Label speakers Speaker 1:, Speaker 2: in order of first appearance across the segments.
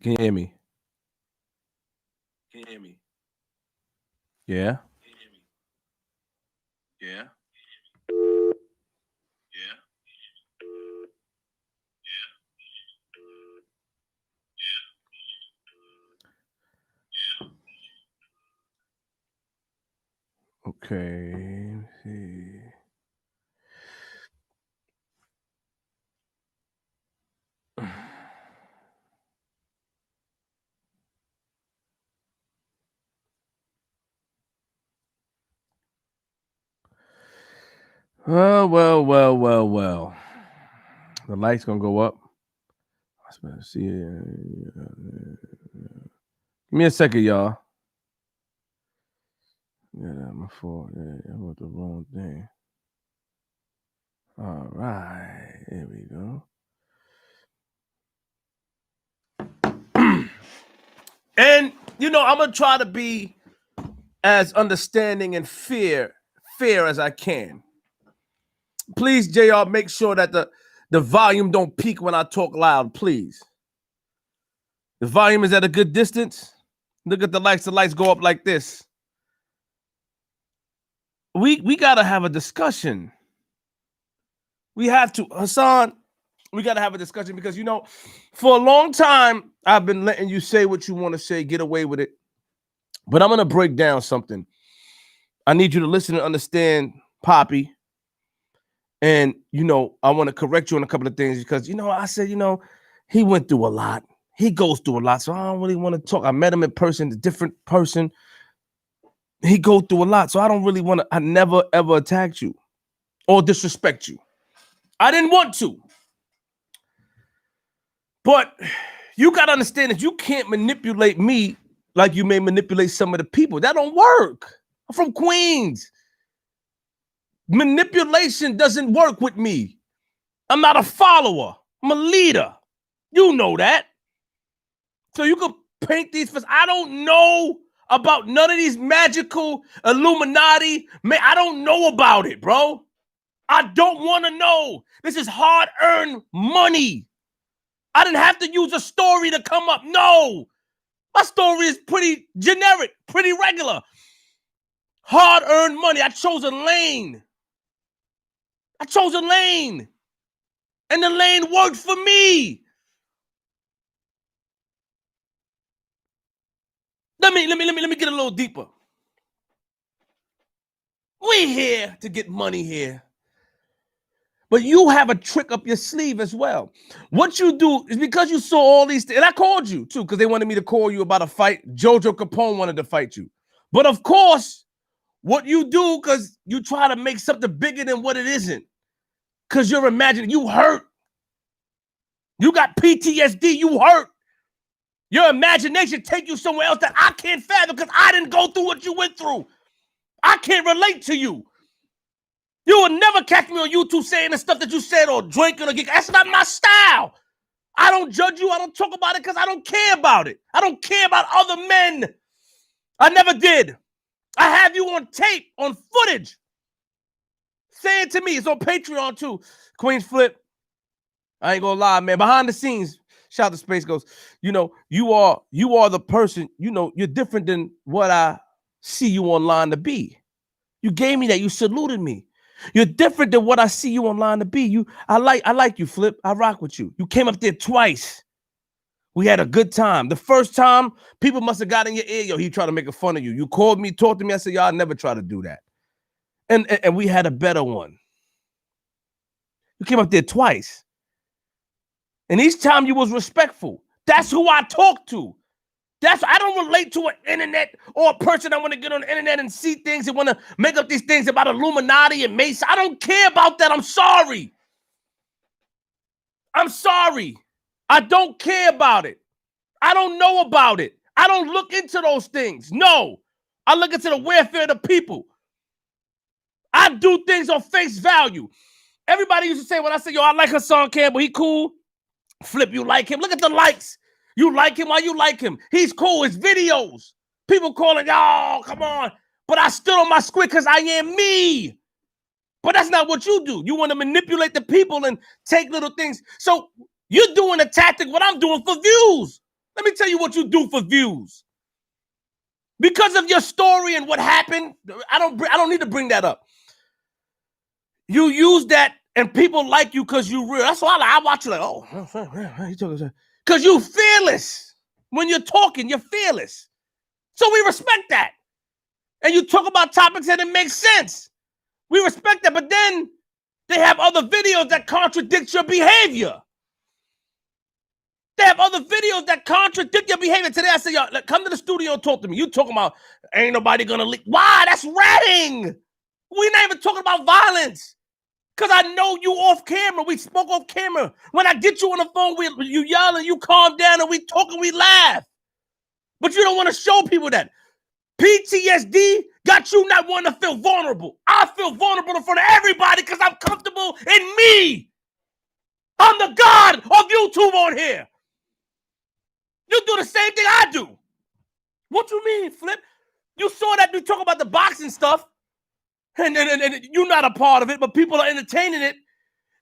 Speaker 1: Can you hear me? Yeah. Yeah. Okay. Let's see. Well. The light's gonna go up. Let's see. Give me a second, y'all. Yeah, my fault. Yeah, I wrote the wrong thing. All right, here we go. And I'm gonna try to be as understanding and fair as I can. Please, JR, make sure that the volume don't peak when I talk loud, please. The volume is at a good distance. Look at the lights go up like this. We gotta have a discussion. We have to, Hassan. We gotta have a discussion because for a long time I've been letting you say what you want to say, get away with it. But I'm gonna break down something. I need you to listen and understand, Poppy. And I want to correct you on a couple of things because I said, he went through a lot. He goes through a lot. So I don't really want to talk. I met him in person, a different person. He go through a lot. So I don't really want to, I never ever attacked you or disrespect you. I didn't want to. But you got to understand that you can't manipulate me like you may manipulate some of the people. That don't work. I'm from Queens. Manipulation doesn't work with me. I'm not a follower. I'm a leader. You know that. So you could paint these. I don't know about none of these magical Illuminati. Man, I don't know about it, bro. I don't want to know. This is hard-earned money. I didn't have to use a story to come up. No. My story is pretty generic, pretty regular. Hard-earned money. I chose a lane. And the lane worked for me. Let me get a little deeper. We here to get money here. But you have a trick up your sleeve as well. What you do is because you saw all these things, and I called you too, because they wanted me to call you about a fight. Jojo Capone wanted to fight you. But of course, what you do, because you try to make something bigger than what it isn't. Because you're imagining you hurt. You got PTSD, you hurt. Your imagination take you somewhere else that I can't fathom because I didn't go through what you went through. I can't relate to you. You will never catch me on YouTube saying the stuff that you said or drinking or getting. That's not my style. I don't judge you. I don't talk about it because I don't care about it. I don't care about other men. I never did. I have you on tape, on footage. Say it to me. It's on Patreon too. Queens Flip. I ain't gonna lie, man. Behind the scenes, shout out to Space Ghost. You are the person. You're different than what I see you online to be. You gave me that. You saluted me. You're different than what I see you online to be. I like you, Flip. I rock with you. You came up there twice. We had a good time. The first time, people must have got in your ear. Yo, he tried to make fun of you. You called me, talked to me. I said, y'all never try to do that. And we had a better one. You came up there twice. And each time you was respectful. That's who I talk to. I don't relate to an internet or a person that want to get on the internet and see things and want to make up these things about Illuminati and Mason. I don't care about that. I'm sorry. I don't care about it. I don't know about it. I don't look into those things. No. I look into the welfare of the people. I do things on face value. Everybody used to say when I say, yo, I like Hassan Campbell. He cool. Flip, you like him. Look at the likes. You like him? Why you like him? He's cool. His videos. People calling, oh, come on. But I stood on my square because I am me. But that's not what you do. You want to manipulate the people and take little things. So you're doing a tactic, what I'm doing for views. Let me tell you what you do for views. Because of your story and what happened, I don't need to bring that up. You use that and people like you because you real. That's why I watch you like, oh, because you fearless. When you're talking, you're fearless. So we respect that. And you talk about topics and it makes sense. We respect that, but then they have other videos that contradict your behavior. They have other videos that contradict your behavior. Today I said, y'all, come to the studio and talk to me. You talking about ain't nobody gonna leak. Why? That's ratting. We're not even talking about violence. Because I know you off camera. We spoke off camera. When I get you on the phone, you yell and you calm down and we talk and we laugh. But you don't want to show people that. PTSD got you not wanting to feel vulnerable. I feel vulnerable in front of everybody because I'm comfortable in me. I'm the god of YouTube on here. You do the same thing I do. What you mean, Flip? You saw that we talk about the boxing stuff, and you're not a part of it, but people are entertaining it,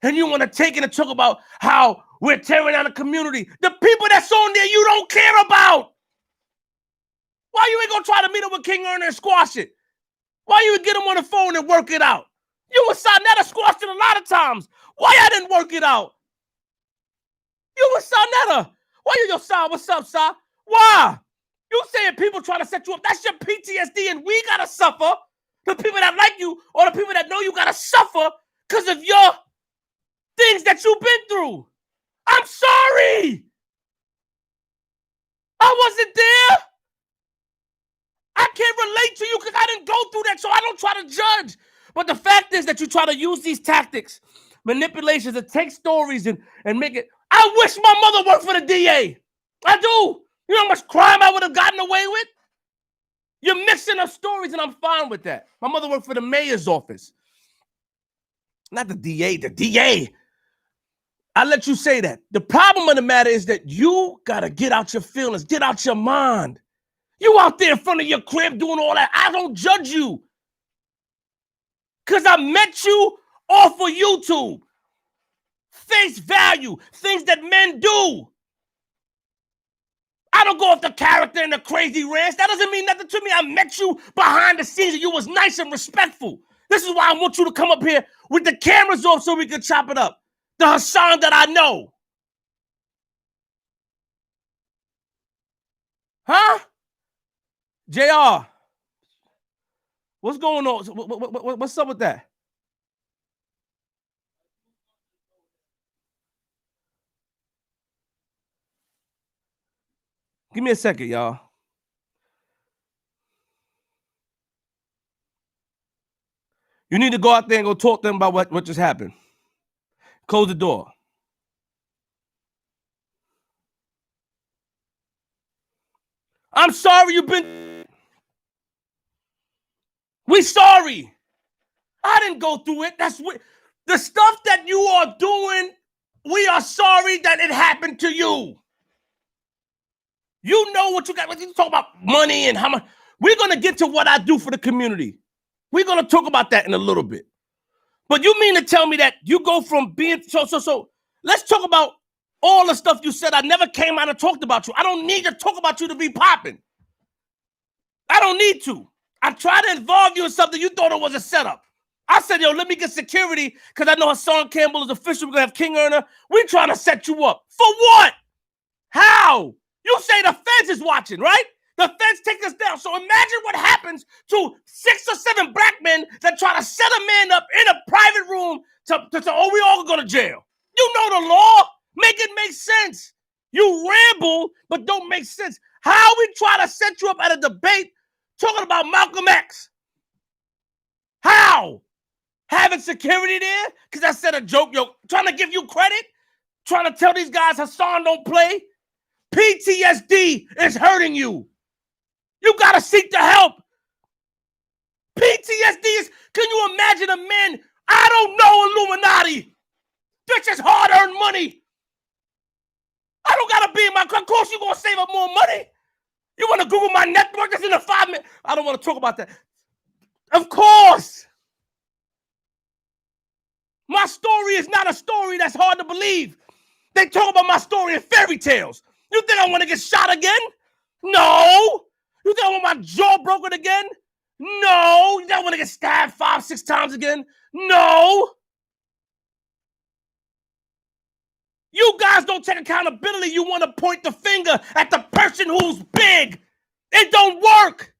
Speaker 1: and you want to take it and talk about how we're tearing down the community. The people that's on there you don't care about. Why you ain't gonna try to meet up with King Youre and squash it? Why you get him on the phone and work it out? You and Sarnetta squashed it a lot of times. Why I didn't work it out? You and Sarnetta. Why you, yo, Sal, what's up, Sal? Why? You saying people trying to set you up. That's your PTSD and we gotta suffer. The people that like you or the people that know you gotta suffer because of your things that you've been through. I'm sorry. I wasn't there. I can't relate to you because I didn't go through that, so I don't try to judge. But the fact is that you try to use these tactics, manipulations, to take stories and make it. I wish my mother worked for the DA. I do. You know how much crime I would have gotten away with? You're mixing up stories, and I'm fine with that. My mother worked for the mayor's office. Not the DA, the DA. I let you say that. The problem of the matter is that you got to get out your feelings, get out your mind. You out there in front of your crib doing all that. I don't judge you. Because I met you off of YouTube. Face value, things that men do. I don't go off the character and the crazy rants. That doesn't mean nothing to me. I met you behind the scenes and you was nice and respectful. This is why I want you to come up here with the cameras off so we can chop it up. The Hassan that I know. Huh? JR, what's going on? What's up with that? Give me a second, y'all. You need to go out there and go talk to them about what just happened. Close the door. I'm sorry you've been... We sorry. I didn't go through it. That's what... The stuff that you are doing, we are sorry that it happened to you. You know what you got. You talk about money and how much. We're going to get to what I do for the community. We're going to talk about that in a little bit. But you mean to tell me that you go from being... So let's talk about all the stuff you said. I never came out and talked about you. I don't need to talk about you to be popping. I don't need to. I tried to involve you in something you thought it was a setup. I said, yo, let me get security because I know Hassan Campbell is official. We're going to have King Youre. We're trying to set you up. For what? How? You say the feds is watching, right? The feds take us down. So imagine what happens to 6 or 7 black men that try to set a man up in a private room to say, oh, we all go to jail. You know the law. Make it make sense. You ramble, but don't make sense. How we try to set you up at a debate talking about Malcolm X? How? Having security there? Because I said a joke, yo, trying to give you credit? Trying to tell these guys Hassan don't play? PTSD is hurting you. You got to seek the help. PTSD is, can you imagine a man, I don't know, Illuminati. This is hard-earned money. I don't got to be in my, of course you're going to save up more money. You want to Google my net worth? That's in a 5 minute. I don't want to talk about that. Of course. is not a story that's hard to believe. They talk about my story in fairy tales. You think I want to get shot again? No. You think I want my jaw broken again? No. You think I want to get stabbed 5, 6 times again? No. You guys don't take accountability. You want to point the finger at the person who's big. It don't work.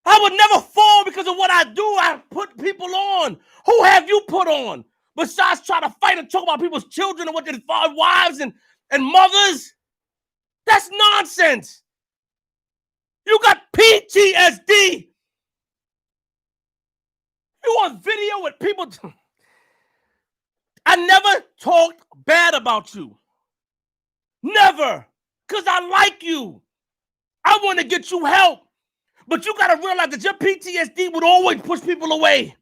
Speaker 1: I would never fall because of what I do. I put people on. Who have you put on? Besides trying to fight and talk about people's children and what their wives and mothers? That's nonsense. You got PTSD. You on video with people. I never talked bad about you. Never. Because I like you. I want to get you help. But you got to realize that your PTSD would always push people away.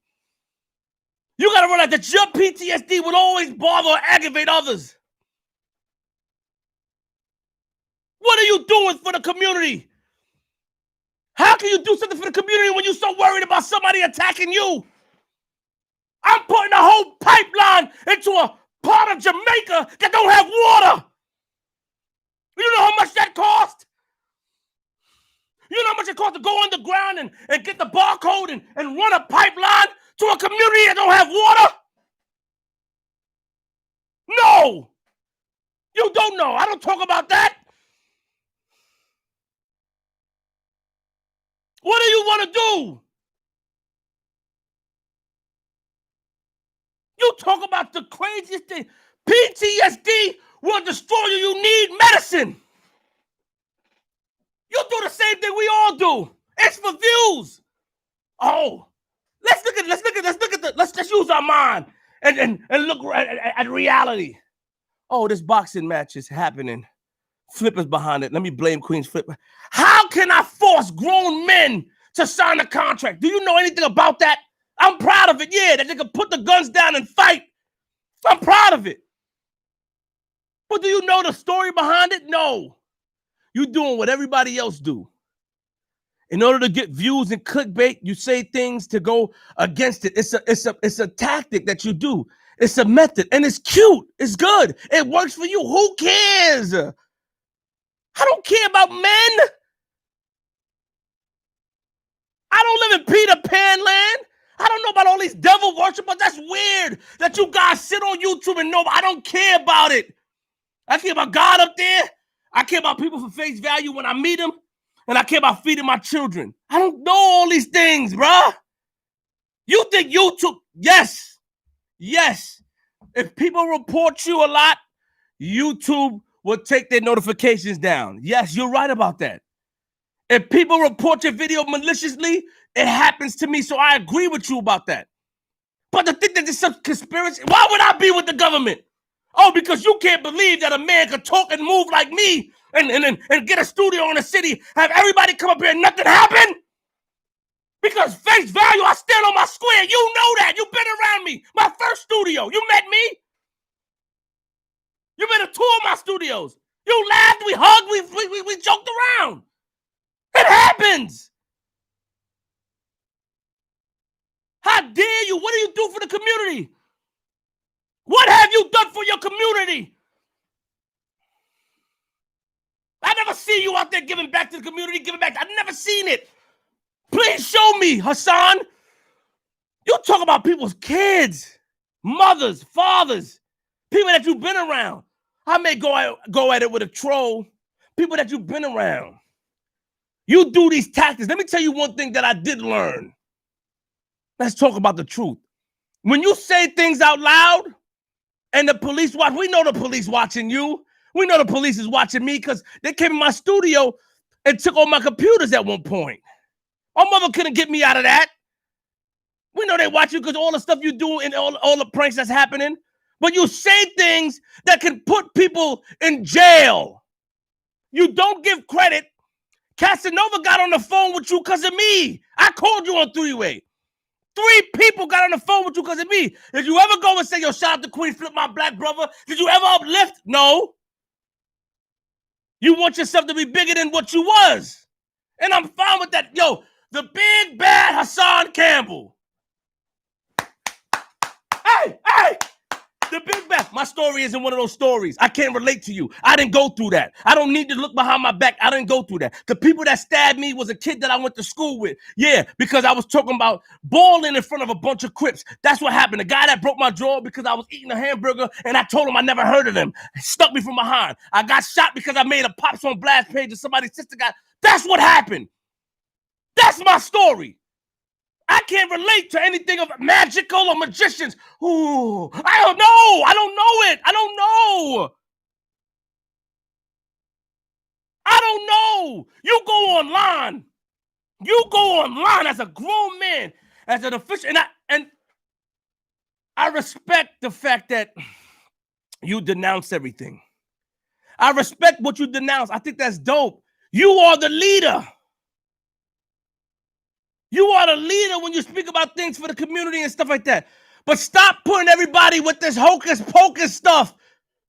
Speaker 1: You got to realize that your PTSD would always bother or aggravate others. What are you doing for the community? How can you do something for the community when you're so worried about somebody attacking you? I'm putting a whole pipeline into a part of Jamaica that don't have water. You know how much that cost? You know how much it costs to go underground and get the barcode and run a pipeline to a community that don't have water? No. You don't know. I don't talk about that. What do you want to do? You talk about the craziest thing. PTSD will destroy you. You need medicine. You do the same thing we all do. It's for views. Oh, let's use our mind and look at reality. Oh, this boxing match is happening. Flippers behind it. Let me blame Queen's Flipper. How can I force grown men to sign a contract? Do you know anything about that? I'm proud of it, yeah, that they can put the guns down and fight. I'm proud of it. But do you know the story behind it? No. You're doing what everybody else do. In order to get views and clickbait, you say things to go against it. It's a tactic that you do. It's a method, and it's cute. It's good. It works for you. Who cares? I don't care about men. I don't live in Peter Pan land. I don't know about all these devil worshipers. That's weird that you guys sit on YouTube and know. I don't care about it. I care about God up there. I care about people for face value when I meet them. And I care about feeding my children. I don't know all these things, bruh. You think YouTube? Yes. Yes. If people report you a lot, YouTube will take their notifications down. Yes, you're right about that. If people report your video maliciously, it happens to me. So I agree with you about that. But to think that there's some conspiracy, why would I be with the government? Oh, because you can't believe that a man could talk and move like me and get a studio in the city, have everybody come up here and nothing happen? Because face value, I stand on my square. You know that. You've been around me. My first studio. You met me. You've been to 2 of my studios. You laughed, we hugged, we joked around. It happens. How dare you? What do you do for the community? What have you done for your community? I never see you out there giving back to the community, giving back. I've never seen it. Please show me, Hassan. You talk about people's kids, mothers, fathers, people that you've been around. I may go at it with a troll, people that you've been around. You do these tactics. Let me tell you one thing that I did learn. Let's talk about the truth. When you say things out loud and the police watch, we know the police watching you. We know the police is watching me because they came in my studio and took all my computers at one point. My mother couldn't get me out of that. We know they watch you because all the stuff you do and all the pranks that's happening. But you say things that can put people in jail. You don't give credit. Casanova got on the phone with you because of me. I called you on three-way. 3 people got on the phone with you because of me. Did you ever go and say, yo, shout out to Queen Flip, my black brother? Did you ever uplift? No. You want yourself to be bigger than what you was. And I'm fine with that. Yo, the big bad Hassan Campbell. Hey, the My story isn't one of those stories. I can't relate to you. I didn't go through that. I don't need to look behind my back. I didn't go through that. The people that stabbed me was a kid that I went to school with. Yeah, because I was talking about balling in front of a bunch of Crips. That's what happened. The guy that broke my jaw because I was eating a hamburger and I told him I never heard of him. He stuck me from behind. I got shot because I made a Pops on Blast page and somebody's sister got. That's what happened. That's my story. I can't relate to anything of magical or magicians. Ooh, I don't know. I don't know it. I don't know. I don't know. You go online. You go online as a grown man, as an official, and I respect the fact that you denounce everything. I respect what you denounce. I think that's dope. You are the leader. You are the leader when you speak about things for the community and stuff like that. But stop putting everybody with this hocus pocus stuff.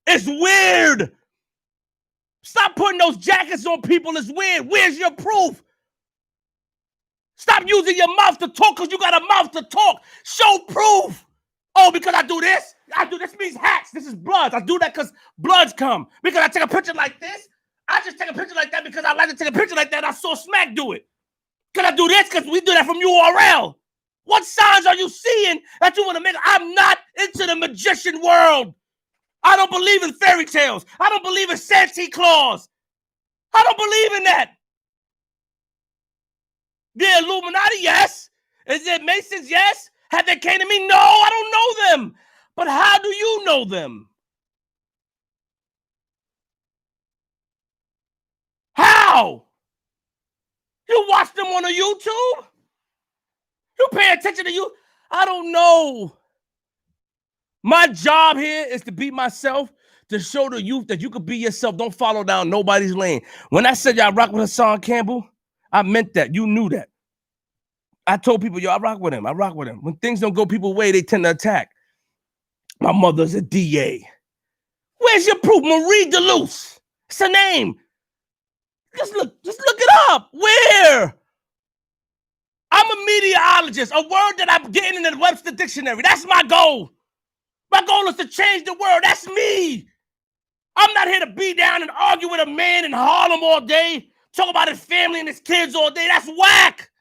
Speaker 1: It's weird. Stop putting those jackets on people. It's weird. Where's your proof? Stop using your mouth to talk because you got a mouth to talk. Show proof. Oh, because I do this? This means hats. This is bloods. I do that because bloods come. Because I take a picture like this. I just take a picture like that because I like to take a picture like that. I saw Smack do it. Can I do this? Because we do that from URL. What signs are you seeing that you want to make? I'm not into the magician world. I don't believe in fairy tales. I don't believe in Santa Claus. I don't believe in that. The Illuminati, yes. Is it Masons? Yes. Have they came to me? No, I don't know them. But how do you know them? How? You watch them on a YouTube? You pay attention to you? I don't know. My job here is to be myself, to show the youth that you could be yourself. Don't follow down nobody's lane. When I said y'all rock with Hassan Campbell, I meant that. You knew that. I told people, yo, I rock with him. I rock with him. When things don't go people's way, they tend to attack. My mother's a DA. Where's your proof? Marie DeLuce. It's her name. Just look it up. Where? I'm a meteorologist, a word that I'm getting in the Webster Dictionary. That's my goal. My goal is to change the world. That's me. I'm not here to be down and argue with a man in Harlem all day, talk about his family and his kids all day. That's whack.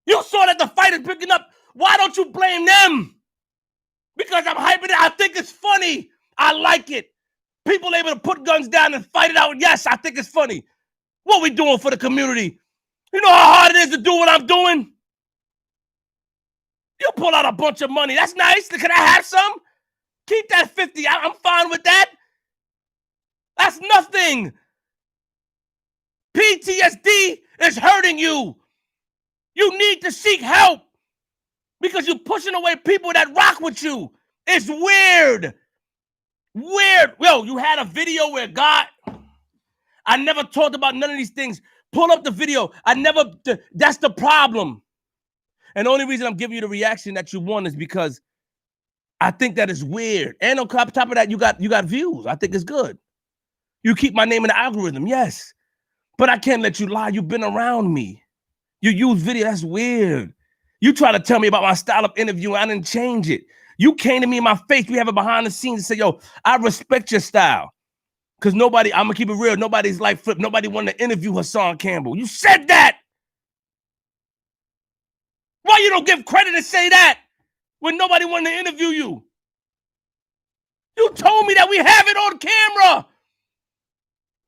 Speaker 1: You saw that the fight is picking up. Why don't you blame them? Because I'm hyping it. I think it's funny. I like it. People able to put guns down and fight it out. Yes, I think it's funny. What we doing for the community? You know how hard it is to do what I'm doing? You pull out a bunch of money. That's nice. Can I have some? Keep that 50. I'm fine with that. That's nothing. PTSD is hurting you. You need to seek help because you're pushing away people that rock with you. It's weird. Weird. Yo, you had a video where God, I never talked about none of these things. Pull up the video. That's the problem. And the only reason I'm giving you the reaction that you want is because I think that is weird. And on top of that, you got views. I think it's good. You keep my name in the algorithm, yes. But I can't let you lie. You've been around me. You use video. That's weird. You try to tell me about my style of interview. I didn't change it. You came to me in my face. We have it behind the scenes and say, yo, I respect your style. Because nobody, I'm going to keep it real. Nobody's like Flip. Nobody wanted to interview Hassan Campbell. You said that. Why you don't give credit and say that when nobody wanted to interview you? You told me that we have it on camera.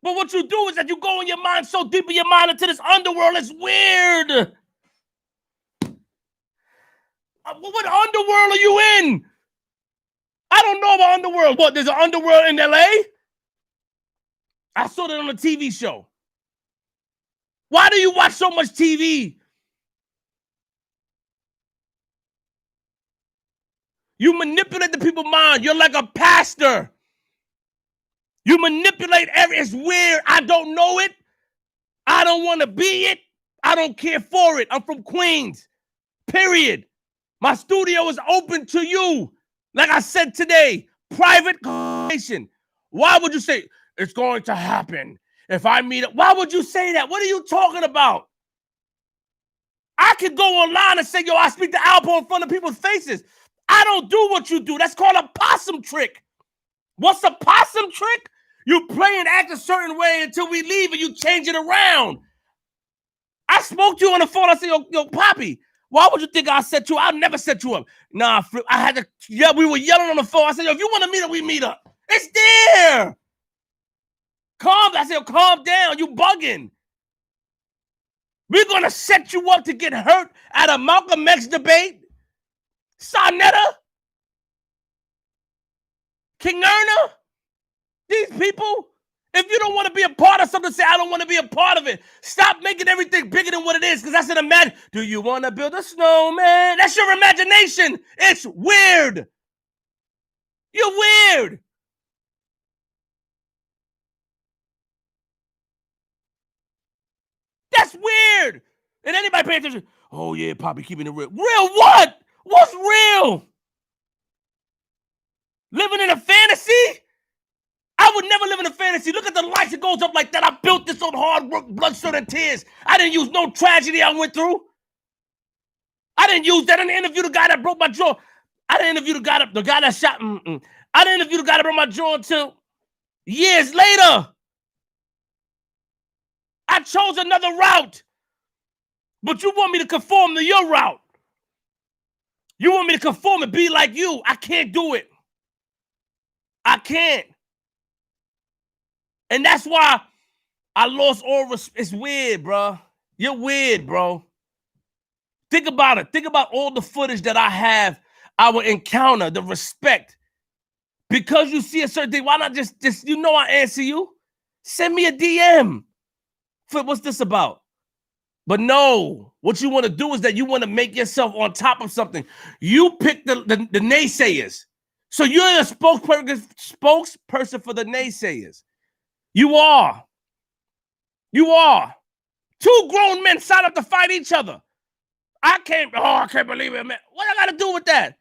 Speaker 1: But what you do is that you go in your mind so deep in your mind into this underworld. It's weird. What underworld are you in? I don't know about underworld. What, there's an underworld in LA? I saw that on a TV show. Why do you watch so much TV? You manipulate the people's mind. You're like a pastor. You manipulate it's weird. I don't know it. I don't want to be it. I don't care for it. I'm from Queens. Period. My studio is open to you. Like I said today, private conversation. Why would you say it's going to happen if I meet up? Why would you say that? What are you talking about? I could go online and say, yo, I speak to Alpo in front of people's faces. I don't do what you do. That's called a possum trick. What's a possum trick? You play and act a certain way until we leave and you change it around. I spoke to you on the phone. I said, yo, Poppy, why would you think I set you up? I'll never set you up. Nah, I had to, yeah, we were yelling on the phone. I said, yo, if you want to meet up, we meet up. It's there. I said, calm down. You bugging. We're going to set you up to get hurt at a Malcolm X debate? Sonetta? King Erna? These people? If you don't want to be a part of something, say, I don't want to be a part of it. Stop making everything bigger than what it is, because that's an imagine. Do you want to build a snowman? That's your imagination. It's weird. You're weird. That's weird. And anybody pay attention, oh yeah, Poppy keeping it real. Real what? What's real? Living in a fantasy? I would never live in a fantasy. Look at the lights. It goes up like that. I built this on hard work, blood, sweat, and tears. I didn't use no tragedy I went through. I didn't use that. I didn't interview the guy that broke my jaw. I didn't interview the guy that shot. I didn't interview the guy that broke my jaw until years later. I chose another route. But you want me to conform to your route. You want me to conform and be like you. I can't do it. I can't. And that's why I lost all respect. It's weird, bro. You're weird, bro. Think about it. Think about all the footage that I have, our encounter, the respect. Because you see a certain thing, why not just you know I answer you? Send me a DM. What's this about? But no, what you want to do is that you want to make yourself on top of something. You pick the naysayers. So you're a spokesperson for the naysayers. You are. You are. Two grown men signed up to fight each other. I can't believe it, man. What I got to do with that?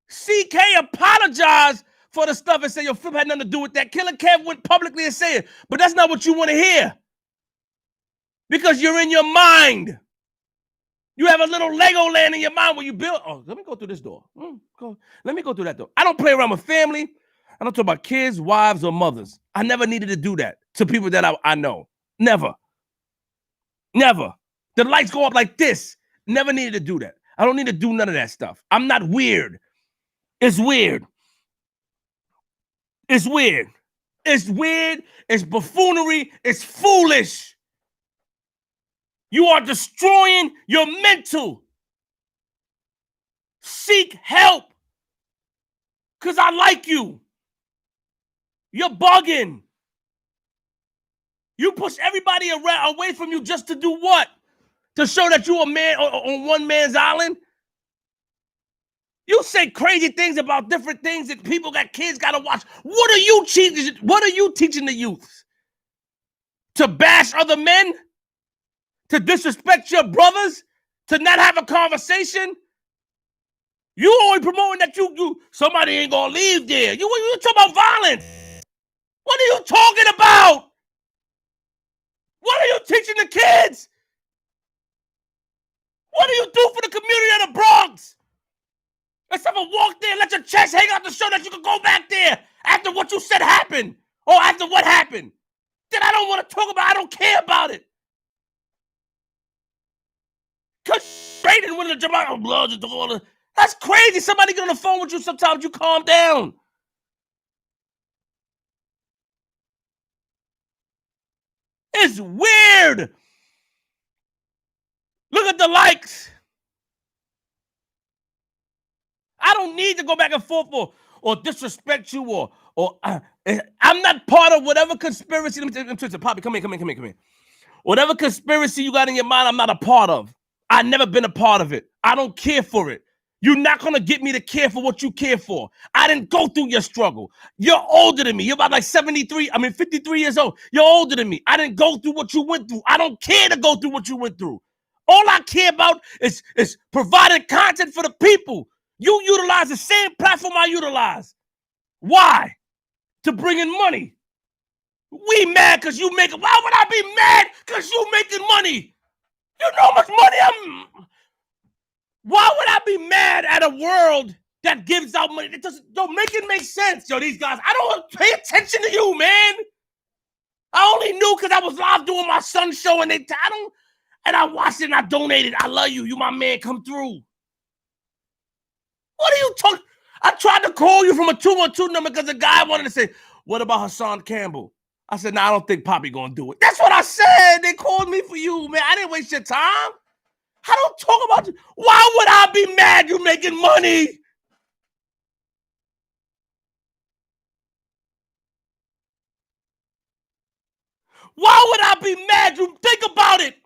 Speaker 1: CK apologized for the stuff and said, your Flip had nothing to do with that. Killer Kev went publicly and said it. But that's not what you want to hear. Because you're in your mind. You have a little Legoland in your mind where you build. Oh, let me go through this door. Let me go through that door. I don't play around with family. I don't talk about kids, wives, or mothers. I never needed to do that to people that I know. Never. Never. The lights go up like this. Never needed to do that. I don't need to do none of that stuff. I'm not weird. It's weird. It's weird. It's weird. It's buffoonery. It's foolish. You are destroying your mental. Seek help. Because I like you. You're bugging. You push everybody away from you just to do what? To show that you're a man on one man's island? You say crazy things about different things that people got kids got to watch. What are you teaching? What are you teaching the youth? To bash other men? To disrespect your brothers? To not have a conversation? You always promoting that you somebody ain't gonna leave there. You talking about violence? What are you talking about? What are you teaching the kids? What do you do for the community of the Bronx? Let's have a walk there, let your chest hang out to show that you can go back there after what you said happened or after what happened. Then I don't want to talk about it. I don't care about it. Cause straight in when the Jamaican blood is all. That's crazy. Somebody get on the phone with you sometimes, you calm down. It's weird. Look at the likes. I don't need to go back and forth or disrespect you or I'm not part of whatever conspiracy. Let me Poppy, come here. Whatever conspiracy you got in your mind, I'm not a part of. I've never been a part of it. I don't care for it. You're not going to get me to care for what you care for. I didn't go through your struggle. You're older than me. You're about like 53 years old. You're older than me. I didn't go through what you went through. I don't care to go through what you went through. All I care about is providing content for the people. You utilize the same platform I utilize. Why? To bring in money. We mad because you make it. Why would I be mad because you making money? You know how much money I'm... Why would I be mad at a world that gives out money. It doesn't, don't make it make sense. Yo, these guys, I don't pay attention to you, man. I only knew because I was live doing my son's show and and I watched it and I donated. I love you. You my man. Come through. What are you talking? I tried to call you from a 212 number because the guy wanted to say, what about Hassan Campbell? I said, I don't think Poppy gonna do it. That's what I said. They called me for you, man. I didn't waste your time. I don't talk about you. Why would I be mad you making money? Why would I be mad? You think about it.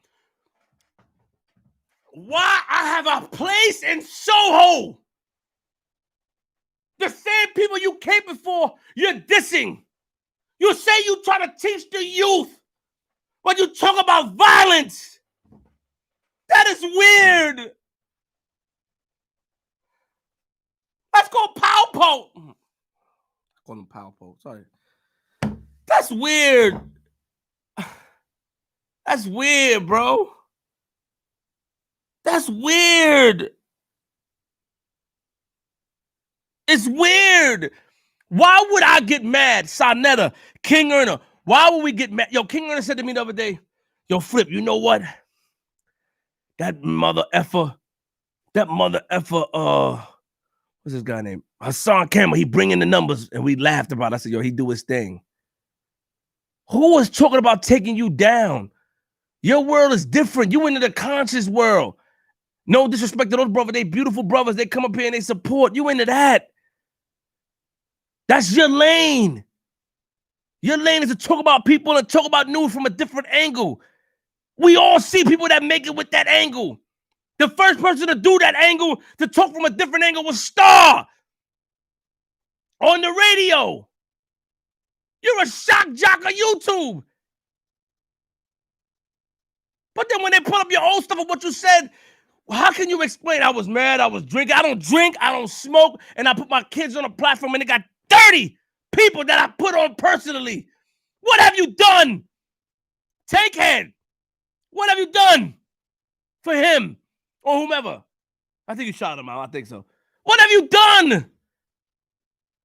Speaker 1: Why I have a place in Soho. The same people you came before, you're dissing. You say you try to teach the youth, but you talk about violence. That is weird. That's called Powpo. I call him Powpo, sorry. That's weird. That's weird, bro. That's weird. It's weird. Why would I get mad? Sonetta, King Earner. Why would we get mad? Yo, King Earner said to me the other day, yo, Flip, you know what? That mother effer, what's this guy name? Hassan Campbell, he bring in the numbers, and we laughed about it. I said, yo, he do his thing. Who was talking about taking you down? Your world is different. You into the conscious world. No disrespect to those brothers. They beautiful brothers. They come up here and they support. You into that. That's your lane. Your lane is to talk about people and talk about news from a different angle. We all see people that make it with that angle. The first person to do that angle, to talk from a different angle, was Star on the radio. You're a shock jock on YouTube. But then when they put up your old stuff of what you said, how can you explain? I was mad, I was drinking. I don't drink, I don't smoke, and I put my kids on a platform and they got 30 people that I put on personally. What have you done? Take head. What have you done for him or whomever? I think you shot him out. I think so. What have you done?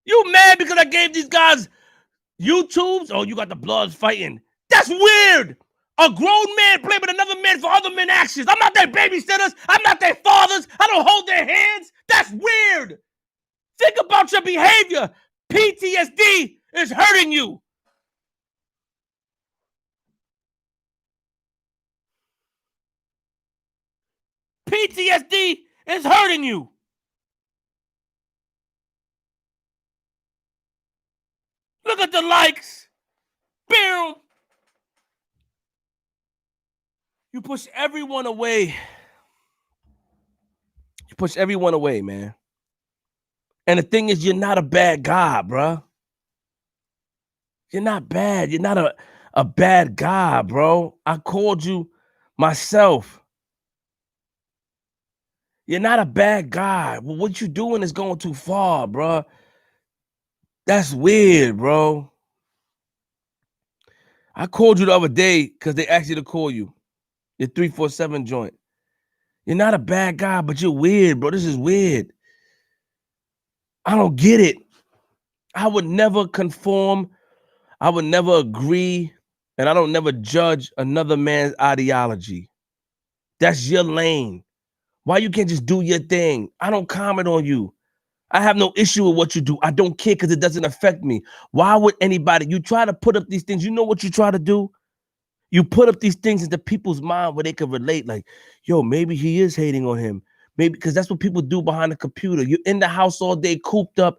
Speaker 1: You mad because I gave these guys YouTubes? Oh, you got the Bloods fighting. That's weird. A grown man play with another man for other men actions. I'm not their babysitters. I'm not their fathers. I don't hold their hands. That's weird. Think about your behavior. PTSD is hurting you. PTSD is hurting you. Look at the likes. Boom. You push everyone away. You push everyone away, man. And the thing is, you're not a bad guy, bro. You're not bad. You're not a bad guy, bro. I called you myself. You're not a bad guy. Well, what you doing is going too far, bro. That's weird, bro. I called you the other day because they asked you to call you. Your 347 joint. You're not a bad guy, but you're weird, bro. This is weird. I don't get it. I would never conform. I would never agree. And I don't never judge another man's ideology. That's your lane. Why you can't just do your thing? I don't comment on you. I have no issue with what you do. I don't care because it doesn't affect me. Why would anybody? You try to put up these things. You know what you try to do? You put up these things into people's mind where they can relate. Like, yo, maybe he is hating on him. Maybe because that's what people do behind the computer. You're in the house all day, cooped up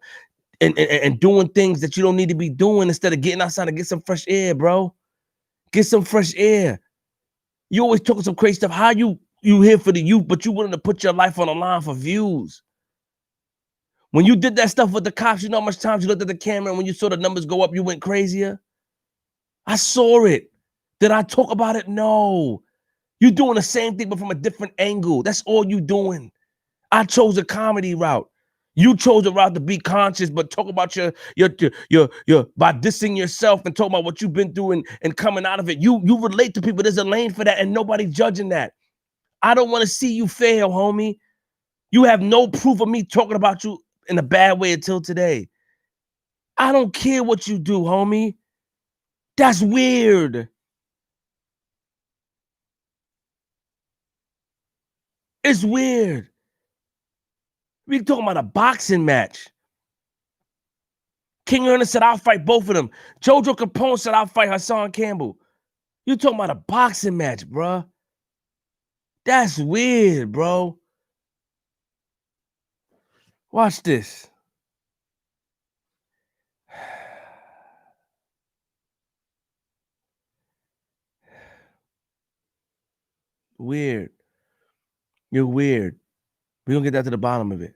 Speaker 1: and doing things that you don't need to be doing instead of getting outside and get some fresh air, bro. Get some fresh air. You always talking some crazy stuff. How you here for the youth, but you willing to put your life on the line for views? When you did that stuff with the cops, you know how much times you looked at the camera and when you saw the numbers go up, you went crazier? I saw it. Did I talk about it? No. You're doing the same thing, but from a different angle. That's all you doing. I chose a comedy route. You chose a route to be conscious, but talk about your by dissing yourself and talk about what you've been through and coming out of it. You relate to people. There's a lane for that, and nobody's judging that. I don't want to see you fail, homie. You have no proof of me talking about you in a bad way until today. I don't care what you do, homie. That's weird. It's weird. We talking about a boxing match. King Ernest said, I'll fight both of them. Jojo Capone said, I'll fight Hassan Campbell. You talking about a boxing match, bruh. That's weird, bro. Watch this. Weird. You're weird. We're gonna get that to the bottom of it.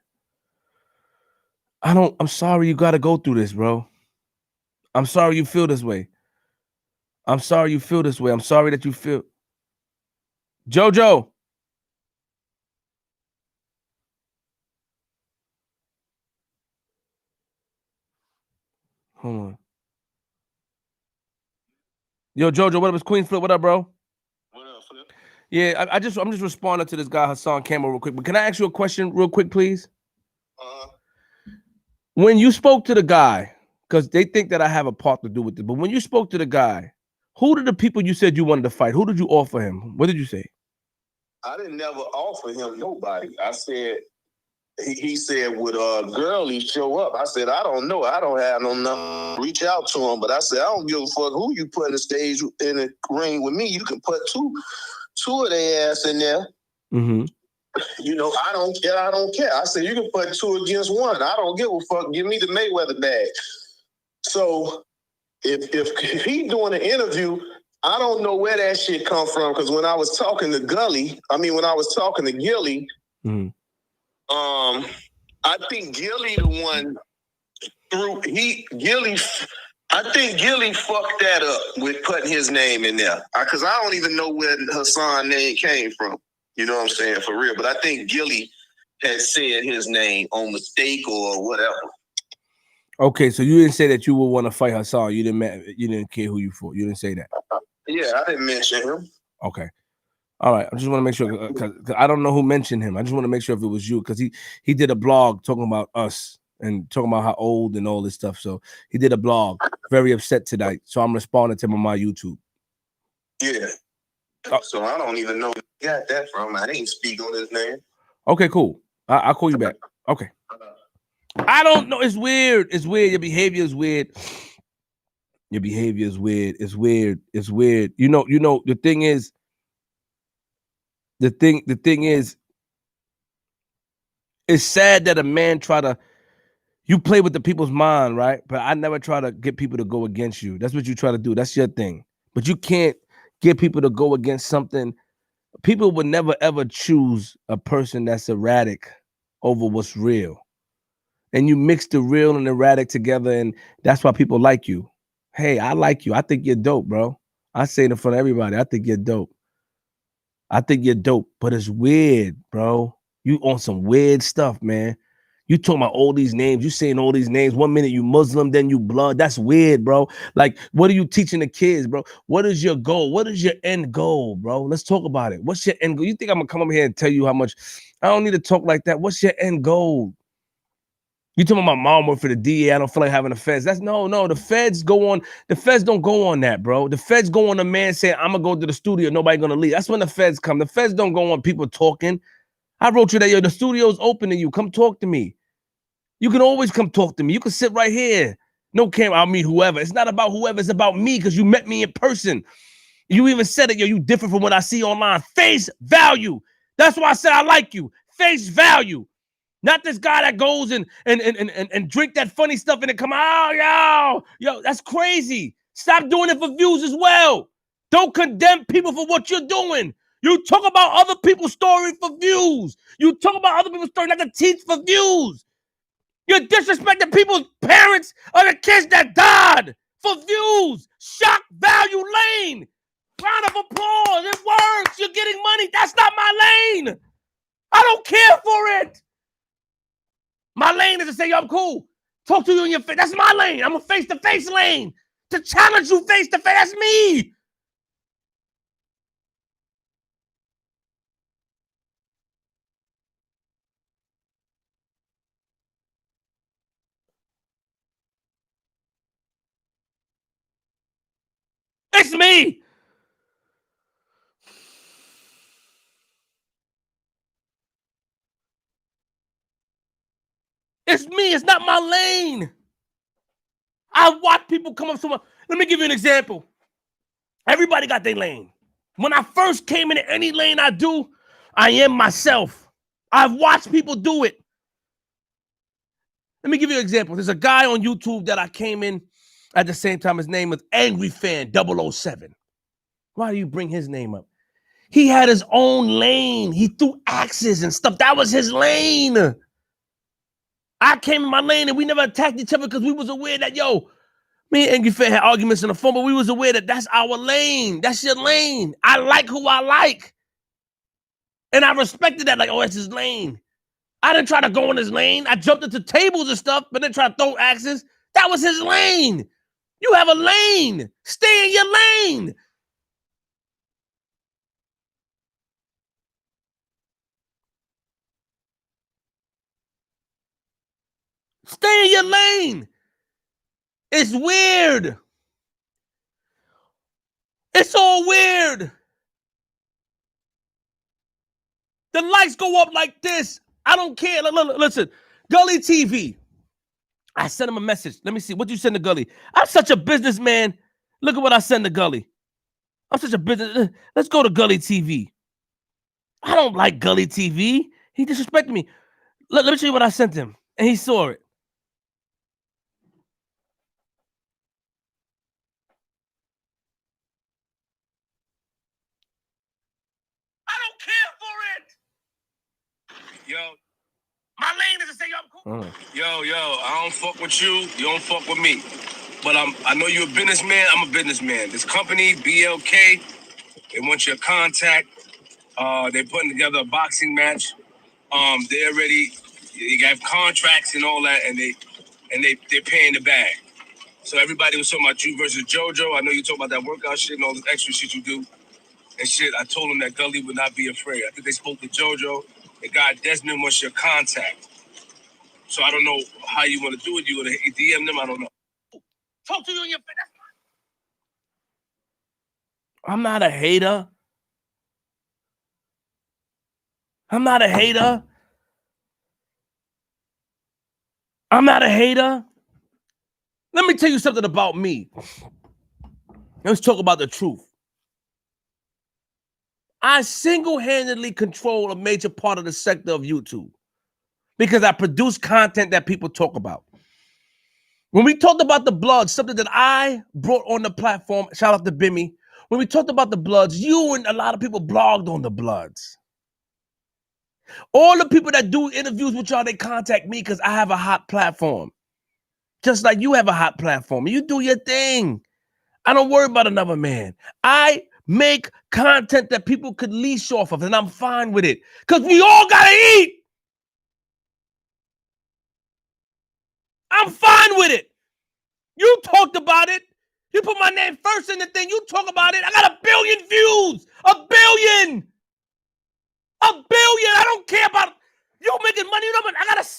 Speaker 1: I'm sorry you gotta go through this, bro. I'm sorry you feel this way. I'm sorry you feel this way. I'm sorry that you feel. Jojo. Hold on. Yo, Jojo, what up? It's Queen Flip. What up, bro?
Speaker 2: What up, Flip?
Speaker 1: Yeah, I'm just responding to this guy Hassan Campbell real quick. But can I ask you a question real quick, please? When you spoke to the guy, because they think that I have a part to do with it, but when you spoke to the guy, who did the people you said you wanted to fight? Who did you offer him? What did you say?
Speaker 2: I didn't never offer him nobody. I said, he said, would Girlie show up? I said, I don't know. I don't have no number. Reach out to him. But I said, I don't give a fuck who you put in the stage in the ring with me. You can put two of their ass in there.
Speaker 1: Mm-hmm.
Speaker 2: You know, I don't care. I said, you can put two against one. I don't give a fuck. Give me the Mayweather bag. So if he doing an interview, I don't know where that shit come from. Because when I was talking to Gilly,
Speaker 1: Mm-hmm.
Speaker 2: I think Gilly the one I think Gilly fucked that up with putting his name in there. Because I don't even know where Hassan's name came from. You know what I'm saying? For real. But I think Gilly had said his name on mistake or whatever.
Speaker 1: Okay, so you didn't say that you would want to fight Hassan. You didn't care who you fought. You didn't say that.
Speaker 2: Yeah, I didn't mention him.
Speaker 1: Okay. All right. I just want to make sure because I don't know who mentioned him. I just want to make sure if it was you because he did a blog talking about us and talking about how old and all this stuff. So he did a blog, very upset tonight. So I'm responding to him on my YouTube.
Speaker 2: Yeah. So I don't even know where he got that from. I didn't speak on his name.
Speaker 1: Okay, cool. I'll call you back. Okay. I don't know. It's weird. It's weird. Your behavior is weird. Your behavior is weird. It's weird. It's weird. You know, the thing is, it's sad that a man you play with the people's mind, right? But I never try to get people to go against you. That's what you try to do. That's your thing. But you can't get people to go against something. People would never ever choose a person that's erratic over what's real. And you mix the real and erratic together, and that's why people like you. Hey, I like you. I think you're dope, bro. I say it in front of everybody. I think you're dope. I think you're dope, but it's weird, bro. You on some weird stuff, man. You talking about all these names. You saying all these names. 1 minute you Muslim, then you blood. That's weird, bro. Like, what are you teaching the kids, bro? What is your goal? What is your end goal, bro? Let's talk about it. What's your end goal? You think I'm gonna come up here and tell you how much? I don't need to talk like that. What's your end goal? You talking about my mom worked for the DA? I don't feel like having the feds. That's no. The feds go on. The feds don't go on that, bro. The feds go on a man saying, "I'm gonna go to the studio. Nobody gonna leave." That's when the feds come. The feds don't go on people talking. I wrote you that, yo, the studio's open to you. Come talk to me. You can always come talk to me. You can sit right here. No camera. I'll meet whoever. It's not about whoever. It's about me because you met me in person. You even said it, yo, you different from what I see online. Face value. That's why I said I like you. Face value. Not this guy that goes and drink that funny stuff and then come out, yo, that's crazy. Stop doing it for views as well. Don't condemn people for what you're doing. You talk about other people's story for views. You talk about other people's story like a teach for views. You're disrespecting people's parents or the kids that died for views. Shock value lane. Round of applause. It works. You're getting money. That's not my lane. I don't care for it. My lane is to say, yo, I'm cool. Talk to you in your face. That's my lane. I'm a face-to-face lane. To challenge you face-to-face, that's me. It's me. It's me. It's not my lane. I watch people come up to my. Let me give you an example. Everybody got their lane. When I first came into any lane I do, I am myself. I've watched people do it. Let me give you an example. There's a guy on YouTube that I came in at the same time. His name was Angry Fan 007. Why do you bring his name up? He had his own lane. He threw axes and stuff. That was his lane. I came in my lane and we never attacked each other because we was aware that, yo, me and Angry Fan had arguments on the phone, but we was aware that that's our lane. That's your lane. I like who I like. And I respected that, like, oh, that's his lane. I didn't try to go in his lane. I jumped into tables and stuff, but then try to throw axes. That was his lane. You have a lane. Stay in your lane. Stay in your lane. It's weird. It's all weird. The lights go up like this. I don't care. Listen, Gully TV. I sent him a message. Let me see. What you send to Gully? I'm such a businessman. Look at what I send to Gully. I'm such a business. Let's go to Gully TV. I don't like Gully TV. He disrespected me. Let me show you what I sent him. And he saw it. I don't care for it. Yo, my lane is to say, yo, I'm cool. Yo, I don't fuck with you. You don't fuck with me. But I know you're a businessman. I'm a businessman. This company, BLK, they want your contact. They're putting together a boxing match. They already have contracts and all that, and they're paying the bag. So everybody was talking about you versus JoJo. I know you talk about that workout shit and all this extra shit you do and shit. I told them that Gully would not be afraid. I think they spoke to JoJo. The guy Desmond wants your contact. So I don't know how you want to do it. You want to DM them? I don't know. Talk to you in your face. I'm not a hater. I'm not a hater. I'm not a hater. Let me tell you something about me. Let's talk about the truth. I single-handedly control a major part of the sector of YouTube because I produce content that people talk about. When we talked about the Bloods, something that I brought on the platform, shout out to Bimmy. When we talked about the Bloods, you and a lot of people blogged on the Bloods. All the people that do interviews with y'all, they contact me because I have a hot platform. Just like you have a hot platform. You do your thing. I don't worry about another man. I make content that people could leash off of, and I'm fine with it. Because we all gotta eat. I'm fine with it. You talked about it. You put my name first in the thing. You talk about it. I got 1 billion views. 1 billion. 1 billion. I don't care about you making money. I gotta.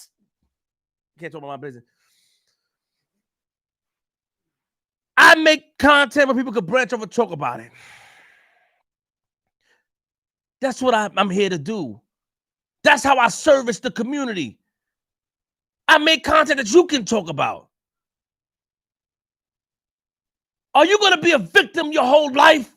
Speaker 1: Can't talk about my business. I make content where people could branch off and talk about it. That's what I'm here to do. That's how I service the community. I make content that you can talk about. Are you going to be a victim your whole life?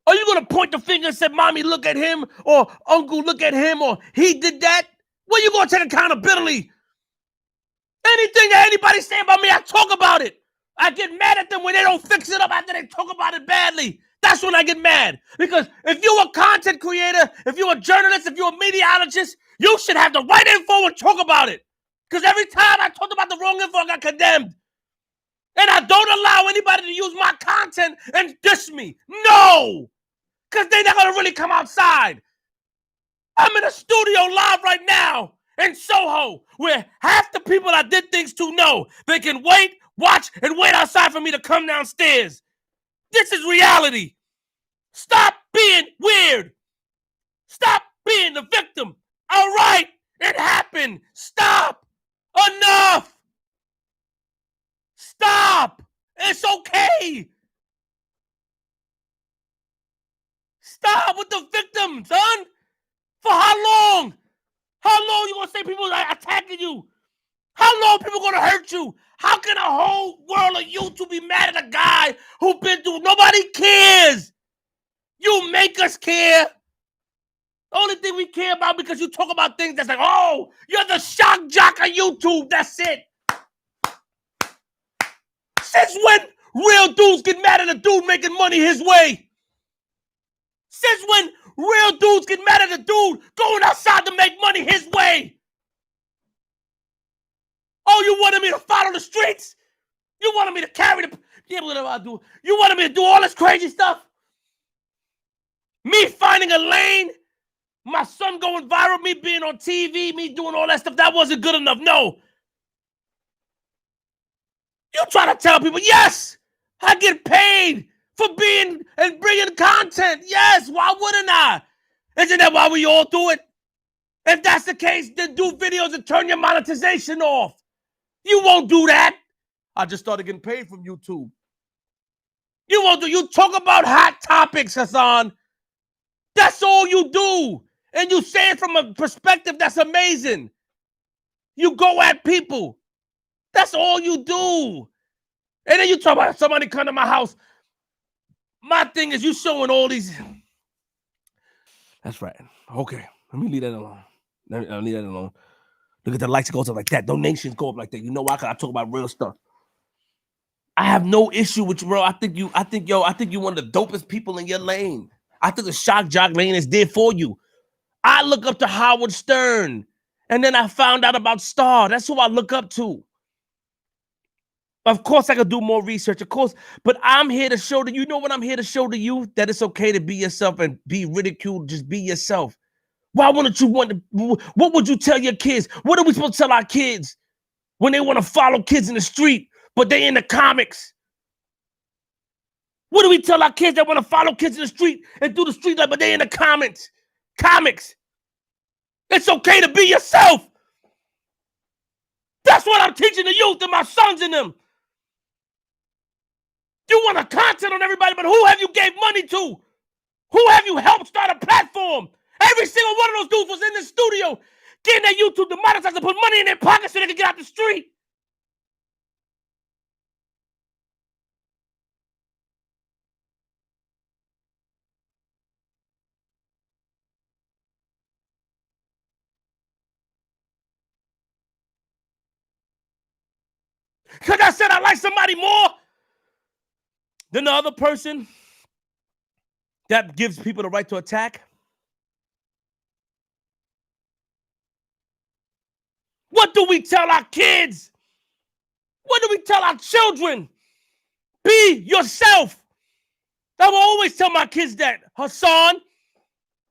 Speaker 1: Are you going to point the finger and say, Mommy, look at him, or Uncle, look at him, or he did that? When you going to take accountability? Anything that anybody say about me, I talk about it. I get mad at them when they don't fix it up after they talk about it badly. That's when I get mad. Because if you're a content creator, if you're a journalist, if you're a meteorologist, you should have the right info and talk about it. Because every time I talked about the wrong info, I got condemned. And I don't allow anybody to use my content and diss me. No! Because they're not going to really come outside. I'm in a studio live right now in Soho where half the people I did things to know. They can wait, watch, and wait outside for me to come downstairs. This is reality. Stop being weird. Stop being the victim. All right, it happened. Stop. Enough. Stop. It's okay. Stop with the victim, son. For how long? How long you gonna say people are attacking you? How long people gonna hurt you? How can a whole world of YouTube be mad at a guy who been through? Nobody cares. You make us care. The only thing we care about because you talk about things that's like, oh, you're the shock jock of YouTube. That's it. Since when real dudes get mad at a dude making money his way? Since when real dudes get mad at a dude going outside to make money his way? Oh, you wanted me to follow the streets? You wanted me to carry the... Yeah, whatever I do. You wanted me to do all this crazy stuff? Me finding a lane? My son going viral? Me being on TV? Me doing all that stuff? That wasn't good enough. No. You try to tell people, yes, I get paid for being and bringing content. Yes, why wouldn't I? Isn't that why we all do it? If that's the case, then do videos and turn your monetization off. You won't do that. I just started getting paid from YouTube. You won't do. You talk about hot topics, Hassan. That's all you do. And you say it from a perspective that's amazing. You go at people. That's all you do. And then you talk about somebody come to my house. My thing is you showing all these. That's right. Okay. Let me leave that alone. Let me leave that alone. Look at the likes goes up like that. Donations go up like that. You know why? Because I talk about real stuff. I have no issue with you, bro. I think you're one of the dopest people in your lane. I think the shock jock lane is there for you. I look up to Howard Stern. And then I found out about Star. That's who I look up to. Of course, I could do more research, of course, but I'm here to show that, you know what I'm here to show to you? That it's okay to be yourself and be ridiculed, just be yourself. Why wouldn't you want to, what would you tell your kids? What are we supposed to tell our kids when they want to follow kids in the street, but they in the comics? What do we tell our kids that want to follow kids in the street and do the street life, but they in the comics? It's okay to be yourself. That's what I'm teaching the youth and my sons and them. You want a content on everybody, but who have you gave money to? Who have you helped start a platform? Every single one of those dudes was in the studio getting their YouTube demonetized to put money in their pockets so they could get out the street. Because I said I like somebody more than the other person that gives people the right to attack. What do we tell our kids? What do we tell our children? Be yourself. I will always tell my kids that, Hassan,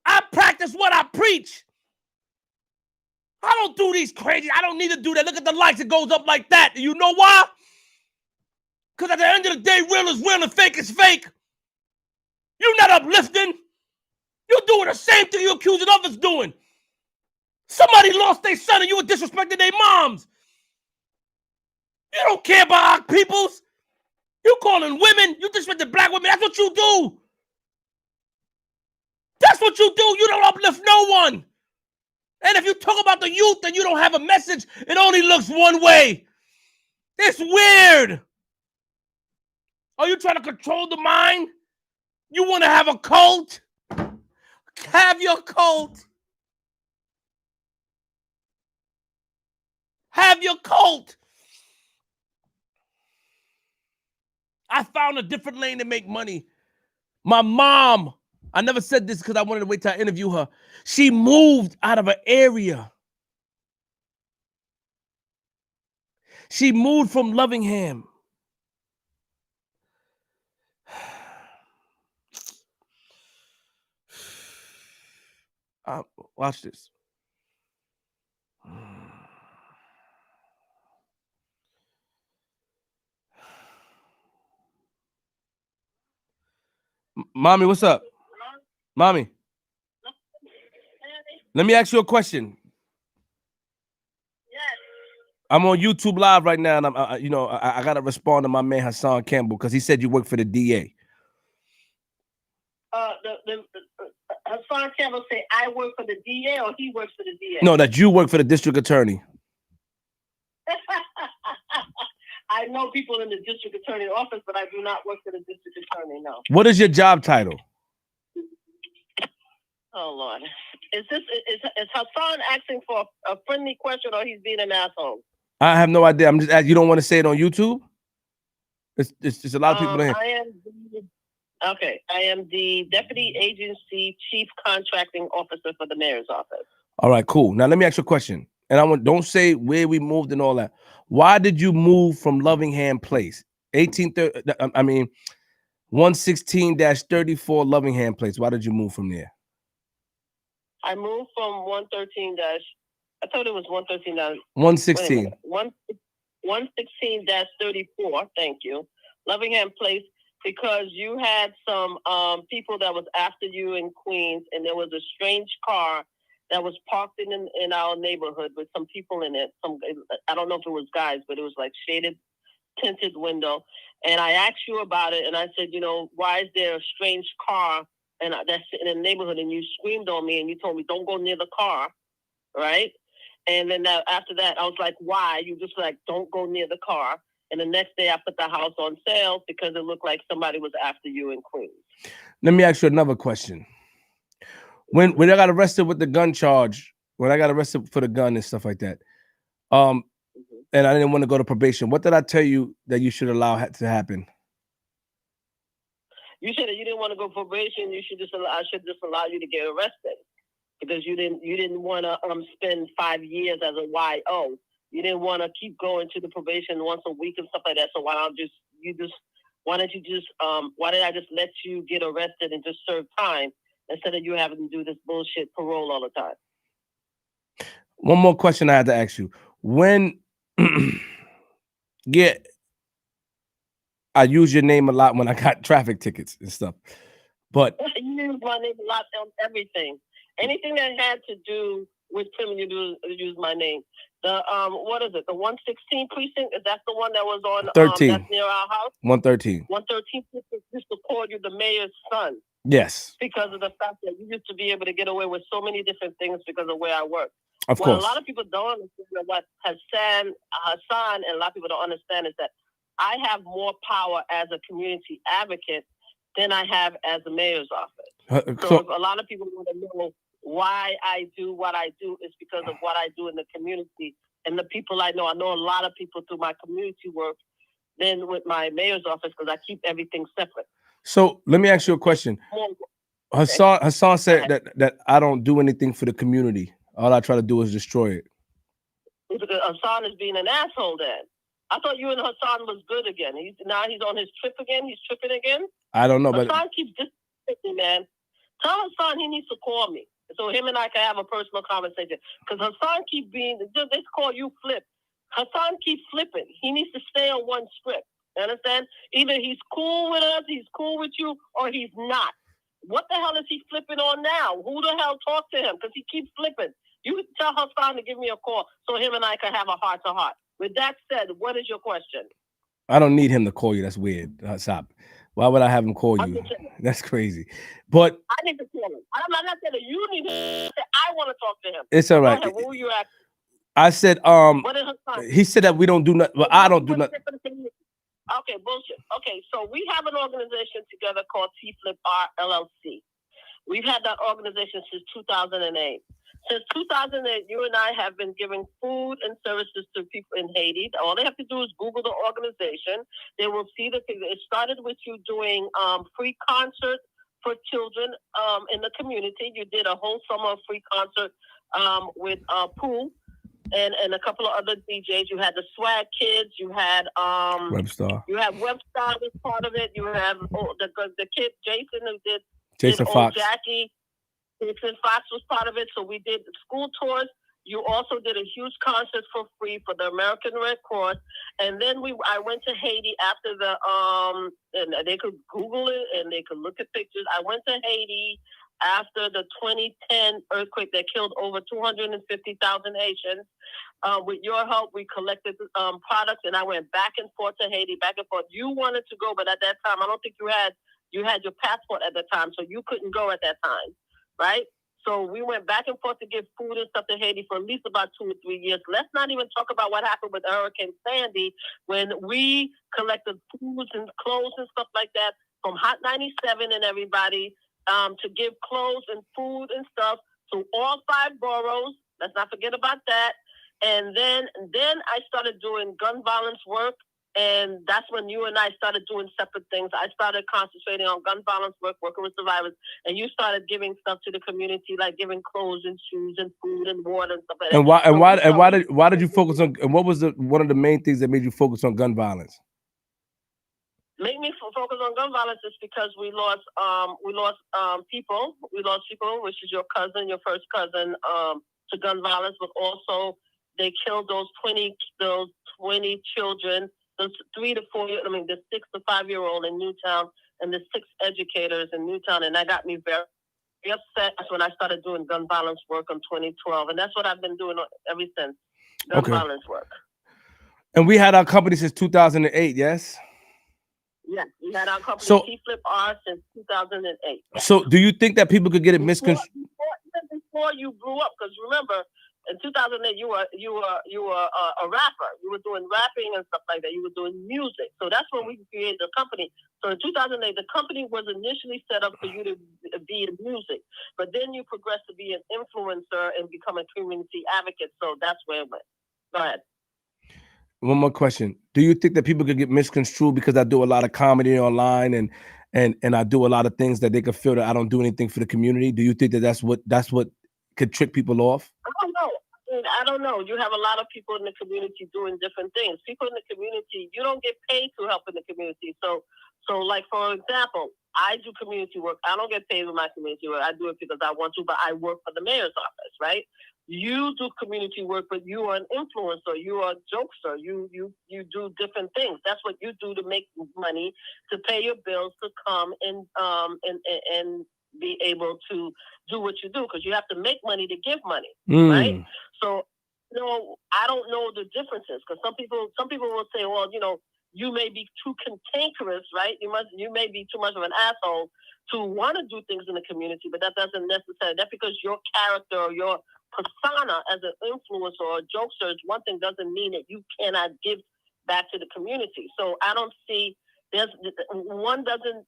Speaker 1: I practice what I preach. I don't do these crazy, I don't need to do that. Look at the likes, it goes up like that. You know why? Because at the end of the day, real is real and fake is fake. You're not uplifting. You're doing the same thing you're accusing others doing. Somebody lost their son and you were disrespecting their moms. You don't care about our peoples. You calling women, you disrespecting black women. That's what you do. That's what you do. You don't uplift no one. And if you talk about the youth and you don't have a message, it only looks one way. It's weird. Are you trying to control the mind? You want to have a cult? Have your cult. Have your cult. I found a different lane to make money. My mom, I never said this because I wanted to wait till I interview her. She moved out of an area. She moved from Lovingham. Watch this. Mommy, what's up? Mommy, let me ask you a question.
Speaker 3: Yes.
Speaker 1: I'm on YouTube Live right now, and I gotta respond to my man Hassan Campbell because he said you work for the DA.
Speaker 3: Hassan Campbell say I work for the DA or he works for the DA?
Speaker 1: No, that you work for the district attorney.
Speaker 3: I know people in the district attorney office, but I do not work for the district attorney, no.
Speaker 1: What is your job title?
Speaker 3: Oh, Lord. Is Hassan asking for a friendly question or he's being an asshole?
Speaker 1: I have no idea. I'm just asking. You don't want to say it on YouTube? It's a lot of people in here.
Speaker 3: I am the Deputy Agency Chief Contracting Officer for the Mayor's Office.
Speaker 1: All right, cool. Now let me ask you a question. And don't say where we moved and all that. Why did you move from Lovingham Place? 116-34 Lovingham Place. Why did you move from there?
Speaker 3: I moved from 113 I thought it was 113
Speaker 1: 116.
Speaker 3: 116-34. Thank you. Lovingham Place, because you had some people that was after you in Queens, and there was a strange car that was parked in our neighborhood with some people in it. I don't know if it was guys, but it was like shaded, tinted window. And I asked you about it, and I said, why is there a strange car and that's in the neighborhood? And you screamed on me, and you told me, don't go near the car, right? And then after that, I was like, why? You just like, don't go near the car. And the next day I put the house on sale because it looked like somebody was after you in Queens.
Speaker 1: Let me ask you another question. When I got arrested with the gun charge, when I got arrested for the gun and stuff like that, and I didn't want to go to probation, what did I tell you that you should allow to happen?
Speaker 3: You said that you didn't want to go probation. I should just allow you to get arrested. Because you didn't want to spend 5 years as a YO. You didn't want to keep going to the probation once a week and stuff like that. So why did I just let you get arrested and just serve time instead of you having to do this bullshit parole all the time?
Speaker 1: One more question I had to ask you. When I use your name a lot when I got traffic tickets and stuff. But
Speaker 3: you use my name a lot on everything. Anything that had to do with criminal, you use my name. The what is it? The 116 precinct? Is that the one that was on
Speaker 1: 13?
Speaker 3: That's near our house.
Speaker 1: 113.
Speaker 3: 113 precinct used to call you the mayor's son.
Speaker 1: Yes.
Speaker 3: Because of the fact that you used to be able to get away with so many different things because of where I work.
Speaker 1: Of course.
Speaker 3: A lot of people don't understand what Hassan, and a lot of people don't understand is that I have more power as a community advocate than I have as a mayor's office. So if a lot of people want to know why I do what I do, is because of what I do in the community and the people I know. I know a lot of people through my community work than with my mayor's office because I keep everything separate.
Speaker 1: So let me ask you a question. Hassan said that I don't do anything for the community. All I try to do is destroy it.
Speaker 3: Hassan is being an asshole then. I thought you and Hassan was good again. Now he's on his trip again. He's tripping again.
Speaker 1: I don't know,
Speaker 3: Hassan keeps disrespecting, man. Tell Hassan he needs to call me so him and I can have a personal conversation. Because Hassan keeps they call you flip. Hassan keeps flipping. He needs to stay on one script. You understand? Either he's cool with us, he's cool with you, or he's not. What the hell is he flipping on now? Who the hell talked to him? Because he keeps flipping. You tell Hassan to give me a call so him and I can have a heart-to-heart. With that said, what is your question?
Speaker 1: I don't need him to call you. That's weird. Stop. Why would I have him call you? That's crazy. But
Speaker 3: I need to call him. I'm not saying that you need him. I want to talk to him.
Speaker 1: It's all right.
Speaker 3: What were you asking?
Speaker 1: I said,
Speaker 3: what is Hassan?
Speaker 1: He said that we don't do nothing. Well, I don't do nothing.
Speaker 3: Okay, bullshit. Okay, so we have an organization together called T-Flip R LLC. We've had that organization since 2008. Since 2008, you and I have been giving food and services to people in Haiti. All they have to do is Google the organization. They will see the thing. It started with you doing free concerts for children in the community. You did a whole summer of free concert with Pooh and a couple of other DJs. You had the Swag Kids. You had
Speaker 1: Webstar.
Speaker 3: You had Webstar as part of it. You have the kid Jason who did
Speaker 1: Fox.
Speaker 3: Jackie. Jason Fox was part of it. So we did school tours. You also did a huge concert for free for the American Red Cross. And then I went to Haiti after and they could Google it and they could look at pictures. I went to Haiti after the 2010 earthquake that killed over 250,000 Haitians. With your help, we collected products, and I went back and forth to Haiti, back and forth. You wanted to go, but at that time, I don't think you had your passport at the time, so you couldn't go at that time. right? So we went back and forth to give food and stuff to Haiti for at least about 2 or 3 years. Let's not even talk about what happened with Hurricane Sandy when we collected foods and clothes and stuff like that from Hot 97 and everybody to give clothes and food and stuff to all 5 boroughs. Let's not forget about that. And then I started doing gun violence work. And that's when you and I started doing separate things. I started concentrating on gun violence work, working with survivors, and you started giving stuff to the community, like giving clothes and shoes and food and water and stuff like that.
Speaker 1: And why did you focus on? And what was one of the main things that made you focus on gun violence?
Speaker 3: Make me focus on gun violence is because we lost people, which is your first cousin, to gun violence, but also they killed those 20 children. Those 3 to 4, the 6 to 5-year-old in Newtown and the 6 educators in Newtown. And that got me very upset. That's when I started doing gun violence work in 2012. And that's what I've been doing ever since, gun violence work.
Speaker 1: And we had our company since 2008, yes?
Speaker 3: Yeah, we had our company T-Flip R since 2008.
Speaker 1: So do you think that people could get it misconstrued?
Speaker 3: Before you blew up, because remember, in 2008, you were a rapper. You were doing rapping and stuff like that. You were doing music. So that's when we created the company. So in 2008, the company was initially set up for you to be in music. But then you progressed to be an influencer and become a community advocate. So that's where it went. Go ahead.
Speaker 1: One more question. Do you think that people could get misconstrued because I do a lot of comedy online and I do a lot of things that they could feel that I don't do anything for the community? Do you think that that's what could trick people off?
Speaker 3: I don't know. You have a lot of people in the community doing different things. People in the community, you don't get paid to help in the community. So like, for example, I do community work. I don't get paid with my community work. I do it because I want to, but I work for the mayor's office, right? You do community work, but you are an influencer. You are a jokester. You do different things. That's what you do to make money, to pay your bills, to come and be able to do what you do, because you have to make money to give money, right? So, I don't know the differences, because some people will say, well, you may be too cantankerous, right? You may be too much of an asshole to want to do things in the community, but that doesn't necessarily, that's because your character or your persona as an influencer or a jokester is one thing, doesn't mean that you cannot give back to the community. So I don't see, one doesn't,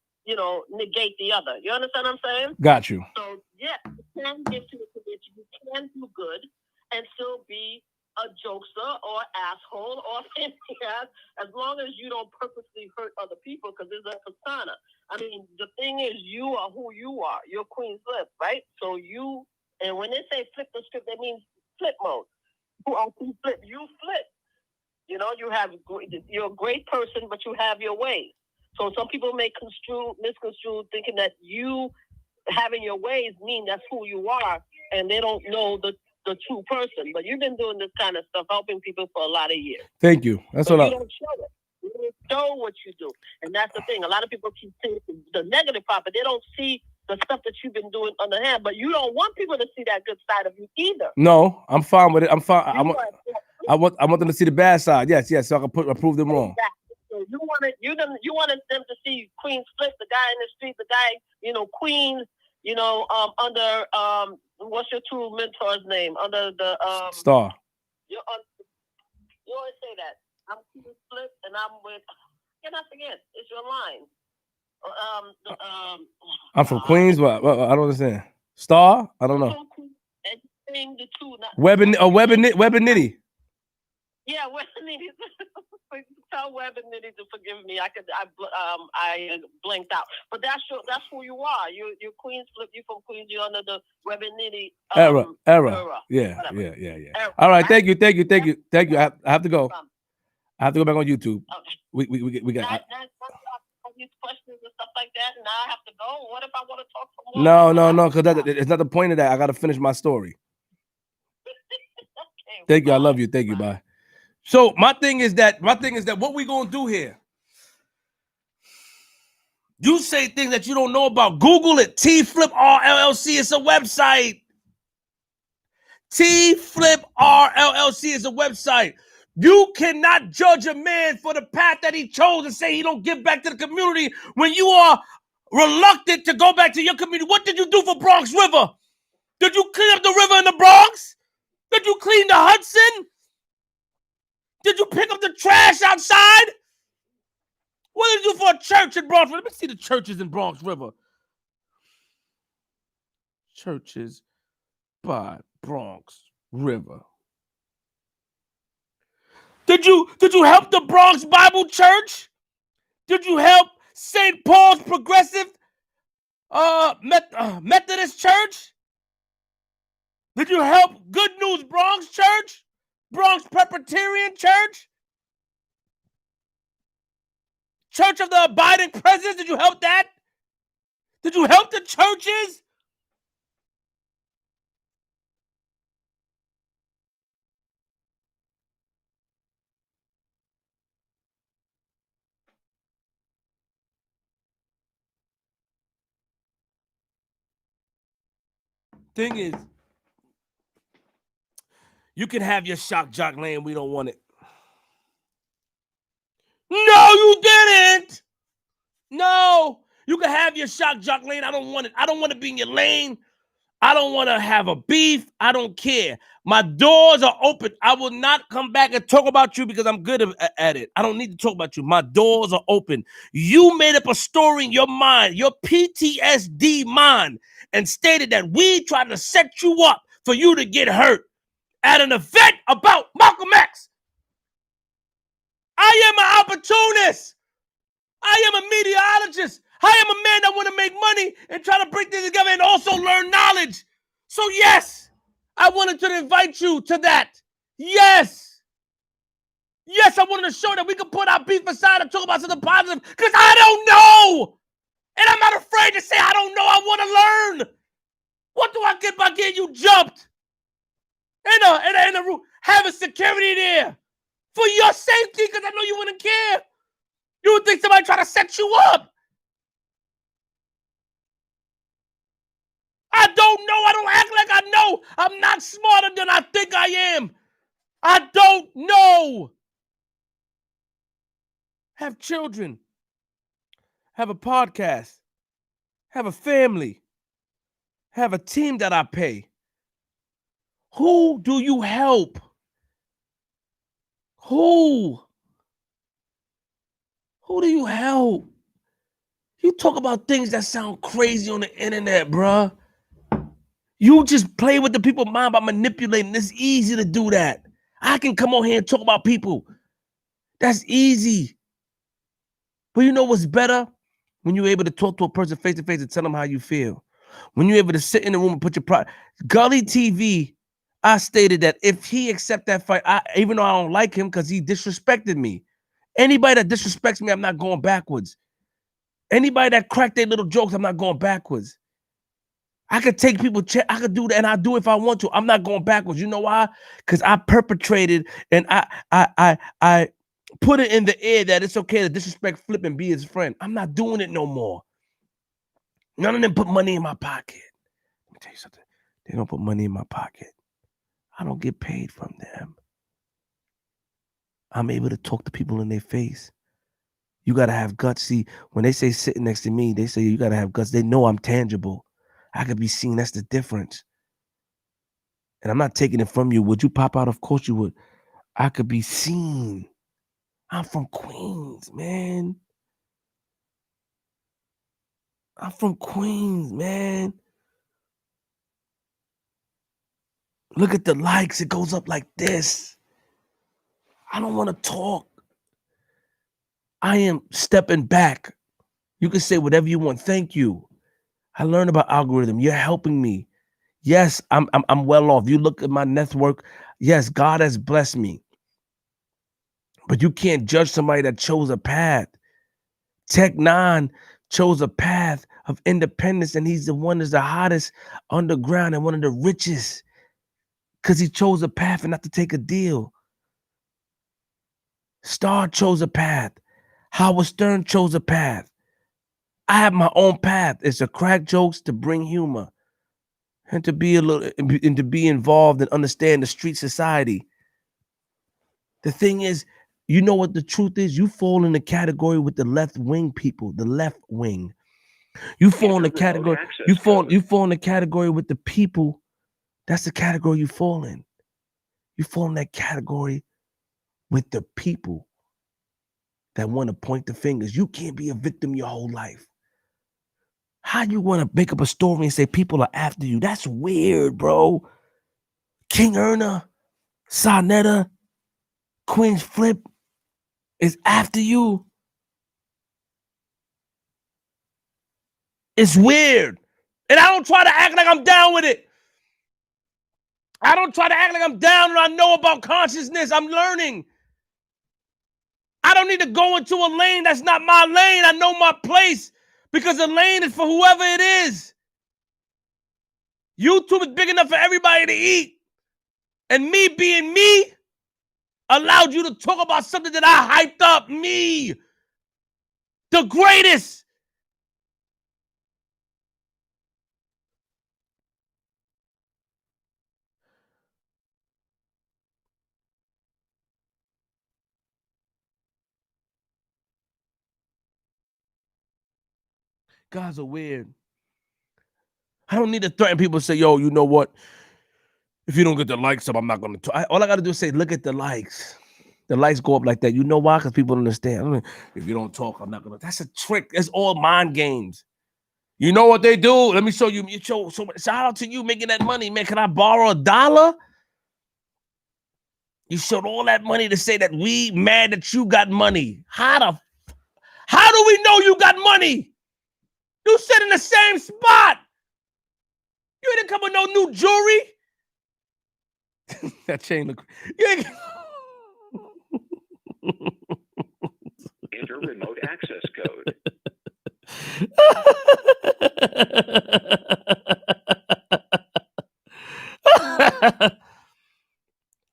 Speaker 3: negate the other. You understand what I'm saying?
Speaker 1: Got you.
Speaker 3: So yeah, you can give to the community, you can do good and still be a jokester or asshole or anything else, as long as you don't purposely hurt other people, because there's a persona. I mean, the thing is, you are who you are. You're Queen Flip, right? So and when they say flip the script, that means flip mode. Who are Queen Flip? You flip. You're a great person, but you have your ways. So some people may misconstrue, thinking that you having your ways mean that's who you are, and they don't know the true person. But you've been doing this kind of stuff, helping people for a lot of years.
Speaker 1: Thank you. That's
Speaker 3: what you don't show it. You don't show what you do, and that's the thing. A lot of people keep saying the negative part, but they don't see the stuff that you've been doing on the hand. But you don't want people to see that good side of you either.
Speaker 1: No, I'm fine with it. I'm fine. I want them to see the bad side. Yes, so I can prove them wrong.
Speaker 3: Exactly. So you wanted them to see Queen Split, the guy in the street, the guy, Queen, under what's your two mentors' name? Under the
Speaker 1: Star.
Speaker 3: You always say that. I'm Queen Split, and I'm with. Can I forget? It's your line.
Speaker 1: I'm from Queens. What? I don't understand. Star? I don't know.
Speaker 3: And the two.
Speaker 1: Web and Nitty.
Speaker 3: Yeah, Web and Nitty. Tell Web and Nitty to forgive me. I blinked out, but that's who you are. You're Queens Flip. You from Queens. You're under the Web and Nitty
Speaker 1: era. Yeah.
Speaker 3: Era,
Speaker 1: all right, thank you. I have to go. I have to go back on YouTube. Okay. We got.
Speaker 3: These questions and stuff like that, and now I have to go. What if I want to talk some more?
Speaker 1: No, because it's not the point of that. I got to finish my story. Okay, thank you. I love you. Thank you. Bye. So my thing is that what we gonna do here? You say things that you don't know about. Google it. T-Flip R LLC. It's a website. T-Flip R LLC is a website. You cannot judge a man for the path that he chose and say he don't give back to the community when you are reluctant to go back to your community. What did you do for Bronx River? Did you clean up the river in the Bronx? Did you clean the Hudson? Did you pick up the trash outside? What did you do for a church in Bronx? Let me see the churches in Bronx River. Churches by Bronx River. Did you help the Bronx Bible Church? Did you help St. Paul's Progressive Methodist Church? Did you help Good News Bronx Church? Bronx Presbyterian Church? Church of the Abiding Presence? Did you help that? Did you help the churches? Thing is, you can have your shock jock lane. We don't want it. No, you didn't. No, you can have your shock jock lane. I don't want it. I don't want to be in your lane. I don't want to have a beef. I don't care. My doors are open. I will not come back and talk about you because I'm good at it. I don't need to talk about you. My doors are open. You made up a story in your mind, your PTSD mind, and stated that we tried to set you up for you to get hurt at an event about Malcolm X. I am an opportunist. I am a meteorologist. I am a man that want to make money and try to bring things together and also learn knowledge. So yes, I wanted to invite you to that. Yes. Yes, I wanted to show that we can put our beef aside and talk about something positive because I don't know. And I'm not afraid to say I don't know. I want to learn. What do I get by getting you jumped? In a room, having security there for your safety because I know you wouldn't care. You would think somebody trying to set you up. I don't know. I don't act like I know. I'm not smarter than I think I am. I don't know. Have children. Have a podcast. Have a family. Have a team that I pay. Who do you help? Who? Who do you help? You talk about things that sound crazy on the internet, bruh. You just play with the people's mind by manipulating. It's easy to do that. I can come on here and talk about people. That's easy. But you know what's better? When you're able to talk to a person face to face and tell them how you feel. When you're able to sit in the room and put your pride. Gully TV, I stated that if he accept that fight, even though I don't like him because he disrespected me. Anybody that disrespects me, I'm not going backwards. Anybody that crack their little jokes, I'm not going backwards. I could take people, I could do that, and I'll do it if I want to. I'm not going backwards. You know why? Because I perpetrated and I put it in the air that it's okay to disrespect Flip and be his friend. I'm not doing it no more. None of them put money in my pocket. Let me tell you something. They don't put money in my pocket. I don't get paid from them. I'm able to talk to people in their face. You got to have guts. See, when they say sitting next to me, they say you got to have guts. They know I'm tangible. I could be seen. That's the difference. And I'm not taking it from you. Would you pop out? Of course you would. I could be seen. I'm from Queens, man. I'm from Queens, man. Look at the likes. It goes up like this. I don't want to talk. I am stepping back. You can say whatever you want. Thank you. I learned about algorithm. You're helping me. Yes, I'm well off. You look at my network. Yes, God has blessed me. But you can't judge somebody that chose a path. Tech 9 chose a path of independence, and he's the one that's the hottest underground and one of the richest because he chose a path and not to take a deal. Star chose a path. Howard Stern chose a path. I have my own path. It's to crack jokes, to bring humor, and to be involved and understand the street society. The thing is, you know what the truth is? You fall in the category with the left wing people, the left wing. You fall in the category. You fall in the category with the people That's the category you fall in. You fall in that category with the people that want to point the fingers. You can't be a victim your whole life. How you want to make up a story and say people are after you? That's weird, bro. King Erna, Sonetta, Queen's Flip is after you. It's weird. And I don't try to act like I'm down with it. I don't try to act like I'm down and I know about consciousness. I'm learning. I don't need to go into a lane that's not my lane. I know my place because the lane is for whoever it is. YouTube is big enough for everybody to eat. And me being me allowed you to talk about something that I hyped up. Me. The greatest. Guys are weird. I don't need to threaten people to say, yo, you know what? If you don't get the likes up, I'm not going to talk. All I got to do is say, look at the likes. The likes go up like that. You know why? Because people don't understand. I mean, if you don't talk, I'm not going to. That's a trick. It's all mind games. You know what they do? Let me show you. Shout out to you making that money, man. Can I borrow $1? You showed all that money to say that we mad that you got money. How do we know you got money? You sit in the same spot. You didn't come with no new jewelry. That chain look.
Speaker 4: Enter remote access code.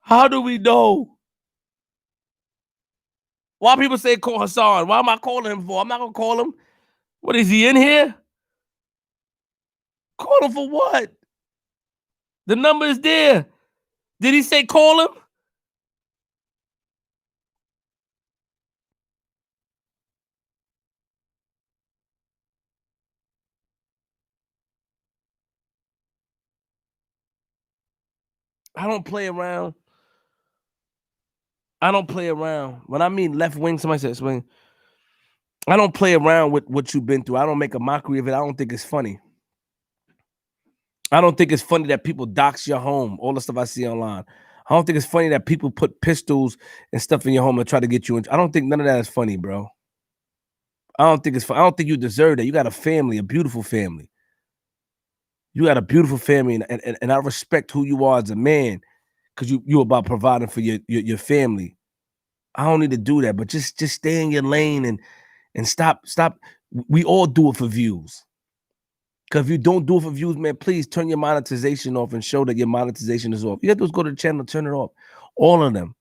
Speaker 1: How do we know? Why people say call Hassan? Why am I calling him for? I'm not gonna call him. What is he in here? Call him for what? The number is there. Did he say call him? I don't play around. I don't play around. When I mean left wing, somebody said swing. I don't play around with what you've been through. I don't make a mockery of it. I don't think it's funny. I don't think it's funny that people dox your home, all the stuff I see online. I don't think it's funny that people put pistols and stuff in your home and try to get you in. I don't think none of that is funny, bro. I don't think it's fun. I don't think you deserve that. You got a family, a beautiful family. You got a beautiful family, and I respect who you are as a man because you about providing for your family. I don't need to do that, but just stay in your lane and stop. We all do it for views. Because if you don't do it for views, man, please turn your monetization off and show that your monetization is off. You have to go to the channel and turn it off. All of them.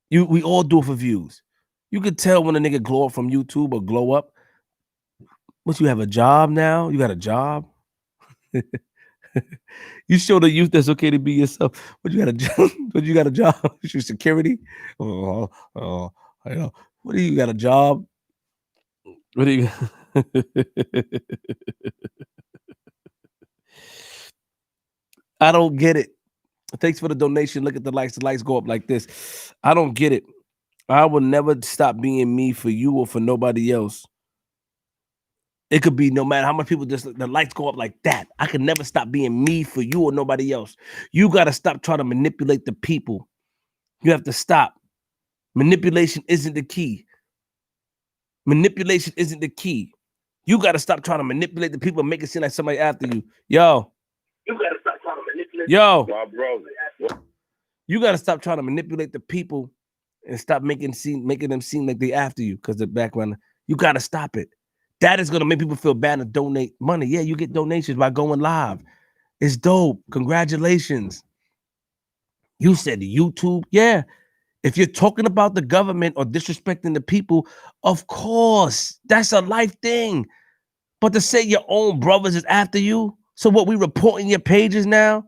Speaker 1: We all do it for views. You could tell when a nigga glow up from YouTube or glow up. What, you have a job now? You got a job? You show the youth that's okay to be yourself. But you got a job? But you got a job? You security? What do you got a job? What do you? I don't get it. Thanks for the donation. Look at the likes. The likes go up like this. I don't get it. I will never stop being me for you or for nobody else. It could be no matter how much people just the lights go up like that. I can never stop being me for you or nobody else. You got to stop trying to manipulate the people. You have to stop. Manipulation isn't the key. Manipulation isn't the key. You got to stop trying to manipulate the people and make it seem like somebody after you. Yo. You got to stop trying to manipulate. Yo. My brother. You got to stop trying to manipulate the people and stop making them seem like they after you because the background. You got to stop it. That is going to make people feel bad to donate money. Yeah, you get donations by going live. It's dope. Congratulations. You said YouTube. Yeah. If you're talking about the government or disrespecting the people, of course, that's a life thing. But to say your own brothers is after you, so what, we reporting your pages now?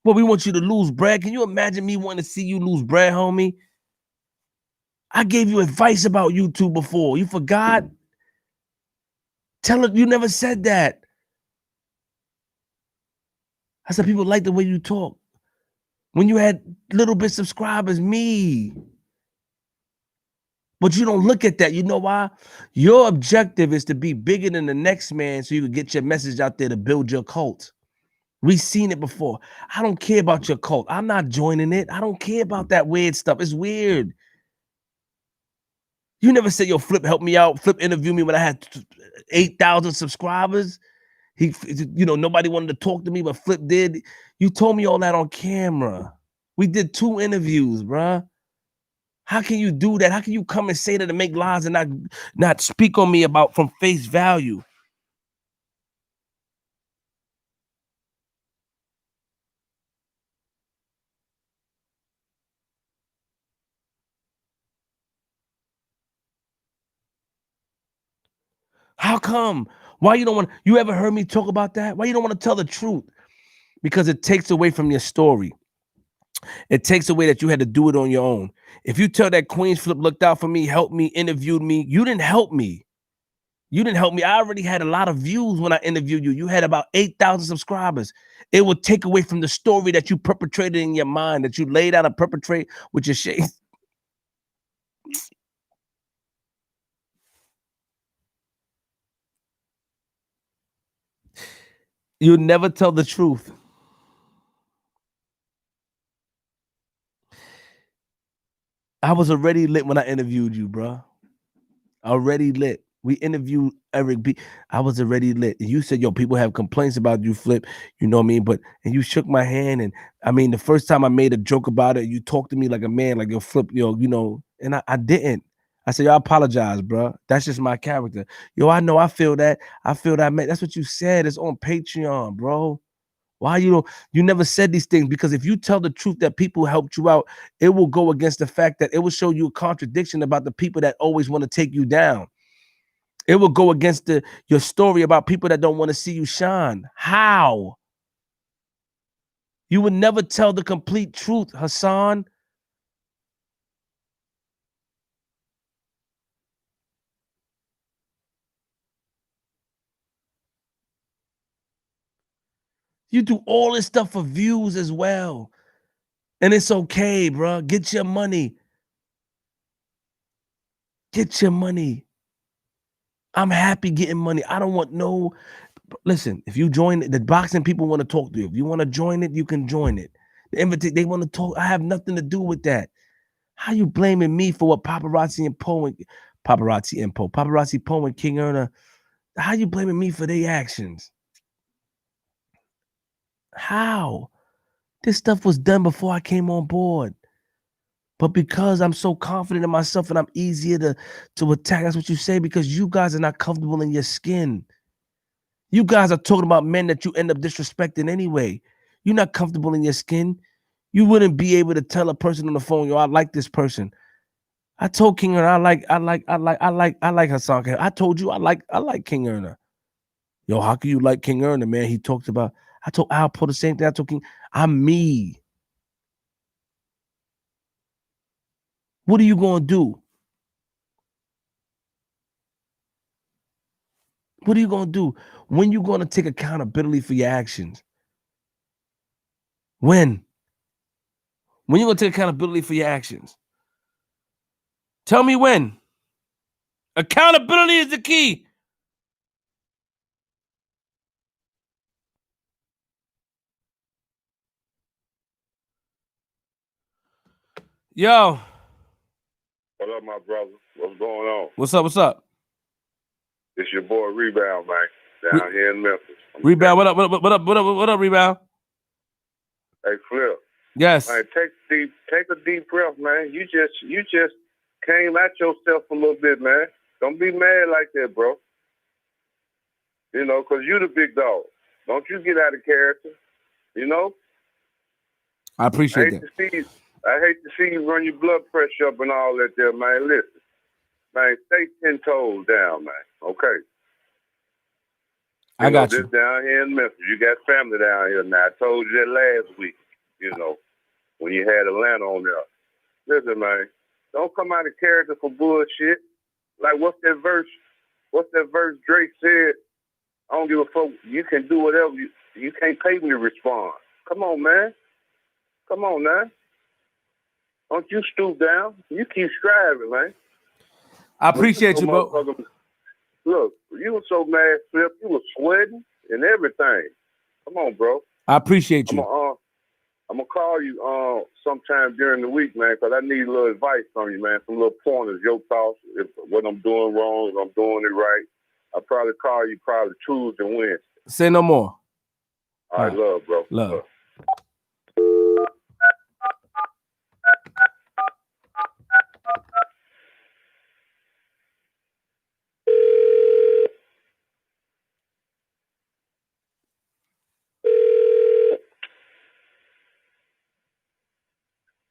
Speaker 1: What, we want you to lose bread? Can you imagine me wanting to see you lose bread, homie? I gave you advice about YouTube before. You forgot? Tell her you never said that. I said, people like the way you talk. When you had little bit subscribers, me. But you don't look at that. You know why? Your objective is to be bigger than the next man so you can get your message out there to build your cult. We've seen it before. I don't care about your cult. I'm not joining it. I don't care about that weird stuff. It's weird. You never said, yo, Flip, help me out. Flip interviewed me when I had 8,000 subscribers. Nobody wanted to talk to me, but Flip did. You told me all that on camera. We did 2 interviews, bruh. How can you do that? How can you come and say that and make lies and not speak on me about from face value? How come? Why you don't want? You ever heard me talk about that? Why you don't want to tell the truth? Because it takes away from your story. It takes away that you had to do it on your own. If you tell that Queens Flip looked out for me, helped me, interviewed me, you didn't help me. You didn't help me. I already had a lot of views when I interviewed you. You had about 8,000 subscribers. It would take away from the story that you perpetrated in your mind, that you laid out and perpetrate with your shade. You'll never tell the truth. I was already lit when I interviewed you, bro. Already lit. We interviewed Eric B. I was already lit. And you said, yo, people have complaints about you, Flip. You know what I mean? And you shook my hand. And I mean, the first time I made a joke about it, you talked to me like a man, like, yo, Flip, and I didn't. I said, yo, I apologize, bro. That's just my character. Yo, I know I feel that. I feel that, man. That's what you said. It's on Patreon, bro. Why you never said these things? Because if you tell the truth that people helped you out, it will go against the fact that it will show you a contradiction about the people that always want to take you down. It will go against your story about people that don't want to see you shine. How? You would never tell the complete truth, Hassan. You do all this stuff for views as well. And it's okay, bro. Get your money. Get your money. I'm happy getting money. I don't want no. Listen, if you join the boxing, people want to talk to you. If you want to join it, you can join it. They want to talk. I have nothing to do with that. How you blaming me for what Paparazzi Poe and King Erna? How you blaming me for their actions? How? This stuff was done before I came on board. But because I'm so confident in myself and I'm easier to attack, that's what you say, because you guys are not comfortable in your skin. You guys are talking about men that you end up disrespecting anyway. You're not comfortable in your skin. You wouldn't be able to tell a person on the phone, yo, I like this person. I told King Erna, I like Hassan. I told you I like King Erna. Yo, how can you like King Erna, man? He talked about, I told Alpo the same thing. I told King, I'm me. What are you gonna do? What are you gonna do? When you gonna take accountability for your actions? When? When you gonna take accountability for your actions? Tell me when. Accountability is the key. Yo.
Speaker 5: What up, my brother? What's going on?
Speaker 1: What's up? What's up?
Speaker 5: It's your boy Rebound, man, down here in Memphis.
Speaker 1: Rebound. What up? What up, Rebound?
Speaker 5: Hey, Flip.
Speaker 1: Yes.
Speaker 5: Man, take a deep breath, man. You just came at yourself a little bit, man. Don't be mad like that, bro. You know, because you the big dog. Don't you get out of character, you know?
Speaker 1: I appreciate that.
Speaker 5: I hate to see you run your blood pressure up and all that there, man. Listen, man, stay 10 toes down, man. Okay.
Speaker 1: I got you.
Speaker 5: This down here in Memphis. You got family down here now. I told you that last week, you know, when you had Atlanta on there. Listen, man, don't come out of character for bullshit. Like, what's that verse Drake said? I don't give a fuck. You can do whatever You can't pay me to respond. Come on, man. Come on, man. Don't you stoop down. You keep striving, man.
Speaker 1: I appreciate you, bro.
Speaker 5: Look, you were so mad, Flip. You were sweating and everything. Come on, bro.
Speaker 1: I appreciate you.
Speaker 5: I'm going to call you sometime during the week, man, because I need a little advice from you, man. Some little pointers, your thoughts, what I'm doing wrong, if I'm doing it right. I'll probably call you Tuesday and Wednesday.
Speaker 1: Say no more.
Speaker 5: All right, love, bro.
Speaker 1: Love.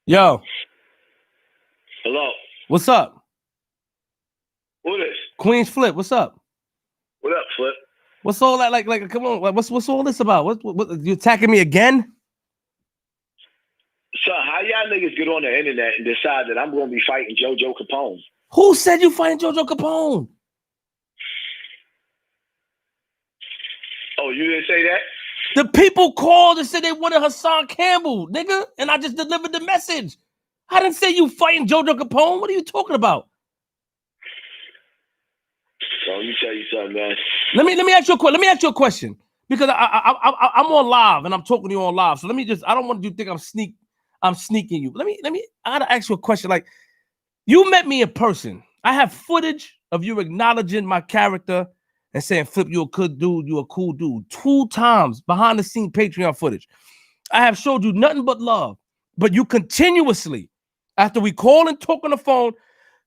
Speaker 1: Yo.
Speaker 6: Hello.
Speaker 1: What's up?
Speaker 6: Who is?
Speaker 1: Queen's Flip. What's up?
Speaker 6: What up, Flip?
Speaker 1: What's all that like? Come on. What's all this about? What you attacking me again?
Speaker 6: So how y'all niggas get on the internet and decide that I'm going to be fighting JoJo Capone?
Speaker 1: Who said you fighting JoJo Capone?
Speaker 6: Oh, you didn't say that?
Speaker 1: The people called and said they wanted Hassan Campbell, nigga, and I just delivered the message. I didn't say you fighting JoJo Capone. What are you talking about?
Speaker 6: So let me tell you something, man.
Speaker 1: Let me ask you a question because I'm on live and I'm talking to you on live. So I don't want you to think I'm sneaking you. I gotta ask you a question. Like, you met me in person. I have footage of you acknowledging my character and saying, Flip, you a good dude, you a cool dude. 2 times behind the scene Patreon footage. I have showed you nothing but love, but you continuously, after we call and talk on the phone,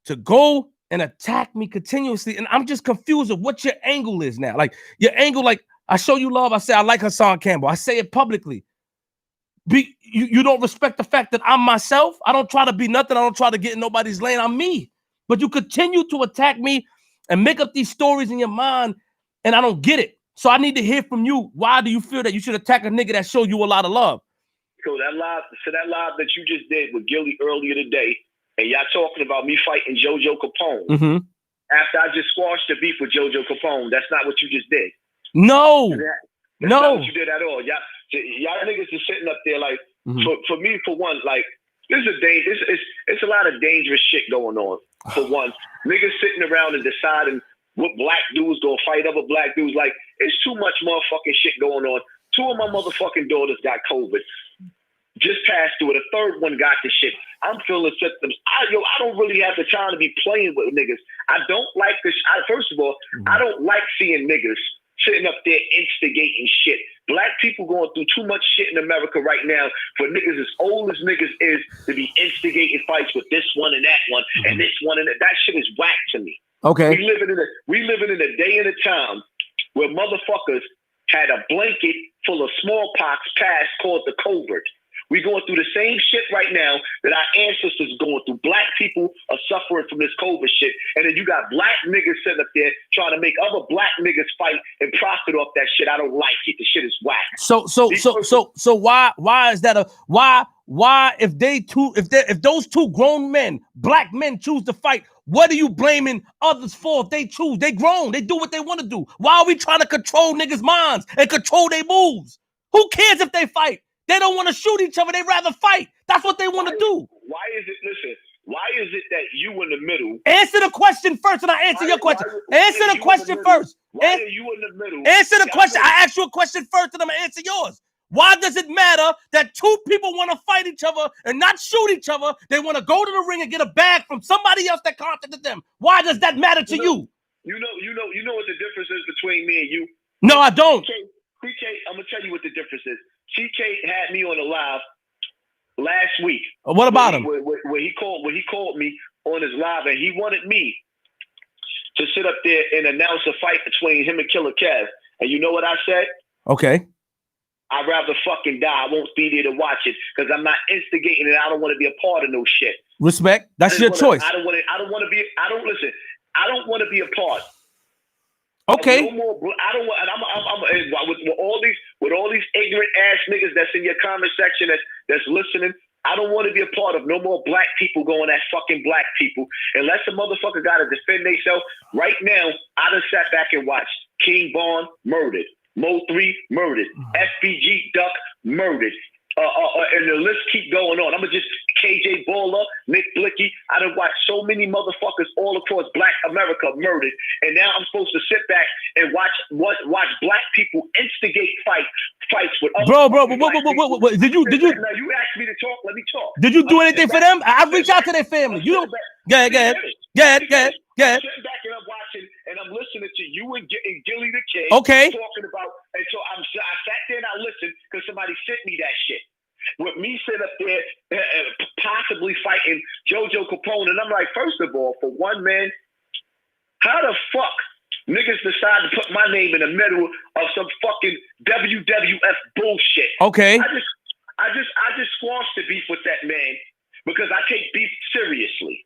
Speaker 1: to go and attack me continuously. And I'm just confused of what your angle is now. Like, your angle, like, I show you love. I say, I like Hassan Campbell. I say it publicly. You don't respect the fact that I'm myself. I don't try to be nothing. I don't try to get in nobody's lane. I'm me. But you continue to attack me and make up these stories in your mind, and I don't get it. So I need to hear from you. Why do you feel that you should attack a nigga that showed you a lot of love?
Speaker 6: So that live that you just did with Gilly earlier today, and y'all talking about me fighting JoJo Capone.
Speaker 1: Mm-hmm.
Speaker 6: After I just squashed the beef with JoJo Capone, that's not what you just did.
Speaker 1: No.
Speaker 6: That's not what you did at all. Y'all niggas are sitting up there like, for me, for one, like, it's a lot of dangerous shit going on. For one, niggas sitting around and deciding what black dudes gonna fight other black dudes. Like, it's too much motherfucking shit going on. 2 of my motherfucking daughters got COVID. Just passed through it. A third one got the shit. I'm feeling symptoms. I don't really have the time to be playing with niggas. I don't like this. First of all, I don't like seeing niggas sitting up there instigating shit. Black people going through too much shit in America right now for niggas as old as niggas is to be instigating fights with this one and that one and this one and that. That shit is whack to me.
Speaker 1: Okay.
Speaker 6: We living in a day and a time where motherfuckers had a blanket full of smallpox pass called the COVID. We going through the same shit right now that our ancestors going through. Black people are suffering from this COVID shit. And then you got black niggas sitting up there trying to make other black niggas fight and profit off that shit. I don't like it. The shit is whack.
Speaker 1: So why is that why if those 2 grown men, black men, choose to fight, what are you blaming others for? If they choose, they grown, they do what they want to do. Why are we trying to control niggas' minds and control their moves? Who cares if they fight? They don't want to shoot each other. They rather fight. That's what they want to do.
Speaker 6: Why is it that you in the middle?
Speaker 1: Answer the question first and I answer your question. Answer the question first.
Speaker 6: Why are you in the middle?
Speaker 1: Answer the question. I asked you a question first and I'm going to answer yours. Why does it matter that 2 people want to fight each other and not shoot each other? They want to go to the ring and get a bag from somebody else that contacted them. Why does that matter to you?
Speaker 6: You know what the difference is between me and you?
Speaker 1: No, I don't.
Speaker 6: CK, I'm going to tell you what the difference is. CK had me on the live last week.
Speaker 1: What about him?
Speaker 6: When he called me on his live and he wanted me to sit up there and announce a fight between him and Killer Kev. And you know what I said?
Speaker 1: Okay.
Speaker 6: I'd rather fucking die. I won't be there to watch it because I'm not instigating it. I don't want to be a part of no shit.
Speaker 1: Respect. That's your choice.
Speaker 6: I don't want to be a part.
Speaker 1: Okay.
Speaker 6: No more. I don't want. I'm with all these ignorant ass niggas that's in your comment section that's listening. I don't want to be a part of no more black people going at fucking black people. Unless a motherfucker got to defend themselves. Right now, I done sat back and watched King Von murdered. Mo3 murdered. FBG Duck murdered. And the list keep going on. I'm gonna just KJ Baller, Nick Blicky. I done watched so many motherfuckers all across Black America murdered, and now I'm supposed to sit back and watch black people instigate fights with other.
Speaker 1: Bro. Did you?
Speaker 6: Now you asked me to talk. Let me talk.
Speaker 1: Did you do anything for them? I reached out to their family. You don't. Go ahead.
Speaker 6: I'm sitting back and I'm watching and I'm listening to you and Gilly the Kid.
Speaker 1: Okay.
Speaker 6: Talking about, and so I sat there and I listened because somebody sent me that shit. With me sitting up there possibly fighting JoJo Capone, and I'm like, first of all, for one, man, how the fuck niggas decide to put my name in the middle of some fucking WWF bullshit?
Speaker 1: Okay.
Speaker 6: I just squashed the beef with that man because I take beef seriously.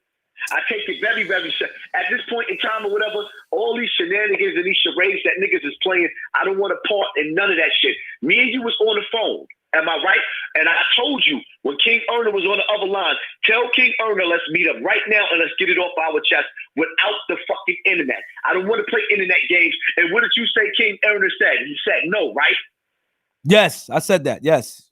Speaker 6: I take it very, very serious. At this point in time or whatever, all these shenanigans and these charades that niggas is playing, I don't want to part in none of that shit. Me and you was on the phone. Am I right? And I told you when King Erner was on the other line, tell King Erner, let's meet up right now and let's get it off our chest without the fucking internet. I don't want to play internet games. And what did you say King Erner said? He said no, right?
Speaker 1: Yes, I said that. Yes.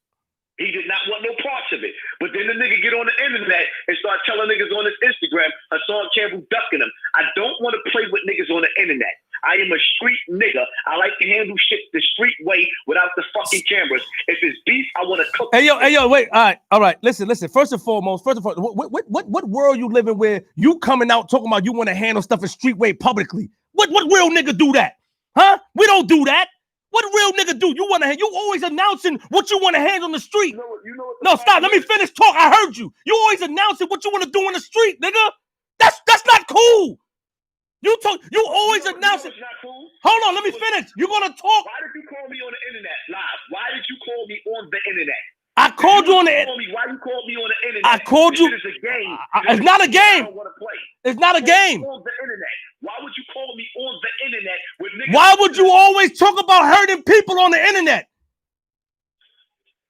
Speaker 6: He did not want no parts of it. But then the nigga get on the internet and start telling niggas on his Instagram, Hassan Campbell ducking him. I don't want to play with niggas on the internet. I am a street nigga. I like to handle shit the street way without the fucking cameras. If it's beef, I want to cook.
Speaker 1: Hey yo, wait. All right. Listen. First and foremost, what world you living where you coming out talking about you want to handle stuff in street way publicly? What real nigga do that? Huh? We don't do that. What real nigga do? You always announcing what you want to handle on the street. No, stop. Let me finish talk. I heard you. You always announcing what you want to do on the street, nigga. That's not cool. You always announcing.
Speaker 6: It's not cool.
Speaker 1: Hold on, let me finish. You're gonna talk.
Speaker 6: Why did you call me on the internet live? Why did you call me on the internet?
Speaker 1: I called you on the internet.
Speaker 6: Why you called me on the internet?
Speaker 1: I called you.
Speaker 6: It's a game.
Speaker 1: It's not a game.
Speaker 6: I don't want to play.
Speaker 1: It's not a game.
Speaker 6: On the internet. Why would you call me on the internet with niggas?
Speaker 1: Why would you always talk about hurting people on the internet?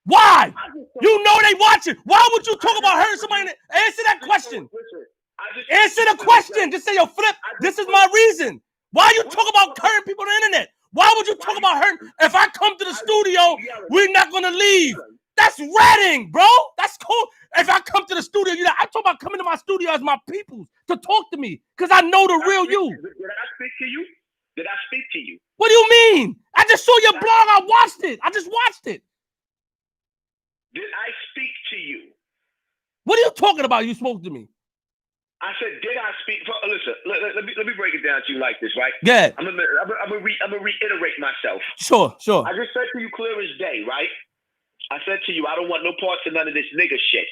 Speaker 1: Why? You know they watching. Why would you talk about hurting somebody? Answer that question. Answer the question. Just say, yo, Flip, this is my reason. Why you talk about hurting people on the internet? Why would you talk about hurting? If I come to the studio, we're not going to leave. That's ratting, bro. That's cool. If I come to the studio, I talk about coming to my studio as my people to talk to me because I know the real you.
Speaker 6: Did I speak to you? Did I speak to you?
Speaker 1: What do you mean? I just saw your blog. I watched it. I just watched it.
Speaker 6: Did I speak to you?
Speaker 1: What are you talking about? You spoke to me.
Speaker 6: I said, did I speak? Listen, let me break it down to you like this, right?
Speaker 1: Yeah.
Speaker 6: I'm gonna reiterate myself.
Speaker 1: Sure.
Speaker 6: I just said to you clear as day, right? I said to you, I don't want no parts of none of this nigga shit.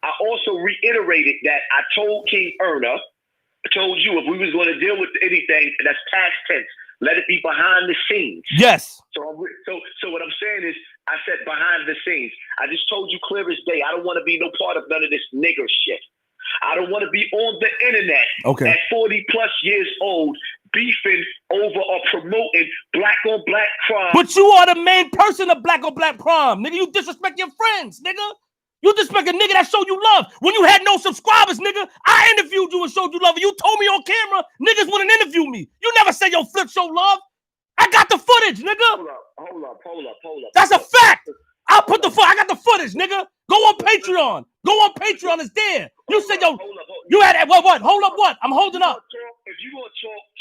Speaker 6: I also reiterated that I told King Erner, I told you if we was going to deal with anything, that's past tense. Let it be behind the scenes.
Speaker 1: Yes.
Speaker 6: So what I'm saying is, I said behind the scenes. I just told you clear as day. I don't want to be no part of none of this nigger shit. I don't want to be on the internet at 40 plus years old, beefing over or promoting black on black crime.
Speaker 1: But you are the main person of black on black crime, nigga. You disrespect your friends, nigga. You disrespect a nigga that showed you love. When you had no subscribers, nigga, I interviewed you and showed you love. And you told me on camera, niggas wouldn't interview me. You never said your Flip show love. I got the footage, nigga.
Speaker 6: Hold up.
Speaker 1: That's a fact. I'll put the I got the footage, nigga. Go on Patreon. It's there. You said, yo, you had what? Hold up, what? I'm holding up.
Speaker 6: If you gonna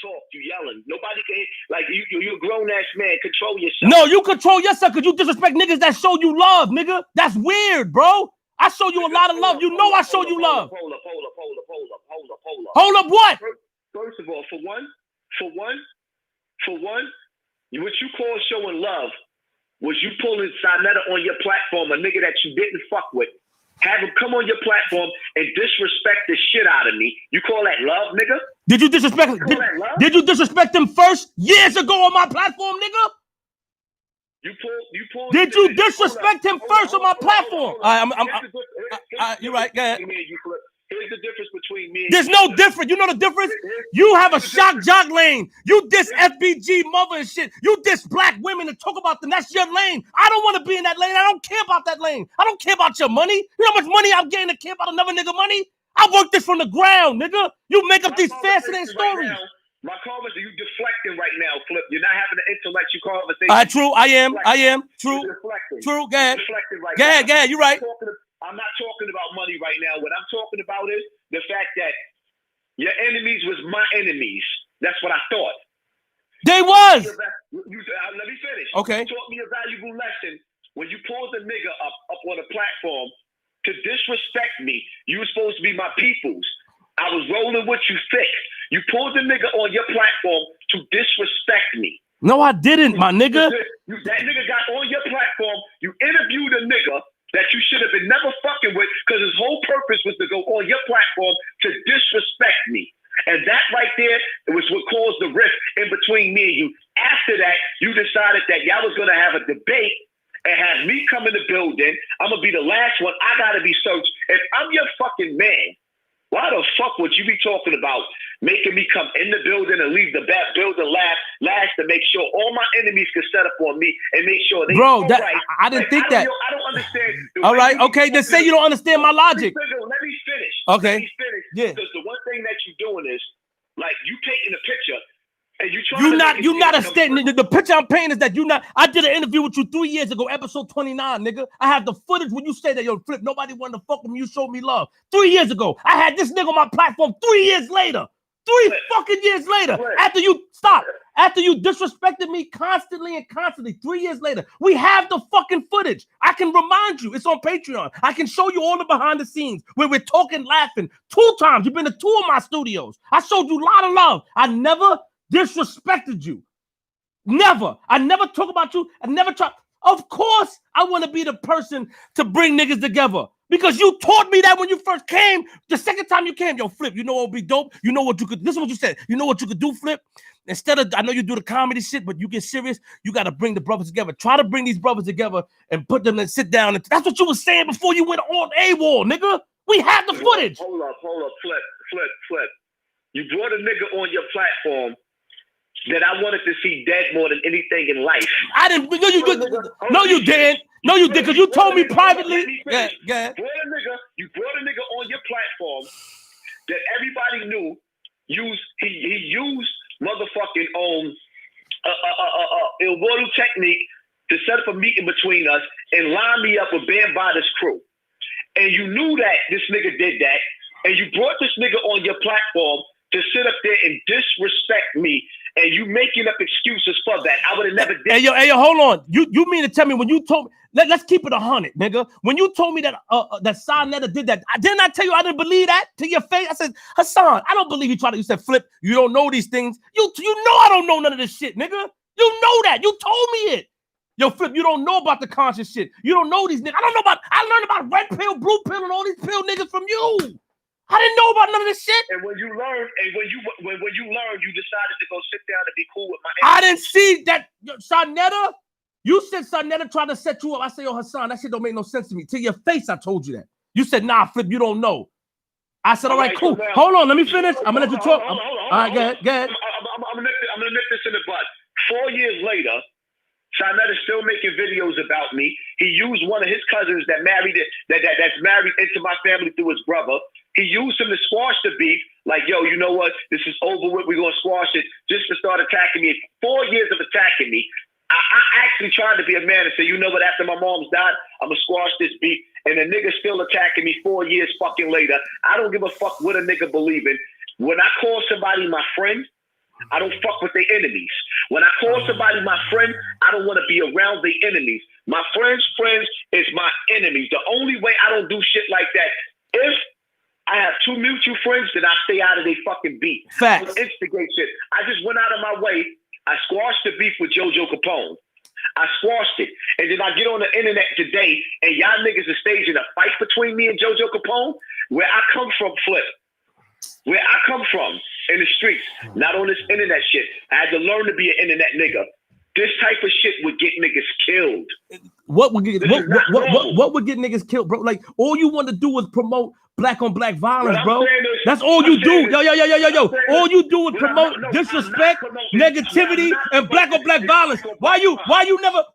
Speaker 6: talk, you yelling. Nobody can, like, you a grown-ass man. Control yourself.
Speaker 1: No, you control yourself because you disrespect niggas that show you love, nigga. That's weird, bro. I show you a lot of love. You know I show you love.
Speaker 6: Hold up.
Speaker 1: Hold up what?
Speaker 6: First of all, for one, what you call showing love was you pulling Sinetta on your platform, a nigga that you didn't fuck with. Have him come on your platform and disrespect the shit out of me. You call that love, nigga?
Speaker 1: Did you disrespect? Did you disrespect him first years ago on my platform, nigga?
Speaker 6: You pulled.
Speaker 1: Did you disrespect him first on my platform? You're right. Go ahead.
Speaker 6: Here's the difference between me and
Speaker 1: There's no difference. You know the difference? You have a shock jock lane. You diss FBG mother and shit. You diss black women and talk about them. That's your lane. I don't want to be in that lane. I don't care about that lane. I don't care about your money. You know how much money I'm getting to care about another nigga money? I worked this from the ground, nigga. You make up these fascinating stories.
Speaker 6: My conversation, you deflecting right now, Flip. You're not having an intellectual conversation.
Speaker 1: True. I am. True.
Speaker 6: You're deflecting.
Speaker 1: True. Go ahead.
Speaker 6: Deflecting right
Speaker 1: Go
Speaker 6: now.
Speaker 1: ahead. You're right.
Speaker 6: I'm not talking about money right now. What I'm talking about is the fact that your enemies was my enemies. That's what I thought.
Speaker 1: They was.
Speaker 6: Let me finish.
Speaker 1: Okay.
Speaker 6: You taught me a valuable lesson when you pulled the nigga up on a platform to disrespect me. You were supposed to be my peoples. I was rolling with you thick. You pulled the nigga on your platform to disrespect me.
Speaker 1: No, I didn't, my nigga.
Speaker 6: That nigga got on your platform. You interviewed a nigga that you should have been never fucking with because his whole purpose was to go on your platform to disrespect me. And that right there was what caused the rift in between me and you. After that, you decided that y'all was going to have a debate and have me come in the building. I'm going to be the last one. I got to be searched. If I'm your fucking man, why the fuck would you be talking about making me come in the building and leave the back building last to make sure all my enemies can set up on me and make sure they
Speaker 1: Bro, that,
Speaker 6: right?
Speaker 1: I didn't think that.
Speaker 6: I don't understand.
Speaker 1: All right, okay, then say you don't understand my logic.
Speaker 6: Let me finish.
Speaker 1: Okay.
Speaker 6: Let me finish.
Speaker 1: Yeah.
Speaker 6: Because the one thing that you're doing is, like, you painting a picture and you
Speaker 1: not a statement. The picture I'm painting is that I did an interview with you 3 years ago, episode 29, nigga. I have the footage when you say that, yo, Flip, nobody wanted to fuck with me. You showed me love. 3 years ago. I had this nigga on my platform 3 years later. 3 fucking years later. After you disrespected me constantly. 3 years later. We have the fucking footage. I can remind you. It's on Patreon. I can show you all the behind the scenes where we're talking, laughing. 2 times. You've been to 2 of my studios. I showed you a lot of love. I never disrespected you. Never. I never talk about you. I never try. Of course, I want to be the person to bring niggas together because you taught me that when you first came. The second time you came, yo, Flip, you know what would be dope? You know what you could, this is what you said. You know what you could do, Flip? Instead of, I know you do the comedy shit, but you get serious, you got to bring the brothers together. Try to bring these brothers together and put them and sit down. And that's what you were saying before you went on AWOL, nigga. We have the footage.
Speaker 6: Hold up, Flip. You brought a nigga on your platform that I wanted to see dead more than anything in life. I didn't. No, you didn't. No, you did, because you told me privately. You brought a nigga on your platform that everybody knew. He used motherfucking immortal technique to set up a meeting between us and line me up with Bam Bada's crew. And you knew that this nigga did that, and you brought this nigga on your platform to sit up there and disrespect me, and you making up excuses for that. I would have never did. Hey, yo, hold on. You mean to tell me when you told me, let's keep it 100, nigga. When you told me that that Sarnetta did that, didn't I tell you I didn't believe that to your face? I said, Hassan, I don't believe you said, Flip, you don't know these things. You know I don't know none of this shit, nigga. You know that. You told me it. Yo, Flip, you don't know about the conscious shit. You don't know these niggas. I learned about red pill, blue pill, and all these pill niggas from you. I didn't know about none of this shit. And when you learned, you decided to go sit down and be cool with my enemies. I didn't see that. Sarnetta, you said Sarnetta tried to set you up. I said, yo, Hassan, that shit don't make no sense to me. To your face, I told you that. You said, nah, Flip, you don't know. I said, all right, cool. Now, hold on, let me finish. I'm gonna let you talk. All right, go ahead. I'm gonna nip this in the bud. 4 years later, Sarnetta's still making videos about me. He used one of his cousins that's married into my family through his brother. He used him to squash the beef. Like, yo, you know what? This is over with. We're gonna squash it. Just to start attacking me. 4 years of attacking me. I actually tried to be a man and say, you know what? After my mom's died, I'm gonna squash this beef. And the nigga's still attacking me 4 years fucking later. I don't give a fuck what a nigga believe in. When I call somebody my friend, I don't fuck with their enemies. When I call somebody my friend, I don't want to be around their enemies. My friends' friends is my enemies. The only way I don't do shit like that, if I have 2 mutual friends, then I stay out of their fucking beef. Facts. I don't instigate shit. I just went out of my way. I squashed the beef with JoJo Capone. I squashed it. And then I get on the internet today, and y'all niggas are staging a fight between me and JoJo Capone. Where I come from, Flip. Where I come from, in the streets, not on this internet shit. I had to learn to be an internet nigga. This type of shit would get niggas killed. What would get niggas killed, bro? Like, all you want to do is promote black on black violence, bro. That's all you do. Yo. All you do is promote disrespect, negativity, and black on black violence. Why you never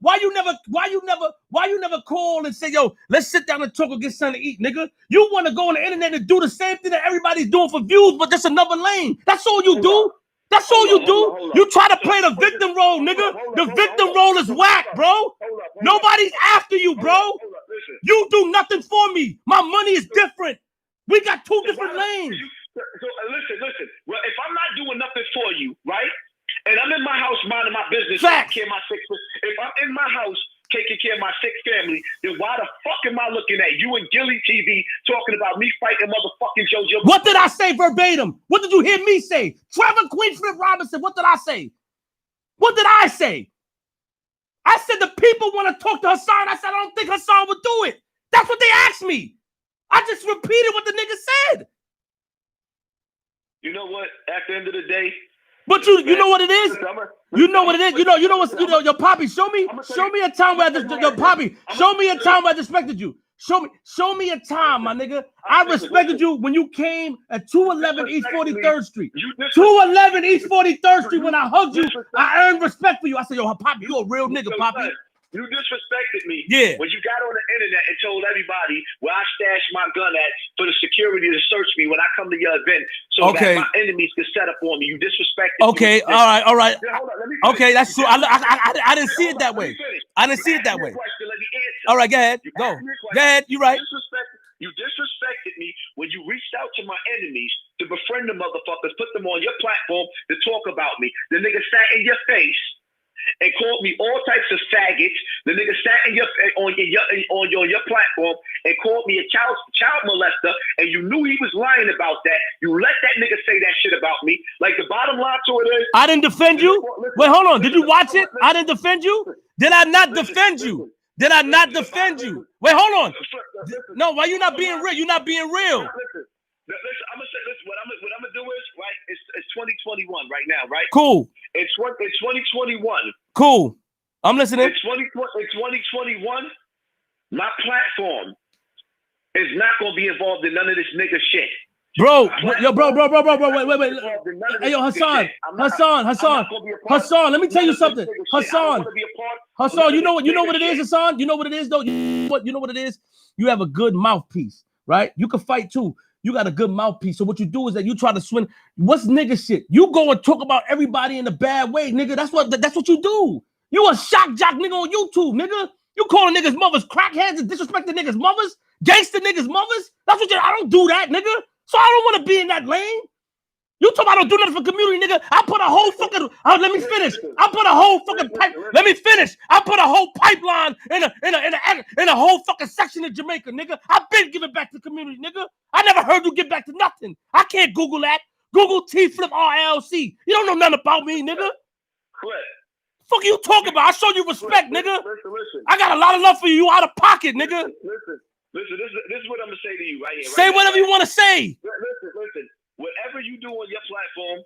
Speaker 6: call and say, yo, let's sit down and talk or get something to eat, nigga? You want to go on the internet and do the same thing that everybody's doing for views, but that's another lane. That's all you do.
Speaker 1: That's all you do. You try to play the victim role, nigga. The victim role is whack, bro. Nobody's after you, bro. You do nothing for me. My money is different. We got two different lanes.
Speaker 6: So listen. Well, if I'm not doing nothing for you, right? And I'm in my house minding my business, taking care of my sick. If I'm in my house taking care of my sick family, then why the fuck am I looking at you and Gilly TV talking about me fighting motherfucking JoJo?
Speaker 1: What did I say verbatim? What did you hear me say? Trevor Queenflip Robinson, what did I say? What did I say? I said the people want to talk to Hassan. I said I don't think Hassan would do it. That's what they asked me. I just repeated what the nigga said.
Speaker 6: You know what? At the end of the day,
Speaker 1: but you know what it is? You know what it is? You know your poppy, show me a time where your poppy, show me a time where I respected you. Show me a time, my nigga. I respected you when you came at 211 East 43rd Street. 211 East 43rd Street, when I hugged you, I earned respect for you. I said, yo, Poppy, you a real nigga, Poppy.
Speaker 6: You disrespected me
Speaker 1: when
Speaker 6: you got on the internet and told everybody where I stashed my gun at for the security to search me when I come to your event so that my enemies can set up on me. You disrespected me.
Speaker 1: All right. Okay, that's true. I didn't see it that way. I didn't see it that way. All right, go ahead. Go ahead. You're right.
Speaker 6: You disrespected me when you reached out to my enemies to befriend the motherfuckers, put them on your platform to talk about me. The nigga sat in your face and called me all types of faggots. The nigga sat in on your platform and called me a child molester, and you knew he was lying about that. You let that nigga say that shit about me. Like, the bottom line to it is,
Speaker 1: I didn't defend you. Wait, hold on. Did you watch it? I didn't defend you. Did I not defend you? Did I not defend you? Wait, hold on. No, why you not being real? You're not being real.
Speaker 6: Listen, I'm gonna say this. What I'm gonna do is, right? It's 2021 right now, right?
Speaker 1: Cool.
Speaker 6: It's 2021.
Speaker 1: Cool. I'm listening.
Speaker 6: It's 2021. My platform is not gonna be involved in none of this nigga shit.
Speaker 1: Bro, wait. Hey, yo, Hassan, let me tell you something. Hassan, you know what it is, Hassan? You know what it is, though? You know what it is? You have a good mouthpiece, right? You can fight, too. You got a good mouthpiece. So what you do is that you try to swing. What's nigga shit? You go and talk about everybody in a bad way, nigga. That's what you do. You a shock jock nigga on YouTube, nigga. You calling niggas mothers crackheads and disrespecting niggas mothers, gangster niggas mothers. That's what I don't do that, nigga. So I don't want to be in that lane. You talk about I don't do nothing for community, nigga. I put a whole fucking. Let me finish. I put a whole fucking pipe. Let me finish. I put a whole pipeline in a whole fucking section in Jamaica, nigga. I've been giving back to the community, nigga. I never heard you give back to nothing. I can't Google that. Google T-Flip RLC. You don't know nothing about me, nigga.
Speaker 6: Quit.
Speaker 1: Fuck you talking about? I show you respect, nigga.
Speaker 6: Listen.
Speaker 1: I got a lot of love for you. You out of pocket, nigga.
Speaker 6: Listen. This is what I'm gonna say to you right here.
Speaker 1: Say whatever you want to say.
Speaker 6: Listen. Whatever you do on your platform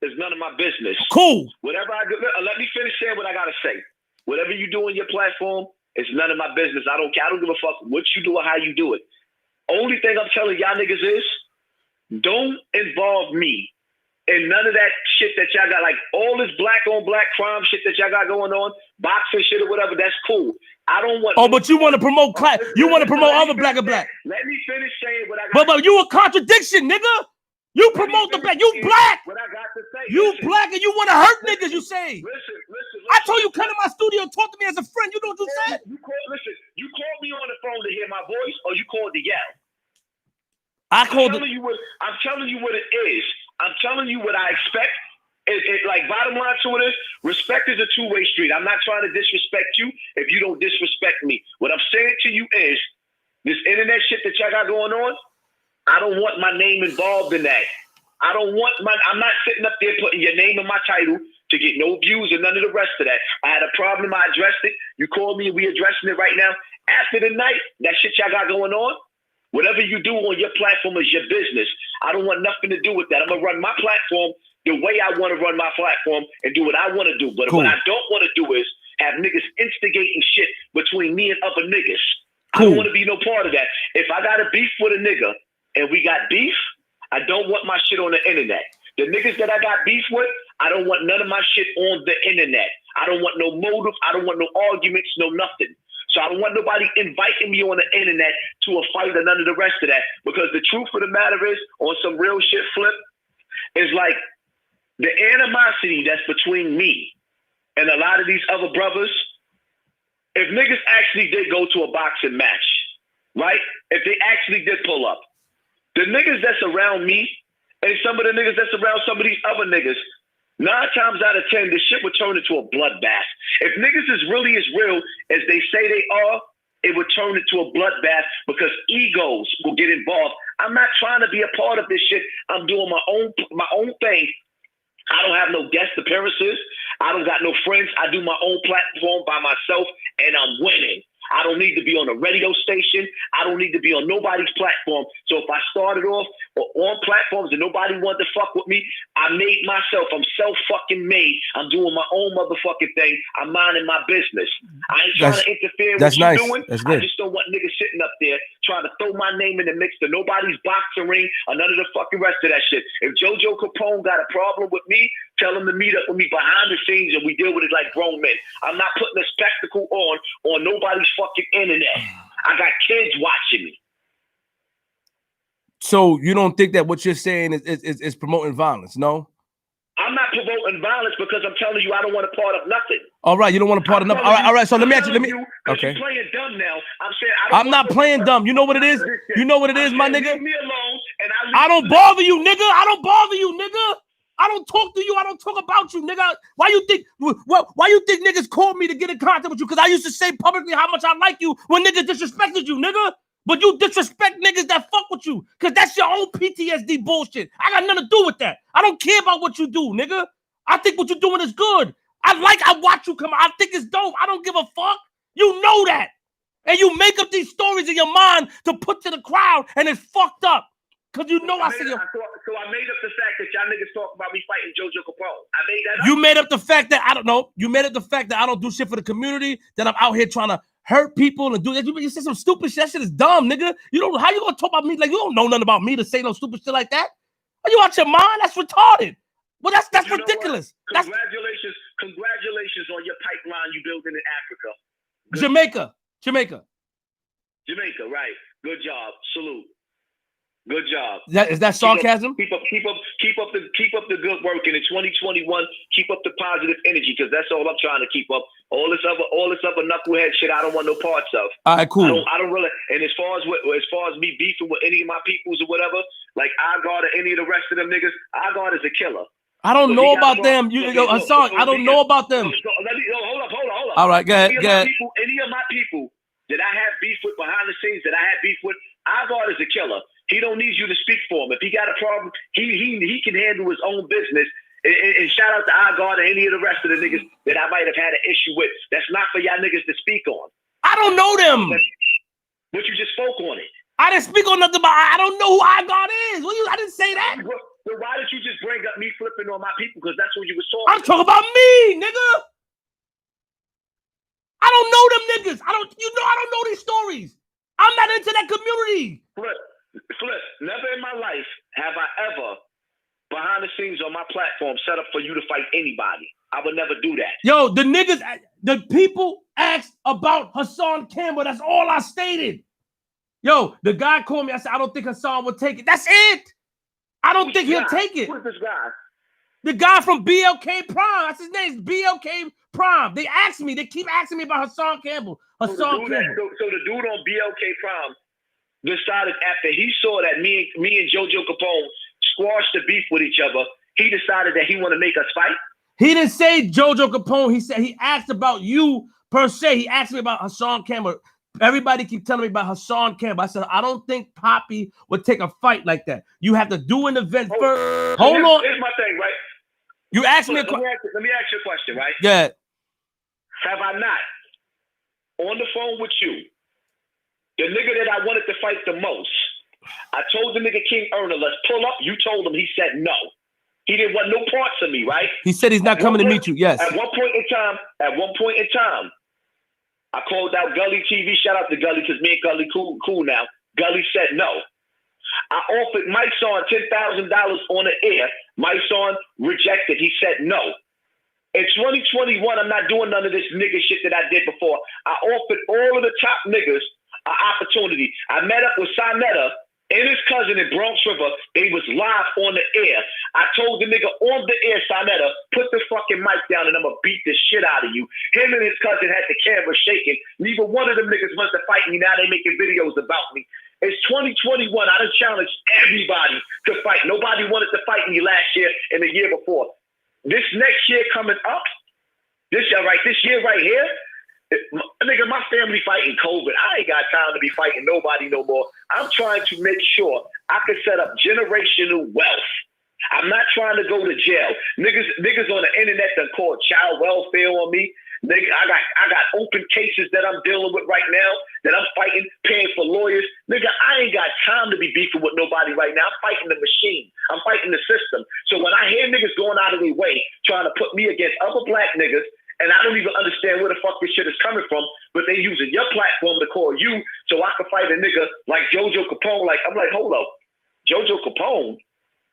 Speaker 6: is none of my business.
Speaker 1: Cool.
Speaker 6: Whatever I do, let me finish saying what I gotta say. Whatever you do on your platform is none of my business. I don't care. I don't give a fuck what you do or how you do it. Only thing I'm telling y'all niggas is, don't involve me in none of that shit that y'all got. Like, all this black on black crime shit that y'all got going on, boxing shit or whatever. That's cool. I don't want.
Speaker 1: Oh, but you want to promote class. You want to promote other black and black.
Speaker 6: Let me finish saying what I got.
Speaker 1: But you a contradiction, nigga. You promote the black. You black.
Speaker 6: What I got to say.
Speaker 1: You black and you want to hurt niggas. You say.
Speaker 6: Listen.
Speaker 1: I told you come to my studio and talk to me as a friend. You know what you said?
Speaker 6: You called me on the phone to hear my voice, or you called to yell.
Speaker 1: I'm telling
Speaker 6: you what it is. I'm telling you what I expect. Like, bottom line to it is, respect is a two-way street. I'm not trying to disrespect you if you don't disrespect me. What I'm saying to you is, this internet shit that y'all got going on, I don't want my name involved in that. I'm not sitting up there putting your name in my title to get no views and none of the rest of that. I had a problem, I addressed it. You called me, we addressing it right now. After the night, that shit y'all got going on, whatever you do on your platform is your business. I don't want nothing to do with that. I'm going to run my platform the way I want to run my platform and do what I want to do. But what I don't want to do is have niggas instigating shit between me and other niggas. I don't want to be no part of that. If I got a beef with a nigga and we got beef, I don't want my shit on the internet. The niggas that I got beef with, I don't want none of my shit on the internet. I don't want no motive. I don't want no arguments, no nothing. So I don't want nobody inviting me on the internet to a fight or none of the rest of that. Because the truth of the matter is, on some real shit, Flip, is like, the animosity that's between me and a lot of these other brothers, if niggas actually did go to a boxing match, right? If they actually did pull up, the niggas that's around me and some of the niggas that's around some of these other niggas, 9 times out of 10, this shit would turn into a bloodbath. If niggas is really as real as they say they are, it would turn into a bloodbath because egos will get involved. I'm not trying to be a part of this shit. I'm doing my own thing. I don't have no guest appearances. I don't got no friends. I do my own platform by myself, and I'm winning. I don't need to be on a radio station. I don't need to be on nobody's platform. So if I started off on platforms and nobody wanted to fuck with me, I made myself. I'm self-fucking-made. I'm doing my own motherfucking thing. I'm minding my business. I ain't trying to interfere with what you're doing.
Speaker 1: That's good.
Speaker 6: I just don't want niggas sitting up there trying to throw my name in the mix to nobody's boxing ring or none of the fucking rest of that shit. If JoJo Capone got a problem with me, tell him to meet up with me behind the scenes and we deal with it like grown men. I'm not putting a spectacle on nobody's fucking internet. I got kids watching me.
Speaker 1: So you don't think that what you're saying is promoting violence? No?
Speaker 6: I'm not promoting violence because I'm telling you I don't want a part of nothing.
Speaker 1: All right, you don't want a part of nothing. All right. So let me ask you. Okay.
Speaker 6: You're playing dumb now. I'm saying
Speaker 1: I'm not playing dumb. You know what it is? You know what it is, my nigga?
Speaker 6: Leave me alone. And
Speaker 1: I don't bother you, nigga. I don't bother you, nigga. I don't talk to you. I don't talk about you, nigga. Why you think niggas called me to get in contact with you? Because I used to say publicly how much I like you when niggas disrespected you, nigga. But you disrespect niggas that fuck with you. Because that's your own PTSD bullshit. I got nothing to do with that. I don't care about what you do, nigga. I think what you're doing is good. I watch you come out. I think it's dope. I don't give a fuck. You know that. And you make up these stories in your mind to put to the crowd, and it's fucked up. Because you know I see you.
Speaker 6: So I made up the fact that y'all niggas talk about me fighting JoJo Capone. I made that up.
Speaker 1: You made up the fact that I don't know. You made up the fact that I don't do shit for the community, that I'm out here trying to hurt people and do that. You said some stupid shit. That shit is dumb, nigga. How you gonna talk about me like you don't know nothing about me to say no stupid shit like that? Are you out your mind? That's retarded. Well, that's ridiculous.
Speaker 6: Congratulations on your pipeline you building in Africa.
Speaker 1: Jamaica,
Speaker 6: right. Good job. Salute. Good job.
Speaker 1: Is that sarcasm?
Speaker 6: Keep up the good work. And in 2021, keep up the positive energy because that's all I'm trying to keep up. All this other knucklehead shit, I don't want no parts of.
Speaker 1: All right, cool.
Speaker 6: I don't really. And as far as me beefing with any of my peoples or whatever, like Igard or any of the rest of them niggas, Igard is a killer.
Speaker 1: I don't know about them. Hassan, I don't know about them.
Speaker 6: Hold up.
Speaker 1: All right, go ahead.
Speaker 6: Any of my people that I have beef with behind the scenes, that I have beef with, Igard is a killer. He don't need you to speak for him. If he got a problem, he can handle his own business. And shout out to Igard and any of the rest of the niggas that I might have had an issue with. That's not for y'all niggas to speak on.
Speaker 1: I don't know them.
Speaker 6: But you just spoke on it.
Speaker 1: I didn't speak on nothing about. I don't know who Igard is. I didn't say that.
Speaker 6: Well, why did you just bring up me flipping on my people? Because that's what you was talking.
Speaker 1: I'm talking about me, nigga. I don't know them niggas. I don't know these stories. I'm not into that community.
Speaker 6: Flip, never in my life have I ever, behind the scenes on my platform, set up for you to fight anybody. I would never do that.
Speaker 1: Yo, the people asked about Hassan Campbell. That's all I stated. Yo, the guy called me. I said, I don't think Hassan would take it. That's it. I don't think he'll take it.
Speaker 6: Who's this guy?
Speaker 1: The guy from BLK Prime. That's his name. BLK Prime. They keep asking me about Hassan Campbell.
Speaker 6: So the dude on BLK Prime decided after he saw that me and JoJo Capone squashed the beef with each other, he decided that he want to make us fight.
Speaker 1: He didn't say JoJo Capone. He said he asked about you per se. He asked me about Hassan Campbell. Everybody keep telling me about Hassan Campbell. I said, I don't think Poppy would take a fight like that. You have to do an event first. Hold on.
Speaker 6: Here's my thing, right?
Speaker 1: You asked me a question.
Speaker 6: Let me ask you a question, right?
Speaker 1: Yeah.
Speaker 6: Have I not, on the phone with you, the nigga that I wanted to fight the most, I told the nigga King Erner, let's pull up. You told him, he said no. He didn't want no parts of me, right?
Speaker 1: He said he's not coming to meet you, yes.
Speaker 6: At one point in time, I called out Gully TV. Shout out to Gully because me and Gully cool now. Gully said no. I offered Mike Son $10,000 on the air. Mike Son rejected. He said no. In 2021, I'm not doing none of this nigga shit that I did before. I offered all of the top niggas an opportunity. I met up with Sinetta and his cousin in Bronx River. They was live on the air. I told the nigga on the air, Sonetta, put the fucking mic down and I'm gonna beat the shit out of you. Him and his cousin had the camera shaking. Neither one of them niggas wants to fight me. Now they making videos about me. It's 2021. I done challenged everybody to fight. Nobody wanted to fight me last year and the year before. This next year coming up, this year right here, nigga, my family fighting COVID. I ain't got time to be fighting nobody no more. I'm trying to make sure I can set up generational wealth. I'm not trying to go to jail. Niggas on the internet that call child welfare on me. Nigga, I got open cases that I'm dealing with right now that I'm fighting, paying for lawyers. Nigga, I ain't got time to be beefing with nobody right now. I'm fighting the machine. I'm fighting the system. So when I hear niggas going out of their way trying to put me against other black niggas, and I don't even understand where the fuck this shit is coming from, but they using your platform to call you so I can fight a nigga like Jojo Capone. Like, I'm like, hold up. Jojo Capone?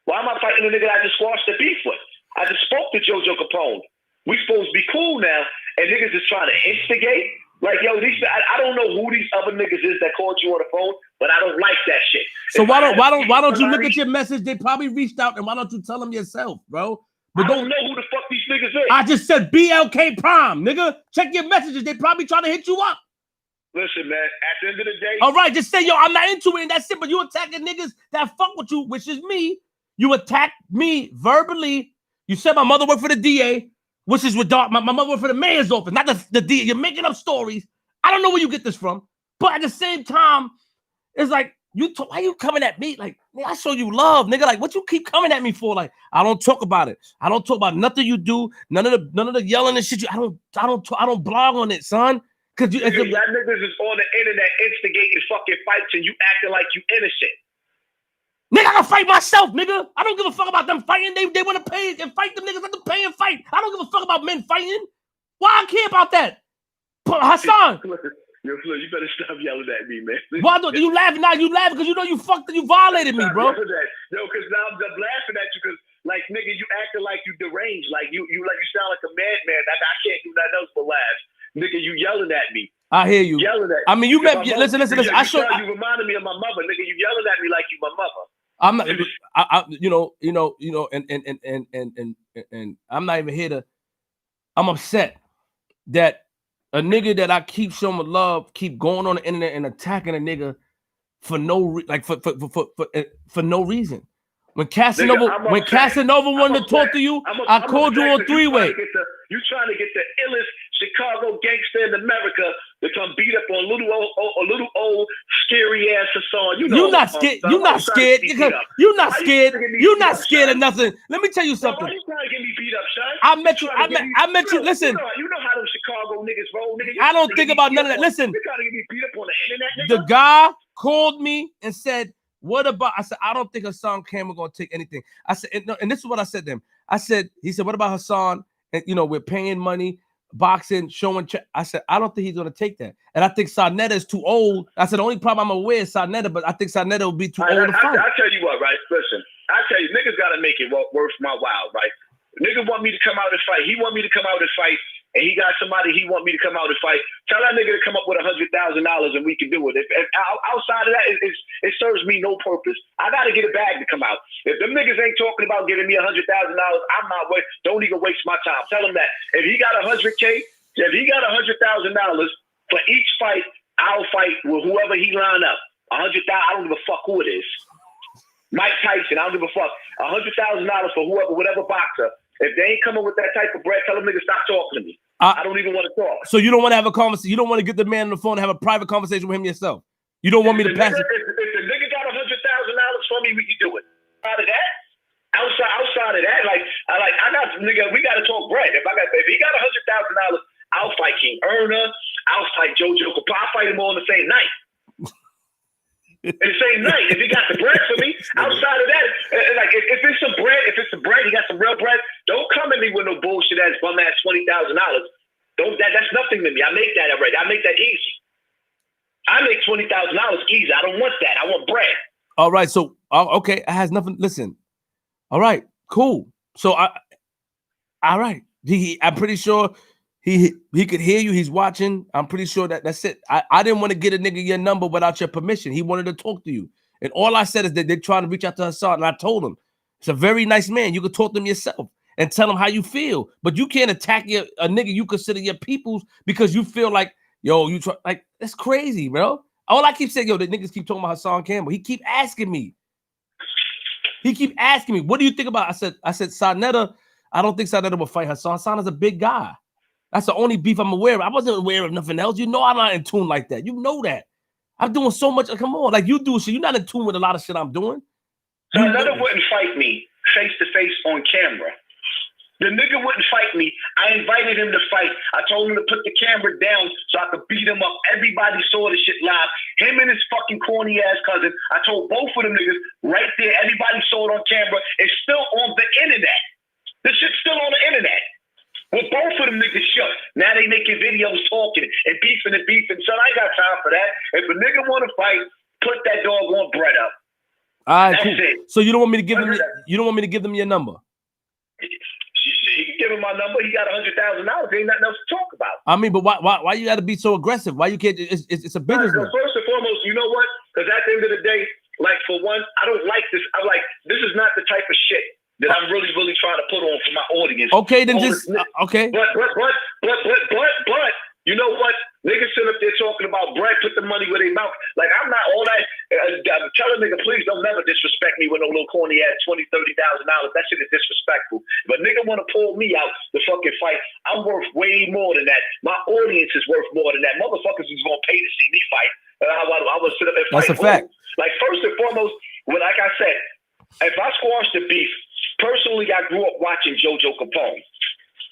Speaker 6: Why am I fighting a nigga I just squashed the beef with? I just spoke to Jojo Capone. We supposed to be cool now, and niggas is trying to instigate. Like, yo, I don't know who these other niggas is that called you on the phone, but I don't like that shit.
Speaker 1: So why don't you look at your message? They probably reached out, and why don't you tell them yourself, bro?
Speaker 6: But I don't know who the fuck these niggas is.
Speaker 1: I just said BLK Prime, nigga. Check your messages. They probably trying to hit you up.
Speaker 6: Listen, man, at the end of the day.
Speaker 1: All right, just say, yo, I'm not into it, and that's it. But you attacking niggas that fuck with you, which is me. You attacked me verbally. You said my mother worked for the DA, which is with my mother worked for the mayor's office, not the DA. You're making up stories. I don't know where you get this from. But at the same time, it's like, why you coming at me? Like, man, I show you love, nigga. Like, what you keep coming at me for? Like, I don't talk about it. I don't talk about nothing you do. None of the yelling and shit. I don't blog on it, son. Cause
Speaker 6: that niggas is on the internet instigating fucking fights and you acting like you innocent.
Speaker 1: Nigga, I can fight myself, nigga. I don't give a fuck about them fighting. They want to pay and fight them niggas. Let them pay and fight. I don't give a fuck about men fighting. Why I care about that? Hassan.
Speaker 6: Yo, Flo, you better stop yelling at me, man.
Speaker 1: Why don't you laughing now? You laughing because you know you violated me, bro.
Speaker 6: No, because now I'm laughing at you because, like, nigga, you acting like you deranged. Like you sound like a madman. I can't do nothing else but laugh. Nigga, you yelling at me.
Speaker 1: I hear you.
Speaker 6: Yelling at me.
Speaker 1: I mean, you meant listen. I showed
Speaker 6: you reminded me of my mother, nigga. You yelling at me like you my mother.
Speaker 1: I'm not, and I'm not even here to. I'm upset that a nigga that I keep showing love keep going on the internet and attacking a nigga for no for no reason. When Casanova wanted to talk to you, I called you on three-way.
Speaker 6: You trying to get the illest Chicago gangster in America to come beat up on little old scary ass Hassan.
Speaker 1: You're not scared. You're not scared. You're not scared. You're not scared of nothing. Let me tell you something.
Speaker 6: Why you trying to get me beat up, son?
Speaker 1: I met you. Listen.
Speaker 6: You know how those Chicago niggas roll, nigga.
Speaker 1: I don't think about none of that. Listen.
Speaker 6: You trying to get me beat up on the internet, nigga?
Speaker 1: The guy called me and said, "What about?" I said, "I don't think Hassan Campbell gonna take anything." I said, and this is what I said to him. He said, "What about Hassan? And we're paying money, boxing, showing." I said, "I don't think he's gonna take that." And I think Sonetta is too old. I said, "The only problem I'm aware is Sonetta, but I think Sonetta will be too old to fight."
Speaker 6: I tell you what, right? Listen, I tell you, niggas gotta make it worth my while, right? Nigga want me to come out and fight. He want me to come out and fight. And he got somebody he want me to come out and fight. Tell that nigga to come up with $100,000 and we can do it. If outside of that, it serves me no purpose. I got to get a bag to come out. If them niggas ain't talking about giving me $100,000, I'm not waiting. Don't even waste my time. Tell him that. If he got $100,000, if he got $100,000 for each fight, I'll fight with whoever he line up. $100,000. I don't give a fuck who it is. Mike Tyson. I don't give a fuck. $100,000 for whatever boxer. If they ain't coming with that type of bread, tell them niggas stop talking to me. I don't even want to talk.
Speaker 1: So you don't want to have a conversation. You don't want to get the man on the phone and have a private conversation with him yourself. You don't want me to pass it.
Speaker 6: If the nigga got $100,000 for me, we can do it. Out of that, outside of that, I got nigga. We got to talk bread. If he got $100,000, I'll fight King Erna. I'll fight Jojo Capone. I'll fight him all on the same night. In the same night, if he got the bread for me, outside of that, like if it's some bread, he got some real bread. Don't come at me with no bullshit ass bum ass $20,000. That's nothing to me. I make that already. I make that easy. I make $20,000 easy. I don't want that. I want bread.
Speaker 1: All right. So okay, it has nothing. Listen. All right. Cool. So all right. I'm pretty sure he could hear you. He's watching. I'm pretty sure that's it. I didn't want to get a nigga your number without your permission. He wanted to talk to you. And all I said is that they're trying to reach out to Hassan. And I told him, It's a very nice man. You can talk to him yourself and tell him how you feel. But you can't attack a nigga you consider your peoples because you feel like, yo, you try, like, that's crazy, bro. All I keep saying, yo, the niggas keep talking about Hassan Campbell. He keep asking me. What do you think about? I said, Sonetta, I don't think Sonetta will fight Hassan. Hassan is a big guy. That's the only beef I'm aware of. I wasn't aware of nothing else. You know I'm not in tune like that. You know that. I'm doing so much. Come on, like you do shit. You're not in tune with a lot of shit I'm doing.
Speaker 6: Sonetta wouldn't fight me face to face on camera. The nigga wouldn't fight me. I invited him to fight. I told him to put the camera down so I could beat him up. Everybody saw the shit live. Him and his fucking corny ass cousin. I told both of them niggas right there. Everybody saw it on camera. It's still on the internet. This shit's still on the internet. With both of them niggas shut. Now they making videos talking and beefing. Son, I ain't got time for that. If a nigga want to fight, put that doggone bread up.
Speaker 1: All right,
Speaker 6: that's
Speaker 1: cool.
Speaker 6: it.
Speaker 1: So you don't want me to give them? You don't want me to give them your number?
Speaker 6: He can give him my number. He got $100,000. Ain't nothing else to talk about.
Speaker 1: I mean, but why you got to be so aggressive? Why you can't? It's a business.
Speaker 6: First and foremost, you know what? Because at the end of the day, like for one, I don't like this. I'm like, this is not the type of shit that I'm really trying to put on for my audience.
Speaker 1: Okay, then just okay.
Speaker 6: But you know what? Niggas sit up there talking about bread, put the money where they mouth. Like, I'm not all that. Tell a nigga, please don't never disrespect me with no little corny ass $20,000, $30,000. That shit is disrespectful. But nigga want to pull me out the fucking fight. I'm worth way more than that. My audience is worth more than that. Motherfuckers is going to pay to see me fight. I would sit up and fight.
Speaker 1: That's a fact.
Speaker 6: Like, first and foremost, like I said, if I squash the beef, personally, I grew up watching JoJo Capone.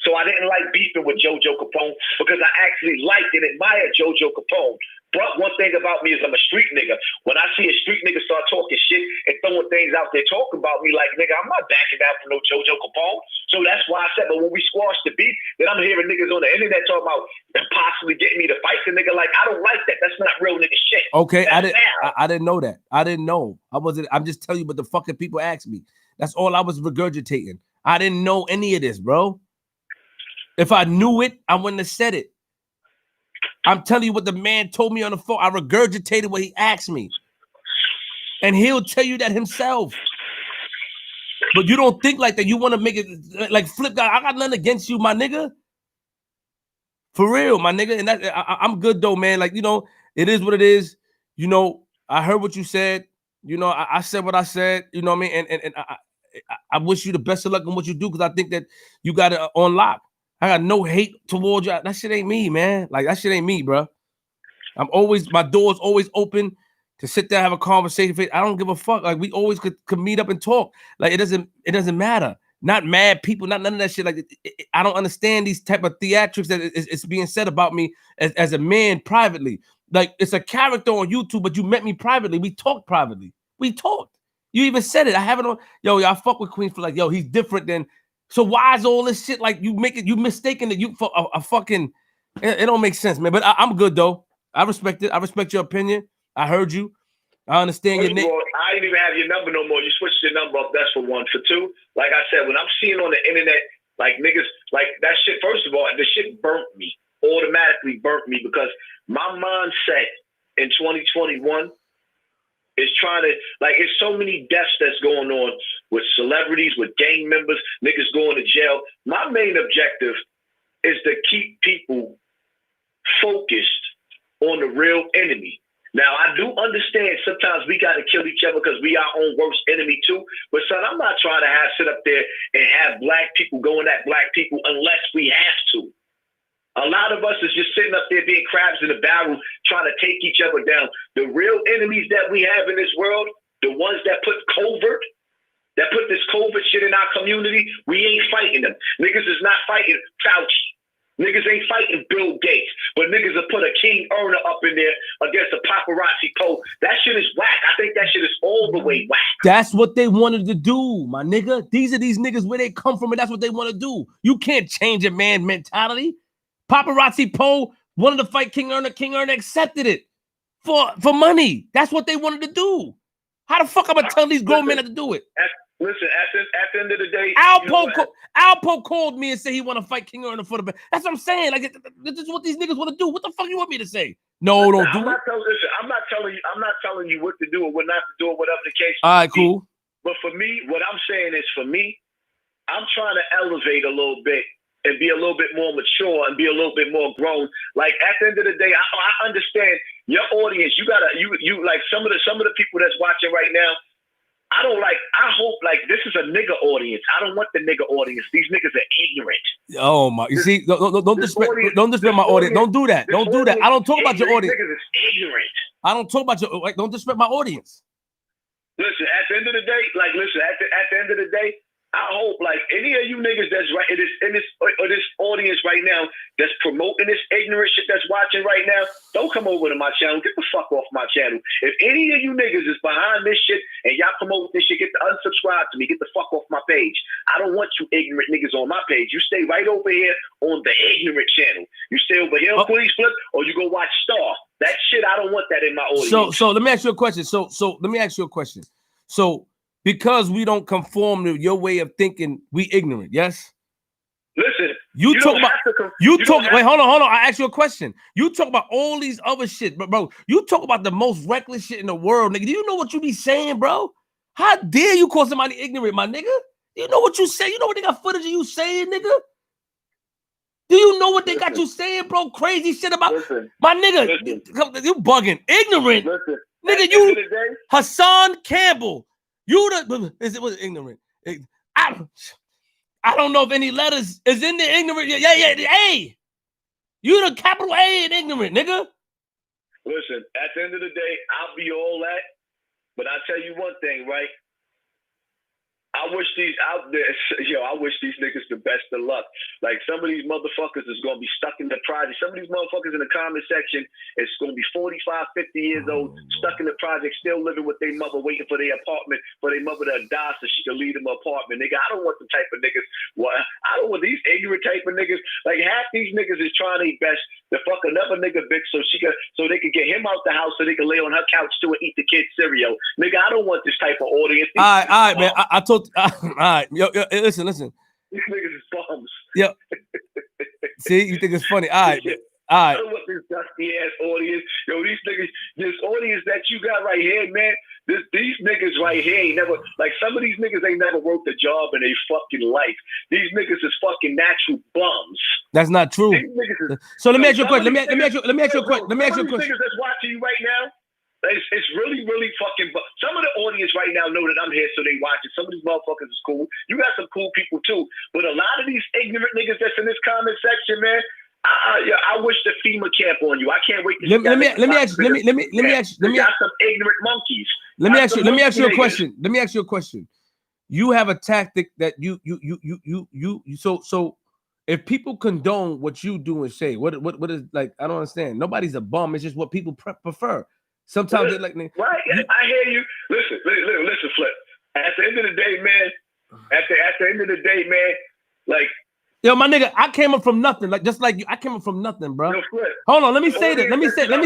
Speaker 6: So I didn't like beefing with JoJo Capone because I actually liked and admired JoJo Capone. But one thing about me is I'm a street nigga. When I see a street nigga start talking shit and throwing things out there talking about me like, nigga, I'm not backing down from no JoJo Capone. So that's why I said, but when we squash the beef, then I'm hearing niggas on the internet talking about possibly getting me to fight the nigga. Like, I don't like that. That's not real nigga shit.
Speaker 1: Okay, I didn't know that. I didn't know. I'm just telling you what the fucking people asked me. That's all I was regurgitating. I didn't know any of this, bro. If I knew it, I wouldn't have said it. I'm telling you what the man told me on the phone. I regurgitated what he asked me. And he'll tell you that himself. But you don't think like that. You want to make it like flip guy. I got nothing against you, my nigga. For real, my nigga. And I'm good though, man. Like, you know, it is what it is. You know, I heard what you said. You know, I said what I said. You know what I mean? And I wish you the best of luck in what you do because I think that you got it on lock. I got no hate towards you. That shit ain't me, man. Like, that shit ain't me, bro. My door's always open to sit there and have a conversation. I don't give a fuck. Like, we always could meet up and talk. Like, it doesn't matter. Not mad people, not none of that shit. Like, I don't understand these type of theatrics that it's being said about me as a man privately. Like, it's a character on YouTube, but you met me privately. We talked privately. We talked. You even said it. I have it on. Yo, I fuck with Queen for like, yo, he's different than. So why is all this shit like you mistaken that you for a fucking? It don't make sense, man. But I'm good though. I respect it. I respect your opinion. I heard you. I understand your name.
Speaker 6: I didn't even have your number no more. You switched your number up. That's for one. For two, like I said, when I'm seeing on the internet, like niggas, like that shit. First of all, the shit burnt me. Automatically burnt me because my mindset in 2021. Is trying to, like, it's so many deaths that's going on with celebrities, with gang members, niggas going to jail. My main objective is to keep people focused on the real enemy. Now, I do understand sometimes we got to kill each other because we our own worst enemy too. But son, I'm not trying to sit up there and have black people going at black people unless we have to. A lot of us is just sitting up there being crabs in a barrel, trying to take each other down. The real enemies that we have in this world, the ones that put this COVID shit in our community, we ain't fighting them. Niggas is not fighting Fauci. Niggas ain't fighting Bill Gates. But niggas have put a King Earner up in there against a paparazzi pole. That shit is whack. I think that shit is all the way whack.
Speaker 1: That's what they wanted to do, my nigga. These are these niggas where they come from, and that's what they want to do. You can't change a man's mentality. Paparazzi Poe wanted to fight King Earner. King Earner accepted it for money. That's what they wanted to do. How the fuck am I telling these grown men to do it?
Speaker 6: Listen, at the end of the day,
Speaker 1: Alpo called me and said he want to fight King Earner for the best. That's what I'm saying. Like, this is what these niggas want to do. What the fuck you want me to say? No, don't do it.
Speaker 6: I'm not telling you what to do or what not to do or whatever the case.
Speaker 1: All right, cool.
Speaker 6: But for me, what I'm saying is, for me, I'm trying to elevate a little bit and be a little bit more mature and be a little bit more grown. Like at the end of the day, I understand your audience. You like some of the people that's watching right now. I hope like this is a nigga audience. I don't want the nigga audience. These niggas are ignorant.
Speaker 1: Oh my! You see, don't disrespect my audience. Don't do that. Don't do that. I don't talk about your audience.
Speaker 6: Niggas is ignorant.
Speaker 1: I don't talk about your. Like, don't disrespect my audience.
Speaker 6: Listen, at the end of the day, like, listen, at the end of the day, I hope, like, any of you niggas that's right in this audience right now that's promoting this ignorant shit that's watching right now, don't come over to my channel. Get the fuck off my channel. If any of you niggas is behind this shit and y'all promote this shit, get the unsubscribe to me. Get the fuck off my page. I don't want you ignorant niggas on my page. You stay right over here on the ignorant channel. You stay over here on Queen's Flip, or you go watch Star. That shit, I don't want that in my audience.
Speaker 1: So let me ask you a question. So let me ask you a question. So because we don't conform to your way of thinking, we ignorant, yes?
Speaker 6: Listen,
Speaker 1: you talk about wait, hold on. I ask you a question. You talk about all these other shit, but bro, you talk about the most reckless shit in the world, nigga. Do you know what you be saying, bro? How dare you call somebody ignorant, my nigga? Do you know what you say? You know what they got footage of you saying, nigga? Do you know what they got you saying, bro? Crazy shit about my nigga. You bugging, ignorant, nigga. You Hassan Campbell. Was ignorant. I don't know if any letters is in the ignorant. Yeah. A. You the capital A in ignorant, nigga.
Speaker 6: Listen, at the end of the day, I'll be all that. But I'll tell you one thing, right? I wish these out there, I wish these niggas the best of luck. Like, some of these motherfuckers is going to be stuck in the project. Some of these motherfuckers in the comment section is going to be 45, 50 years old, stuck in the project, still living with their mother, waiting for their apartment, for their mother to die so she can leave them an apartment. Nigga, I don't want the type of niggas. I don't want these ignorant type of niggas. Like, half these niggas is trying their best to fuck another nigga bitch so they can get him out the house so they can lay on her couch too and eat the kid's cereal. Nigga, I don't want this type of audience.
Speaker 1: All right, man. I told. All right, yo, listen.
Speaker 6: These niggas is bums.
Speaker 1: Yo, see, you think it's funny? All right,
Speaker 6: I don't want this dusty ass audience. Yo, these niggas, this audience that you got right here, man. These niggas right here ain't never, like, some of these niggas ain't never worked a job in their fucking life. These niggas is fucking natural bums.
Speaker 1: That's not true. So let me ask you a question. Let me ask you a question.
Speaker 6: Niggas that's watching you right now. It's really, really fucking. Some of the audience right now know that I'm here, so they watch it. Some of these motherfuckers is cool. You got some cool people too, but a lot of these ignorant niggas that's in this comment section, man. I wish the FEMA camp on you. I can't wait to
Speaker 1: let me ask you.
Speaker 6: Got some ignorant monkeys.
Speaker 1: Let me ask you a question. Let me ask you a question. You have a tactic that you so if people condone what you do and say, what is, like, I don't understand. Nobody's a bum. It's just what people prefer. Sometimes they like me.
Speaker 6: Right, I hear you. Listen, Flip. At the end of the day, man. Like,
Speaker 1: yo, my nigga, I came up from nothing. Like, just like you, I came up from nothing, bro.
Speaker 6: Yo, Flip,
Speaker 1: hold on, let me say this. Let me say this.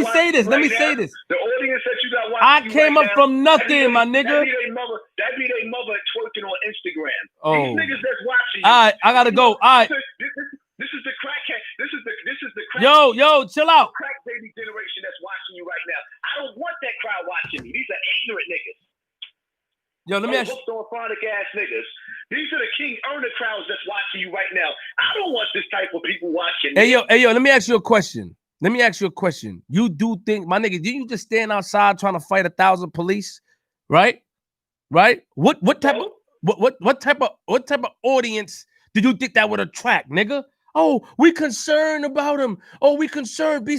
Speaker 6: The audience that you got watching,
Speaker 1: I came up from nothing, my nigga.
Speaker 6: That be their mother twerking on Instagram.
Speaker 1: Oh.
Speaker 6: These niggas that's watching you.
Speaker 1: All right, I gotta go. All right.
Speaker 6: This is the crackhead. This is the crack.
Speaker 1: Yo, chill out.
Speaker 6: Crack baby generation that's watching you right now. I don't want that crowd watching me. These are ignorant niggas.
Speaker 1: Yo, let me ask you.
Speaker 6: Orthophonic ass niggas. These are the king earner crowds that's watching you right now. I don't want this type of people watching.
Speaker 1: Hey yo, let me ask you a question. You do think, my nigga, did you just stand outside trying to fight 1,000 police? Right? What type of audience did you think that would attract, nigga? Oh, we concerned about him. Oh, we concerned.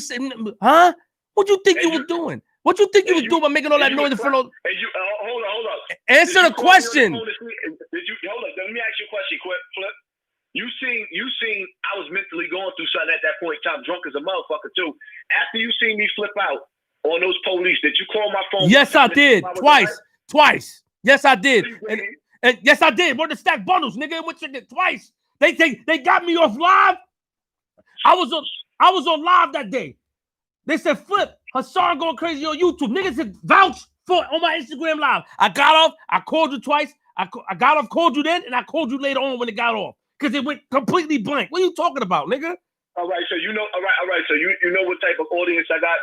Speaker 1: Huh? What you think you were doing? What you think you was doing by making all that noise in front of?
Speaker 6: Hold on.
Speaker 1: Answer the question.
Speaker 6: Hold up? Let me ask you a question, quick, Flip. You seen I was mentally going through something at that point in time, drunk as a motherfucker too. After you seen me flip out on those police, did you call my phone?
Speaker 1: Yes, I did. Twice. Yes, I did. And yes, I did. We're the stack bundles, nigga. What you did twice? They got me off live. I was on live that day. They said, Flip, Hassan going crazy on YouTube. Niggas said vouch for on my Instagram live. I got off. I called you twice. I got off, called you then, and I called you later on when it got off. Because it went completely blank. What are you talking about, nigga?
Speaker 6: All right, so you know, all right. So you know what type of audience I got?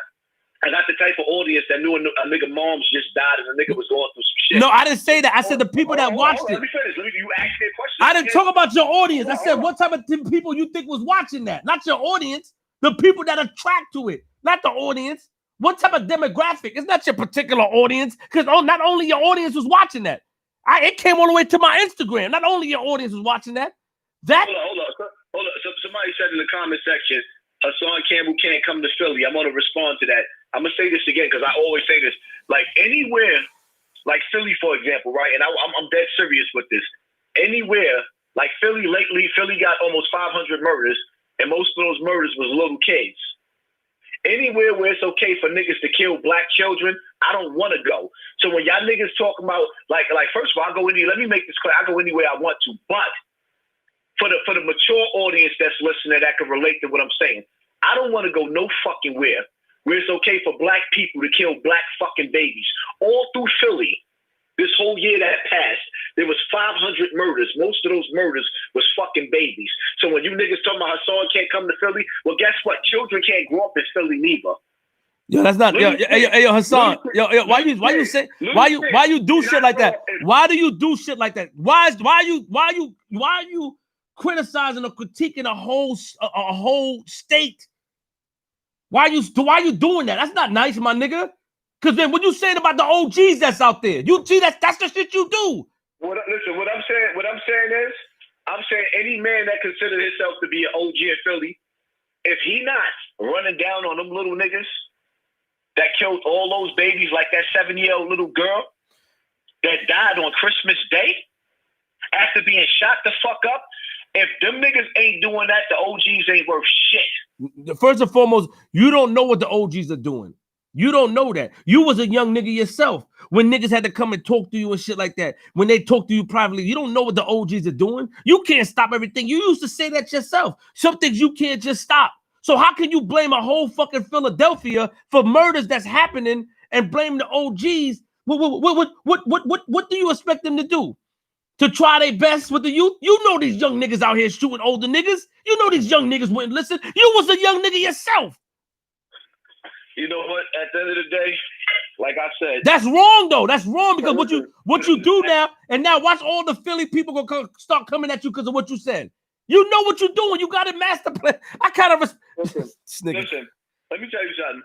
Speaker 6: I got the type of audience that knew a nigga mom's just died and a nigga was going through some shit.
Speaker 1: No, I didn't say that. I said the people that watched it.
Speaker 6: Let me finish. You asked me a question.
Speaker 1: I didn't talk about your audience. I said what type of people you think was watching that. Not your audience. The people that attract to it. Not the audience. What type of demographic? It's not your particular audience. Because not only your audience was watching that. It came all the way to my Instagram. Not only your audience was watching that.
Speaker 6: Hold on. So somebody said in the comment section, Hassan Campbell can't come to Philly. I'm going to respond to that. I'm going to say this again because I always say this. Like anywhere, like Philly, for example, right? And I'm dead serious with this. Anywhere, like Philly lately, Philly got almost 500 murders, and most of those murders was little kids. Anywhere where it's okay for niggas to kill black children, I don't want to go. So when y'all niggas talking about, like first of all, let me make this clear. I go anywhere I want to, but for the mature audience that's listening that can relate to what I'm saying, I don't want to go no fucking where it's okay for black people to kill black fucking babies. All through Philly, this whole year that passed, there was 500 murders. Most of those murders was fucking babies. So when you niggas talking about Hassan can't come to Philly, well, guess what? Children can't grow up in Philly neither.
Speaker 1: Yo, that's not. Yo, Hassan. Yo, why you do shit like that? Why do you do shit like that? Why are you criticizing or critiquing a whole state? Why you doing that? That's not nice, my nigga. Because then what you saying about the OGs that's out there? You see, that's the shit you do.
Speaker 6: Listen, what I'm saying is, I'm saying any man that considers himself to be an OG in Philly, if he not running down on them little niggas that killed all those babies, like that 7-year-old little girl that died on Christmas Day after being shot the fuck up, if them niggas ain't doing that, the OGs ain't worth shit.
Speaker 1: First and foremost, you don't know what the OGs are doing. You don't know that. You was a young nigga yourself when niggas had to come and talk to you and shit like that. When they talk to you privately, you don't know what the OGs are doing. You can't stop everything. You used to say that yourself. Some things you can't just stop. So how can you blame a whole fucking Philadelphia for murders that's happening and blame the OGs? What do you expect them to do? To try their best with the youth? You know these young niggas out here shooting older niggas. You know these young niggas wouldn't listen. You was a young nigga yourself.
Speaker 6: You know what? At the end of the day, like I said,
Speaker 1: that's wrong though. That's wrong because what you do now, and now watch all the Philly people gonna start coming at you because of what you said. You know what you're doing. You got a master plan. I kind of
Speaker 6: listen. Let me tell you something.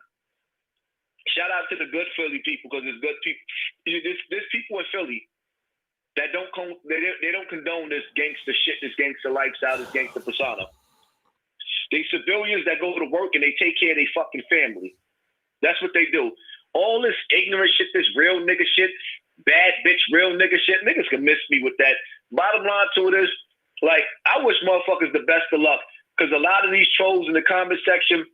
Speaker 6: Shout out to the good Philly people because there's good people. There's people in Philly that don't condone this gangster shit, this gangster lifestyle, this gangster persona. They civilians that go to work and they take care of their fucking family. That's what they do. All this ignorant shit, this real nigga shit, bad bitch, real nigga shit, niggas can miss me with that. Bottom line to it is, like, I wish motherfuckers the best of luck because a lot of these trolls in the comment section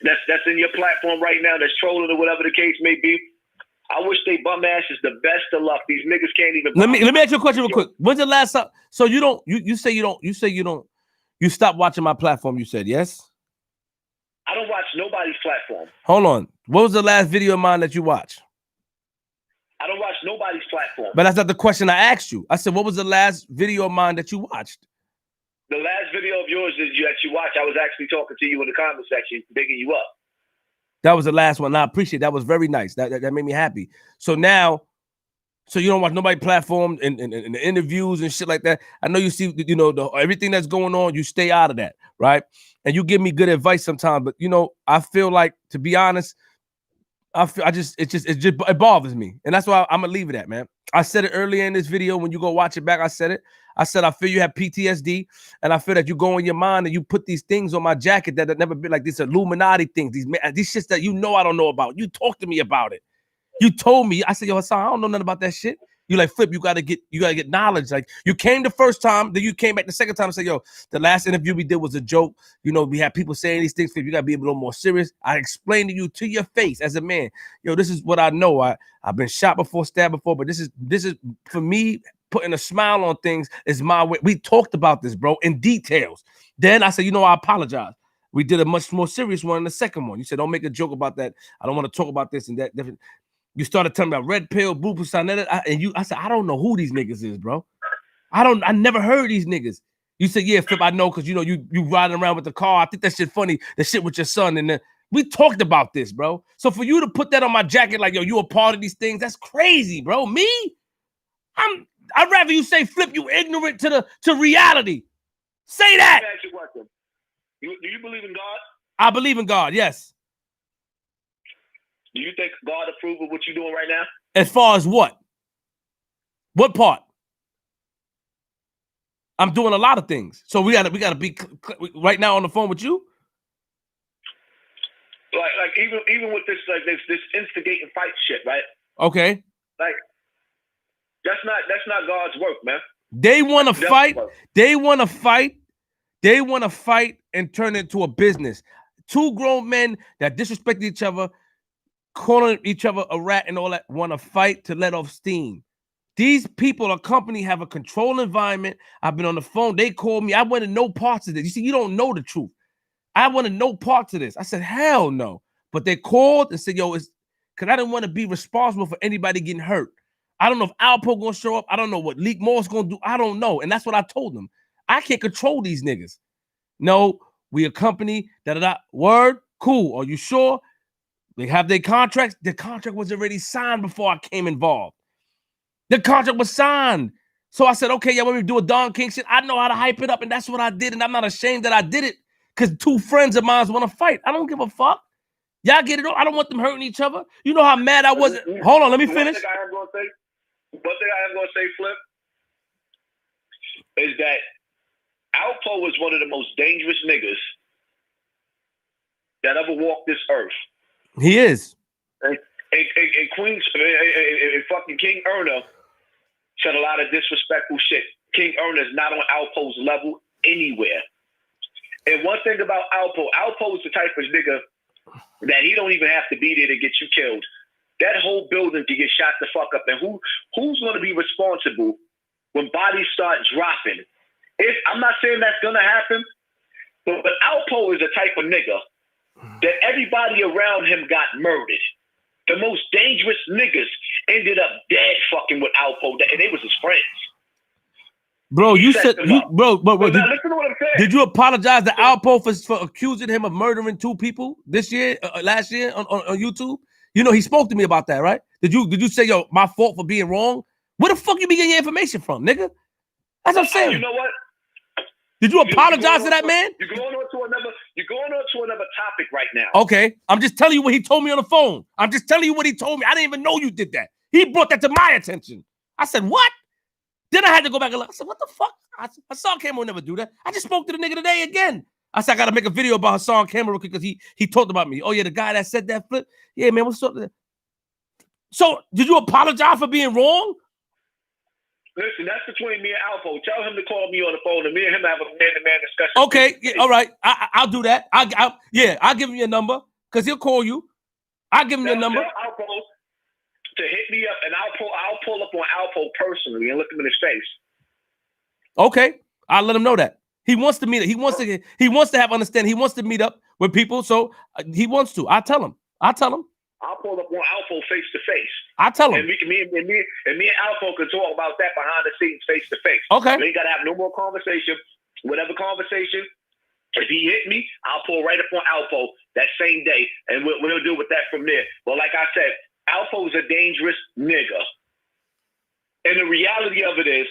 Speaker 6: that's in your platform right now, that's trolling or whatever the case may be, I wish they bum asses the best of luck. These niggas can't even.
Speaker 1: Let me ask you a question real quick. When's the last time? So you stopped watching my platform. You said yes.
Speaker 6: I don't watch nobody's platform.
Speaker 1: Hold on. What was the last video of mine that you watched?
Speaker 6: I don't watch nobody's platform.
Speaker 1: But that's not the question I asked you. I said, what was the last video of mine that you watched?
Speaker 6: The last video of yours that you watched, I was actually talking to you in the comment section, bigging you up.
Speaker 1: That was the last one. I appreciate it. That was very nice. That made me happy. So now, so you don't watch nobody's platform and the interviews and shit like that. I know you see, everything that's going on, you stay out of that, right? And you give me good advice sometimes, but I feel like, to be honest, it bothers me. And that's why I'm gonna leave it at, man. I said it earlier in this video. When you go watch it back, I said I feel you have PTSD, and I feel that you go in your mind and you put these things on my jacket that have never been, like this Illuminati things, these shits that I don't know about. You talk to me about it. You told me. I said, yo, Hassan, I don't know nothing about that shit. You like, Flip, you gotta get knowledge. Like, you came the first time, then you came back the second time and said, yo, the last interview we did was a joke. We had people saying these things. Flip, you gotta be a little more serious. I explained to you to your face as a man, yo, this is what I know. I've been shot before, stabbed before, but this is for me, putting a smile on things is my way. We talked about this, bro, in details. Then I said, I apologize. We did a much more serious one in the second one. You said, don't make a joke about that. I don't want to talk about this and that. Different. You started telling me about red pill, boo boo, and I said, I don't know who these niggas is, bro. I never heard these niggas. You said, yeah, Flip, I know, because you riding around with the car. I think that shit funny. The shit with your son and We talked about this, bro. So for you to put that on my jacket like, yo, you a part of these things, that's crazy, bro. Me? I'd rather you say, Flip, you ignorant to reality. Say that.
Speaker 6: Do you believe in God?
Speaker 1: I believe in God, yes.
Speaker 6: Do you think God approves of what you're doing right now?
Speaker 1: As far as what? What part? I'm doing a lot of things. So we gotta be right now on the phone with you.
Speaker 6: Like even with this instigating fight shit, right?
Speaker 1: Okay.
Speaker 6: Like that's not God's work, man.
Speaker 1: They want to fight. They want to fight. They want to fight and turn it into a business. Two grown men that disrespect each other, calling each other a rat and all that, want to fight to let off steam. These people, a company, have a controlled environment. I've been on the phone. They called me. I wanted no parts of this. You see, you don't know the truth. I wanted no parts of this. I said, hell no. But they called and said, yo, it's because I didn't want to be responsible for anybody getting hurt. I don't know if Alpo going to show up. I don't know what Leak Moore's going to do. I don't know. And that's what I told them. I can't control these niggas. No, we a company, da-da-da. Word, cool. Are you sure? They have their contracts. The contract was already signed before I came involved. The contract was signed. So I said, okay, yeah, when we do a Don King shit, I know how to hype it up, and that's what I did, and I'm not ashamed that I did it because two friends of mine want to fight. I don't give a fuck. Y'all get it all. I don't want them hurting each other. You know how mad I was. Hold on, let me finish.
Speaker 6: One thing I am going to say, Flip, is that Alpo is one of the most dangerous niggas that ever walked this earth.
Speaker 1: He is.
Speaker 6: And Queens, and fucking King Erna said a lot of disrespectful shit. King Erna is not on Alpo's level anywhere. And one thing about Alpo is the type of nigga that he don't even have to be there to get you killed. That whole building to get shot the fuck up. And who's going to be responsible when bodies start dropping? I'm not saying that's going to happen, but Alpo is the type of nigga that everybody around him got murdered. The most dangerous niggas ended up dead fucking with Alpo, and they was his friends.
Speaker 1: Bro, you said, bro,
Speaker 6: listen to what I'm saying.
Speaker 1: Did you apologize to Alpo for accusing him of murdering two people this year, last year on YouTube? You know, he spoke to me about that, right? Did you say, yo, my fault for being wrong? Where the fuck you be getting your information from, nigga? That's what I'm saying.
Speaker 6: You know what?
Speaker 1: Did you apologize to that man?
Speaker 6: You're going on to another topic right now.
Speaker 1: Okay, I'm just telling you what he told me on the phone. I'm just telling you what he told me. I didn't even know you did that. He brought that to my attention. I said, what? Then I had to go back and look. I said, what the fuck? Hassan Campbell would never do that. I just spoke to the nigga today again. I said, I got to make a video about Hassan Campbell because he talked about me. Oh, yeah, the guy that said that, Flip? Yeah, man, what's up? So, did you apologize for being wrong?
Speaker 6: Listen, that's between me and Alpo. Tell him to call me on the phone and me and him have a man-to-man discussion.
Speaker 1: Okay, yeah, all right. I'll do that. I'll give him your number because he'll call you. I'll give him your number.
Speaker 6: Tell Alpo to hit me up, and I'll pull up on Alpo personally and look him in his face.
Speaker 1: Okay, I'll let him know that. He wants to meet. He wants to have understanding. He wants to meet up with people, so he wants to. I'll tell him.
Speaker 6: I'll pull up on Alpo face to face.
Speaker 1: I tell him.
Speaker 6: And me and Alpo can talk about that behind the scenes, face to face.
Speaker 1: Okay.
Speaker 6: We ain't gotta have no more conversation. Whatever conversation, if he hit me, I'll pull right up on Alpo that same day, and we'll deal with that from there. But like I said, Alpo is a dangerous nigga. And the reality of it is,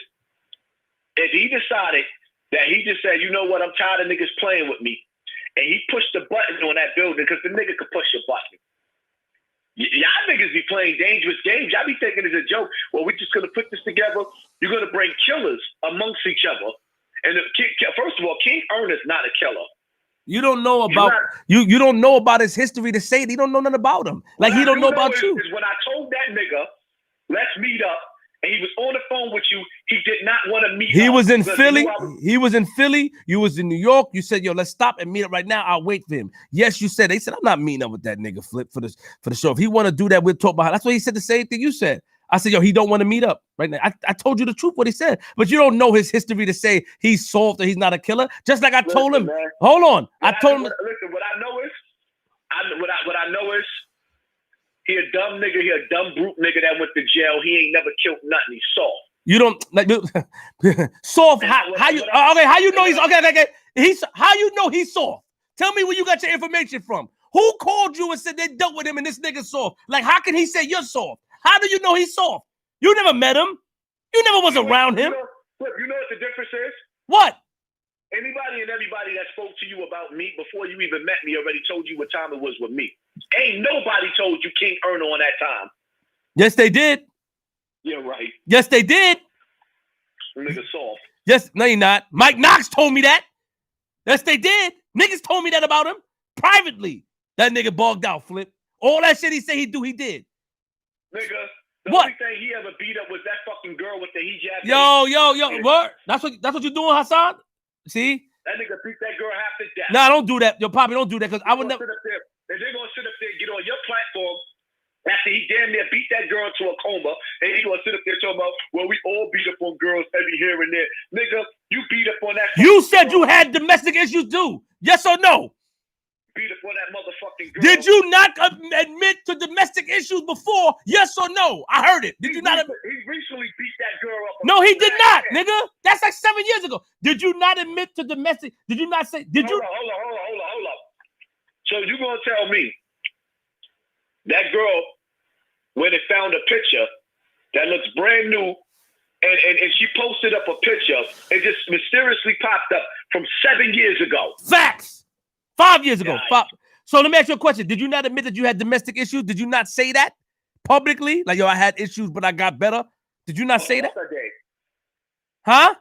Speaker 6: if he decided that he just said, you know what, I'm tired of niggas playing with me, and he pushed the button on that building, because the nigga could push a button. Y'all niggas be playing dangerous games. Y'all be thinking it's a joke. Well, we're just going to put this together. You're going to bring killers amongst each other. And first of all, King Erna's not a killer.
Speaker 1: You don't know about you don't know about his history to say it. He don't know nothing about him. Like he don't know about you.
Speaker 6: When I told that nigga, let's meet up, and he was on the phone with you, he did not want to meet up.
Speaker 1: He was in Philly. He was in Philly. You was in New York. You said, yo, let's stop and meet up right now. I'll wait for him. Yes, you said. They said, I'm not meeting up with that nigga Flip for the show. If he want to do that, we'll talk about it. That's why he said the same thing you said. I said, yo, he don't want to meet up right now. I told you the truth, what he said. But you don't know his history to say he's soft or he's not a killer. Just like I told him. Man. Hold on. I told him.
Speaker 6: Listen, what I know is, he a dumb nigga. He a dumb brute nigga that went to jail. He ain't never killed nothing. He's soft. You don't like
Speaker 1: soft. How you? Okay, how you know he's okay? He's how you know he's soft? Tell me where you got your information from. Who called you and said they dealt with him and this nigga soft? Like, how can he say you're soft? How do you know he's soft? You never met him. You never was around him.
Speaker 6: Look, you know what the difference is?
Speaker 1: What?
Speaker 6: Anybody and everybody that spoke to you about me before you even met me already told you what time it was with me. Ain't nobody told you King Erno on that time.
Speaker 1: Yes, they did.
Speaker 6: Yeah, right.
Speaker 1: Yes, they did.
Speaker 6: Nigga soft.
Speaker 1: Yes, no, you're not. Mike Knox told me that. Yes, they did. Niggas told me that about him privately. That nigga bogged out, Flip. All that shit he said he'd do, he did.
Speaker 6: Nigga, the
Speaker 1: What?
Speaker 6: only thing he ever beat up was that fucking girl with the hijab.
Speaker 1: Yo, what? That's what you doing, Hassan? See?
Speaker 6: That nigga beat that girl half to death.
Speaker 1: Nah, don't do that. Yo, Poppy, don't do that, because I would never.
Speaker 6: If they're gonna sit up there and get on your platform after he damn near beat that girl to a coma, and he gonna sit up there talking about, well, we all beat up on girls every here and there. Nigga, you beat up on that.
Speaker 1: You said you had domestic issues too. Yes or no?
Speaker 6: Beat up on that motherfucking girl.
Speaker 1: Did you not admit to domestic issues before? Yes or no? I heard it. Did you not?
Speaker 6: He recently beat that girl up.
Speaker 1: No, he did not, nigga. That's like 7 years ago. Did you not admit to domestic? Did you not say? Did you?
Speaker 6: Hold on. So you gonna tell me that girl, when it found a picture that looks brand new, and she posted up a picture, it just mysteriously popped up from 7 years ago.
Speaker 1: Facts. 5 years ago.
Speaker 6: God.
Speaker 1: So let me ask you a question. Did you not admit that you had domestic issues? Did you not say that publicly? Like, yo, I had issues, but I got better. Did you not say that?
Speaker 6: Of course I did.
Speaker 1: Huh?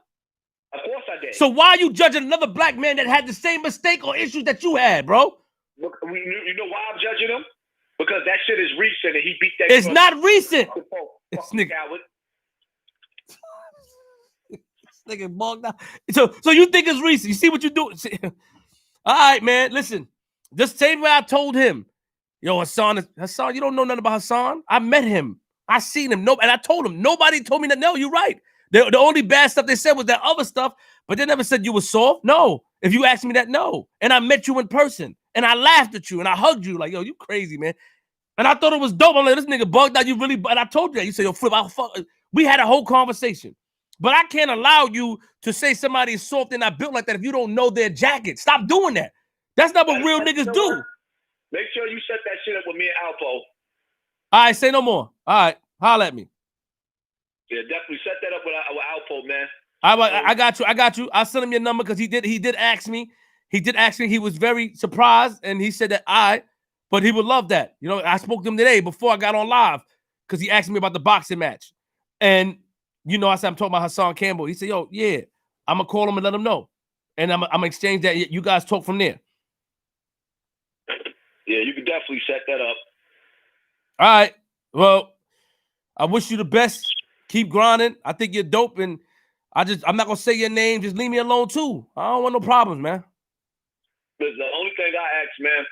Speaker 6: Of course I did.
Speaker 1: So why are you judging another black man that had the same mistake or issues that you had, bro?
Speaker 6: Look, you know why I'm judging him? Because that shit is recent and he beat that.
Speaker 1: It's not recent. This nigga. This nigga bogged out. So you think it's recent? You see what you do? All right, man. Listen, just same way I told him, yo, Hassan, you don't know nothing about Hassan. I met him. I seen him. And I told him. Nobody told me that. No, you're right. The only bad stuff they said was that other stuff, but they never said you were soft. No. If you asked me that, no. And I met you in person, and I laughed at you, and I hugged you like, yo, you crazy, man. And I thought it was dope. I'm like, this nigga bugged out. You really, and I told you that. You said, yo, Flip, we had a whole conversation. But I can't allow you to say somebody is soft and not built like that if you don't know their jacket. Stop doing that. That's not what real niggas do.
Speaker 6: Make sure you set that shit up with me and Alpo.
Speaker 1: All right, say no more. All right, holler at me.
Speaker 6: Yeah, definitely set that up with Alpo, man.
Speaker 1: I got you. I'll send him your number because he did ask me. He was very surprised, and he said that but he would love that. You know, I spoke to him today before I got on live because he asked me about the boxing match. And, you know, I said, I'm talking about Hassan Campbell. He said, yo, yeah, I'm going to call him and let him know. And I'm going to exchange that. You guys talk from there.
Speaker 6: Yeah, you can definitely set that up.
Speaker 1: All right. Well, I wish you the best. Keep grinding. I think you're dope. And I'm not going to say your name. Just leave me alone, too. I don't want no problems, man.
Speaker 6: The only thing I ask, man,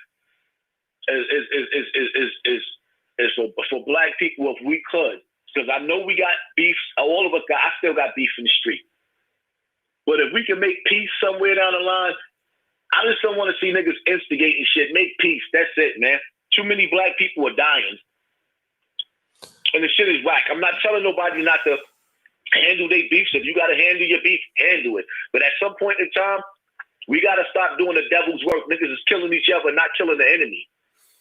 Speaker 6: is for black people, if we could, because I know we got beef. All of us I still got beef in the street. But if we can make peace somewhere down the line, I just don't want to see niggas instigating shit. Make peace. That's it, man. Too many black people are dying. And the shit is whack. I'm not telling nobody not to handle their beefs. If you got to handle your beef, handle it. But at some point in time, we got to stop doing the devil's work. Niggas is killing each other, not killing the enemy.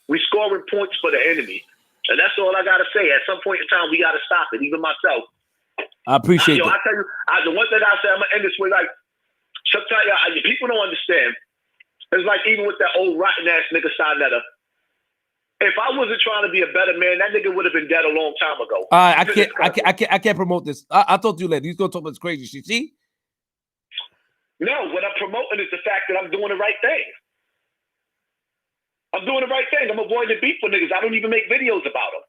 Speaker 6: We scoring points for the enemy. And that's all I got to say. At some point in time, we got to stop it, even myself.
Speaker 1: I appreciate that.
Speaker 6: I tell you, the one thing I say, I'm going to end this with, like, sometimes people don't understand. It's like even with that old rotten-ass nigga Sinetta. If I wasn't trying to be a better man, that nigga would have been dead a long time ago.
Speaker 1: All right, I can't promote this. I'll talk to you later. He's going to talk about this crazy shit. See?
Speaker 6: No, what I'm promoting is the fact that I'm doing the right thing. I'm doing the right thing. I'm avoiding beef with niggas. I don't even make videos about them.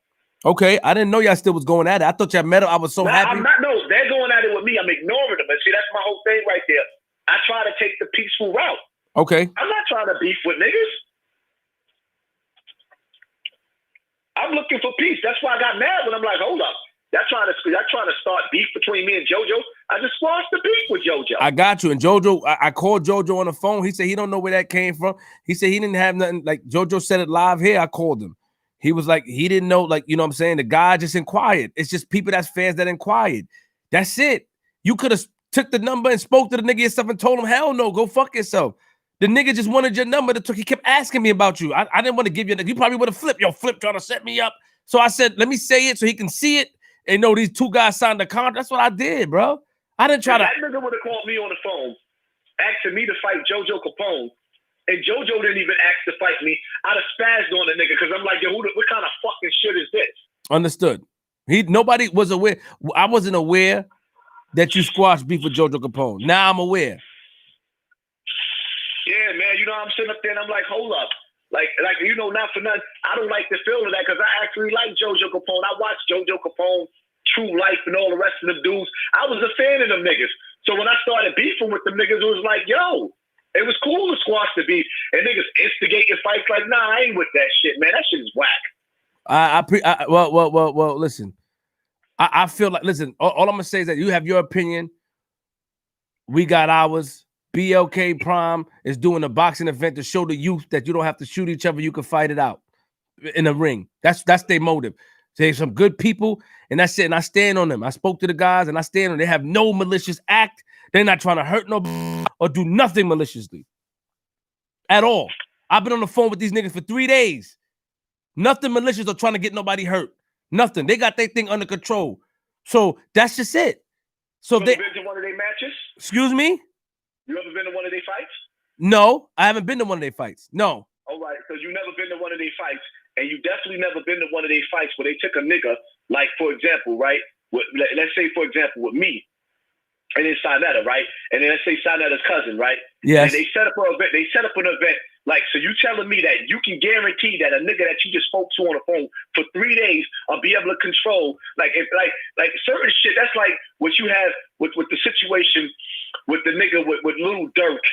Speaker 1: Okay, I didn't know y'all still was going at it. I thought y'all met him. I was so happy.
Speaker 6: I'm not. No, they're going at it with me. I'm ignoring them. And see, that's my whole thing right there. I try to take the peaceful route.
Speaker 1: Okay.
Speaker 6: I'm not trying to beef with niggas. I'm looking for peace. That's why I got mad when I'm like, hold up. Y'all trying to start beef between me and JoJo. I just squashed the beef with JoJo.
Speaker 1: I got you. And JoJo, I called JoJo on the phone. He said he don't know where that came from. He said he didn't have nothing. Like JoJo said it live here. I called him. He was like, he didn't know, like, you know what I'm saying? The guy just inquired. It's just people that's fans that inquired. That's it. You could have took the number and spoke to the nigga yourself and told him, hell no, go fuck yourself. The nigga just wanted your number to talk. He kept asking me about you. I didn't want to give you. You probably would have flipped. Yo, Flip trying to set me up. So I said, let me say it so he can see it and know these two guys signed the contract. That's what I did, bro. I didn't try to.
Speaker 6: That nigga would have called me on the phone, asking me to fight JoJo Capone, and JoJo didn't even ask to fight me. I'd have spazzed on the nigga because I'm like, yo, what kind of fucking shit is this?
Speaker 1: Understood. Nobody was aware. I wasn't aware that you squashed beef with JoJo Capone. Now I'm aware.
Speaker 6: Yeah, man. You know, I'm sitting up there and I'm like, hold up. Like you know, not for nothing. I don't like the feel of that because I actually like JoJo Capone. I watched JoJo Capone, True Life, and all the rest of them dudes. I was a fan of them niggas. So when I started beefing with them niggas, it was like, yo, it was cool to squash the beef. And niggas instigating fights like, nah, I ain't with that shit, man. That shit is whack.
Speaker 1: Well, listen. I feel like, listen, all I'm going to say is that you have your opinion. We got ours. BLK Prime is doing a boxing event to show the youth that you don't have to shoot each other. You can fight it out in a ring. That's their motive. They're some good people, and that's it. And I stand on them. I spoke to the guys, and I stand on them. They have no malicious act. They're not trying to hurt nobody or do nothing maliciously at all. I've been on the phone with these niggas for 3 days. Nothing malicious or trying to get nobody hurt. Nothing. They got their thing under control. So that's just it. So
Speaker 6: you
Speaker 1: they
Speaker 6: ever been to one of their matches?
Speaker 1: Excuse me?
Speaker 6: You ever been to one of their fights?
Speaker 1: No, I haven't been to one of their fights. No.
Speaker 6: All right, because you never been to one of their fights, and you definitely never been to one of their fights where they took a nigga, like, for example, right? Let's say, for example, with me, and then Sinetta, right? And then let's say Sinetta's cousin, right?
Speaker 1: Yes.
Speaker 6: And they set up an event. They set up an event. Like, so you telling me that you can guarantee that a nigga that you just spoke to on the phone for 3 days will be able to control, like, if like certain shit. That's like what you have with the situation with the nigga with Lil Durk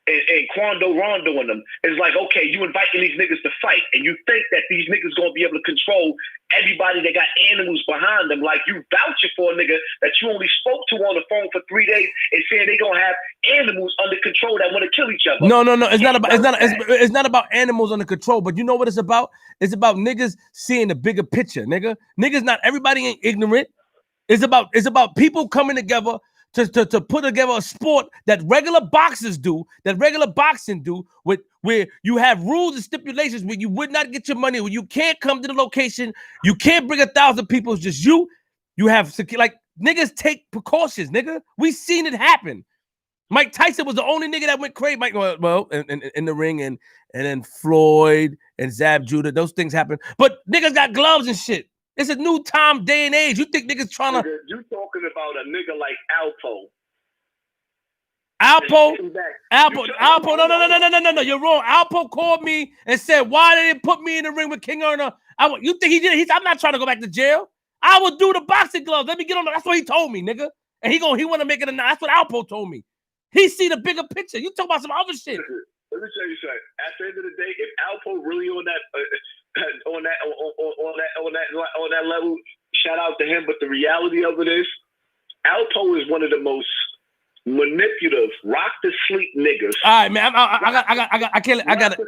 Speaker 6: and Quando Rondo and them. It's like, okay, you inviting these niggas to fight, and you think that these niggas gonna be able to control everybody that got animals behind them. Like, you vouching for a nigga that you only spoke to on the phone for 3 days and saying they gonna have animals under control that want to kill each other.
Speaker 1: No. It's not about animals under control. But you know what it's about? It's about niggas seeing the bigger picture, nigga. Niggas, not everybody ain't ignorant. It's about people coming together to put together a sport that regular boxers do, that regular boxing do, where you have rules and stipulations where you would not get your money, where you can't come to the location, you can't bring 1,000 people, it's just you. You have, like, niggas take precautions, nigga. We seen it happen. Mike Tyson was the only nigga that went crazy. In the ring, and then Floyd and Zab Judah, those things happen. But niggas got gloves and shit. It's a new time, day and age. You think niggas trying to...
Speaker 6: You talking about a nigga like Alpo.
Speaker 1: Alpo, no, you're wrong. Alpo called me and said, why they didn't put me in the ring with King Erna? You think he did it? I'm not trying to go back to jail. I will do the boxing gloves. Let me get on. That's what he told me, nigga. And he want to make it a... That's what Alpo told me. He see the bigger picture. You talk about some other shit.
Speaker 6: Let me tell you something. At the end of the day, if Alpo really on that level, shout out to him. But the reality of it is, Alpo is one of the most manipulative, rock to sleep niggas.
Speaker 1: All right, man. I can't. I got it.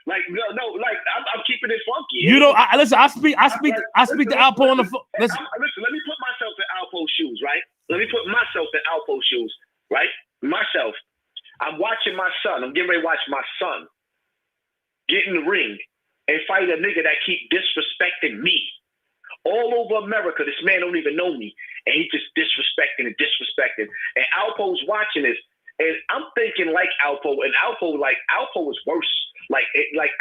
Speaker 6: Like no. Like I'm keeping it funky.
Speaker 1: You know, listen. I speak to Alpo on the phone. Listen,
Speaker 6: let me put myself in Alpo's shoes, right? Let me put myself in Alpo's shoes, right? Myself. I'm watching my son. I'm getting ready to watch my son get in the ring and fight a nigga that keep disrespecting me. All over America, this man don't even know me. And he just disrespecting. And Alpo's watching this. And I'm thinking like Alpo. And Alpo is worse. Like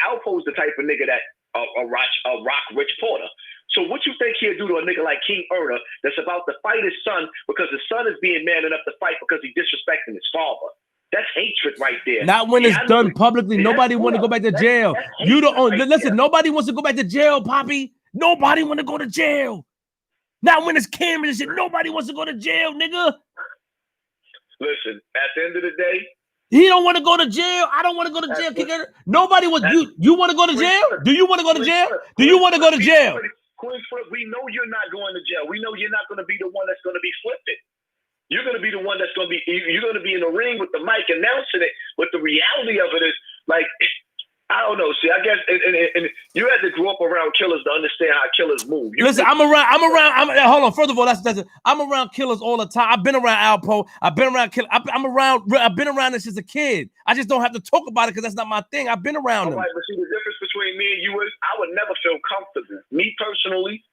Speaker 6: Alpo's the type of nigga that a rock Rich Porter. So what you think he'll do to a nigga like King Erna that's about to fight his son because his son is being man enough to fight because he's disrespecting his father? That's hatred right there.
Speaker 1: Not when it's done publicly. Nobody want to go back to jail. You don't own. Listen, nobody wants to go back to jail, Poppy. Nobody want to go to jail. Not when it's cameras and shit. Nobody wants to go to jail, nigga.
Speaker 6: Listen, at the end of the day,
Speaker 1: he don't want to go to jail. I don't want to go to jail. Nobody was. You want to go to jail? Do you want to go to jail? Do you want to go to jail?
Speaker 6: We know you're not going to jail. We know you're not going to be the one that's going to be flipping. You're going to be the one that's going to be. You're going to be in the ring with the mic announcing it. But the reality of it is, like, I don't know. See, I guess, and you had to grow up around killers to understand how killers move.
Speaker 1: Listen, I'm around. Hold on. First of all, that's I'm around killers all the time. I've been around Alpo. I've been around killers. I've been around this as a kid. I just don't have to talk about it because that's not my thing. I've been around them.
Speaker 6: All right, but see, the difference between me and you is I would never feel comfortable. Me personally,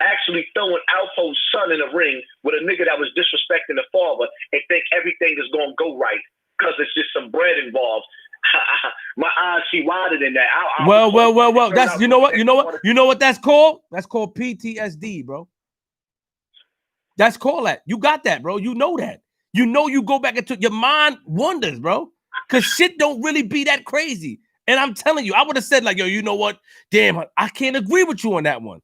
Speaker 6: actually throwing Alpo's son in a ring with a nigga that was disrespecting the father and think everything is going to go right because it's just some bread involved. My eyes see wider than that.
Speaker 1: Well. That's you know what that's called? That's called PTSD, bro. That's called that. You got that, bro. You know that. You know you go back into your mind wonders, bro. Because shit don't really be that crazy. And I'm telling you, I would have said like, yo, you know what? Damn, I can't agree with you on that one.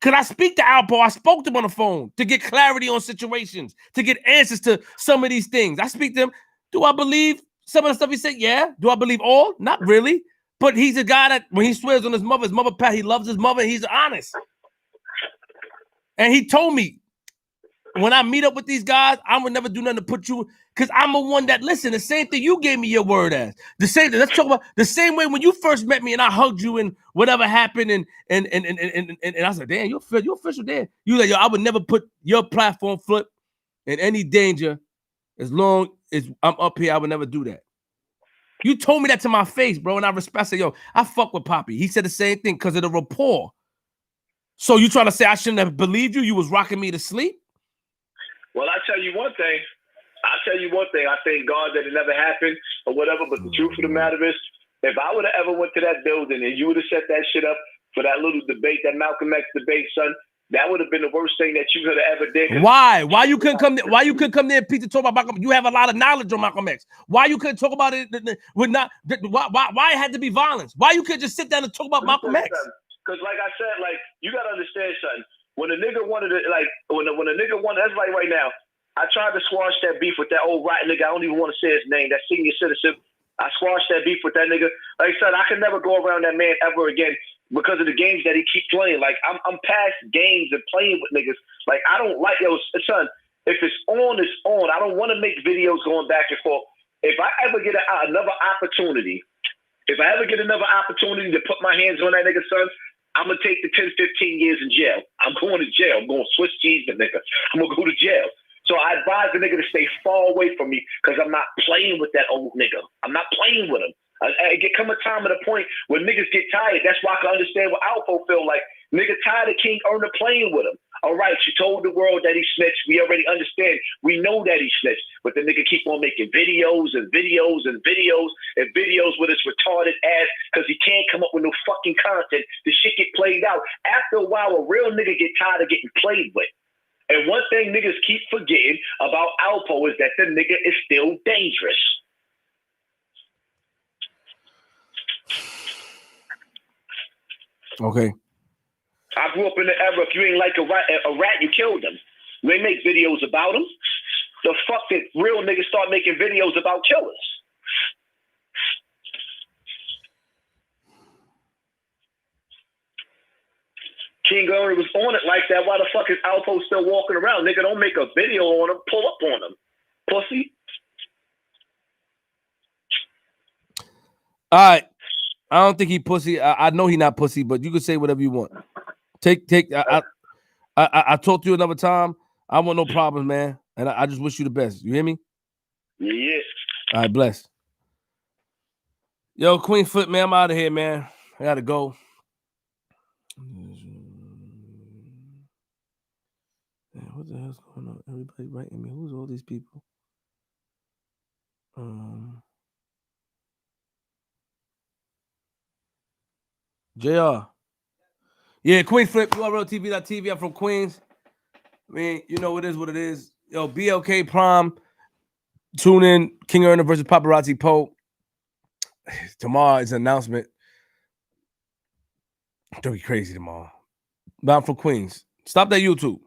Speaker 1: Could I speak to Alpo? I spoke to him on the phone to get clarity on situations, to get answers to some of these things. I speak to him. Do I believe some of the stuff he said? Yeah. Do I believe all? Not really. But he's a guy that when he swears on his mother he loves his mother and he's honest. And he told me, when I meet up with these guys, I would never do nothing to put you, because I'm a one that, listen, the same thing you gave me your word as. The same thing. Let's talk about the same way when you first met me and I hugged you and whatever happened and I said, damn, you're official, damn. You like, yo, I would never put your platform foot in any danger as long as I'm up here. I would never do that. You told me that to my face, bro, and I respect. I said, yo, I fuck with Poppy. He said the same thing because of the rapport. So you trying to say I shouldn't have believed you? You was rocking me to sleep?
Speaker 6: Well, I tell you one thing. I thank God that it never happened or whatever. But the truth of the matter is, if I would have ever went to that building and you would have set that shit up for that little debate, that Malcolm X debate, son, that would have been the worst thing that you could have ever did.
Speaker 1: Why? Why you couldn't come there? Why you couldn't come there, Pete, to talk about Malcolm? You have a lot of knowledge on Malcolm X. Why you couldn't talk about it? Why it had to be violence? Why you couldn't just sit down and talk about Malcolm X?
Speaker 6: Because, like I said, like you gotta understand, son. When a nigga wanted to, like, when a nigga wanted, that's like right now. I tried to squash that beef with that old rat nigga. I don't even want to say his name. That senior citizen. I squashed that beef with that nigga. Like I said, I can never go around that man ever again because of the games that he keep playing. Like I'm past games and playing with niggas. Like I don't like son. If it's on, it's on. I don't want to make videos going back and forth. If I ever get another opportunity to put my hands on that nigga, son, I'm going to take the 10, 15 years in jail. I'm going to jail. I'm going Swiss cheese the nigga. I'm going to go to jail. So I advise the nigga to stay far away from me because I'm not playing with that old nigga. I'm not playing with him. I get come a time at a point where niggas get tired. That's why I can understand what Alpo feel like. Nigga tired of King Erna playing with him. All right, she told the world that he snitched. We already understand. We know that he snitched. But the nigga keep on making videos and videos and videos and videos with his retarded ass because he can't come up with no fucking content. The shit get played out. After a while, a real nigga get tired of getting played with. And one thing niggas keep forgetting about Alpo is that the nigga is still dangerous.
Speaker 1: Okay.
Speaker 6: I grew up in the era, if you ain't like a rat, you killed him. You ain't make videos about him. The fuck did real niggas start making videos about killers? King Erna was on it like that. Why the fuck is Alpo still walking around? Nigga, don't make a video on him. Pull up on him. Pussy.
Speaker 1: All right. I don't think he pussy. I know he not pussy, but you can say whatever you want. I talk to you another time. I want no problems, man. And I just wish you the best. You hear me?
Speaker 6: Yeah.
Speaker 1: All right, bless. Yo, Queen Foot, man, I'm out of here, man. I gotta go. Man, what the hell's going on? Everybody writing me. Who's all these people? JR. Yeah, Queen Flip, URLTV.tv. I'm from Queens. I mean, you know, it is what it is. Yo, BLK Prom. Tune in. King Erna versus Paparazzi Pope. Tomorrow is an announcement. It'll be crazy tomorrow. But I'm from Queens. Stop that YouTube.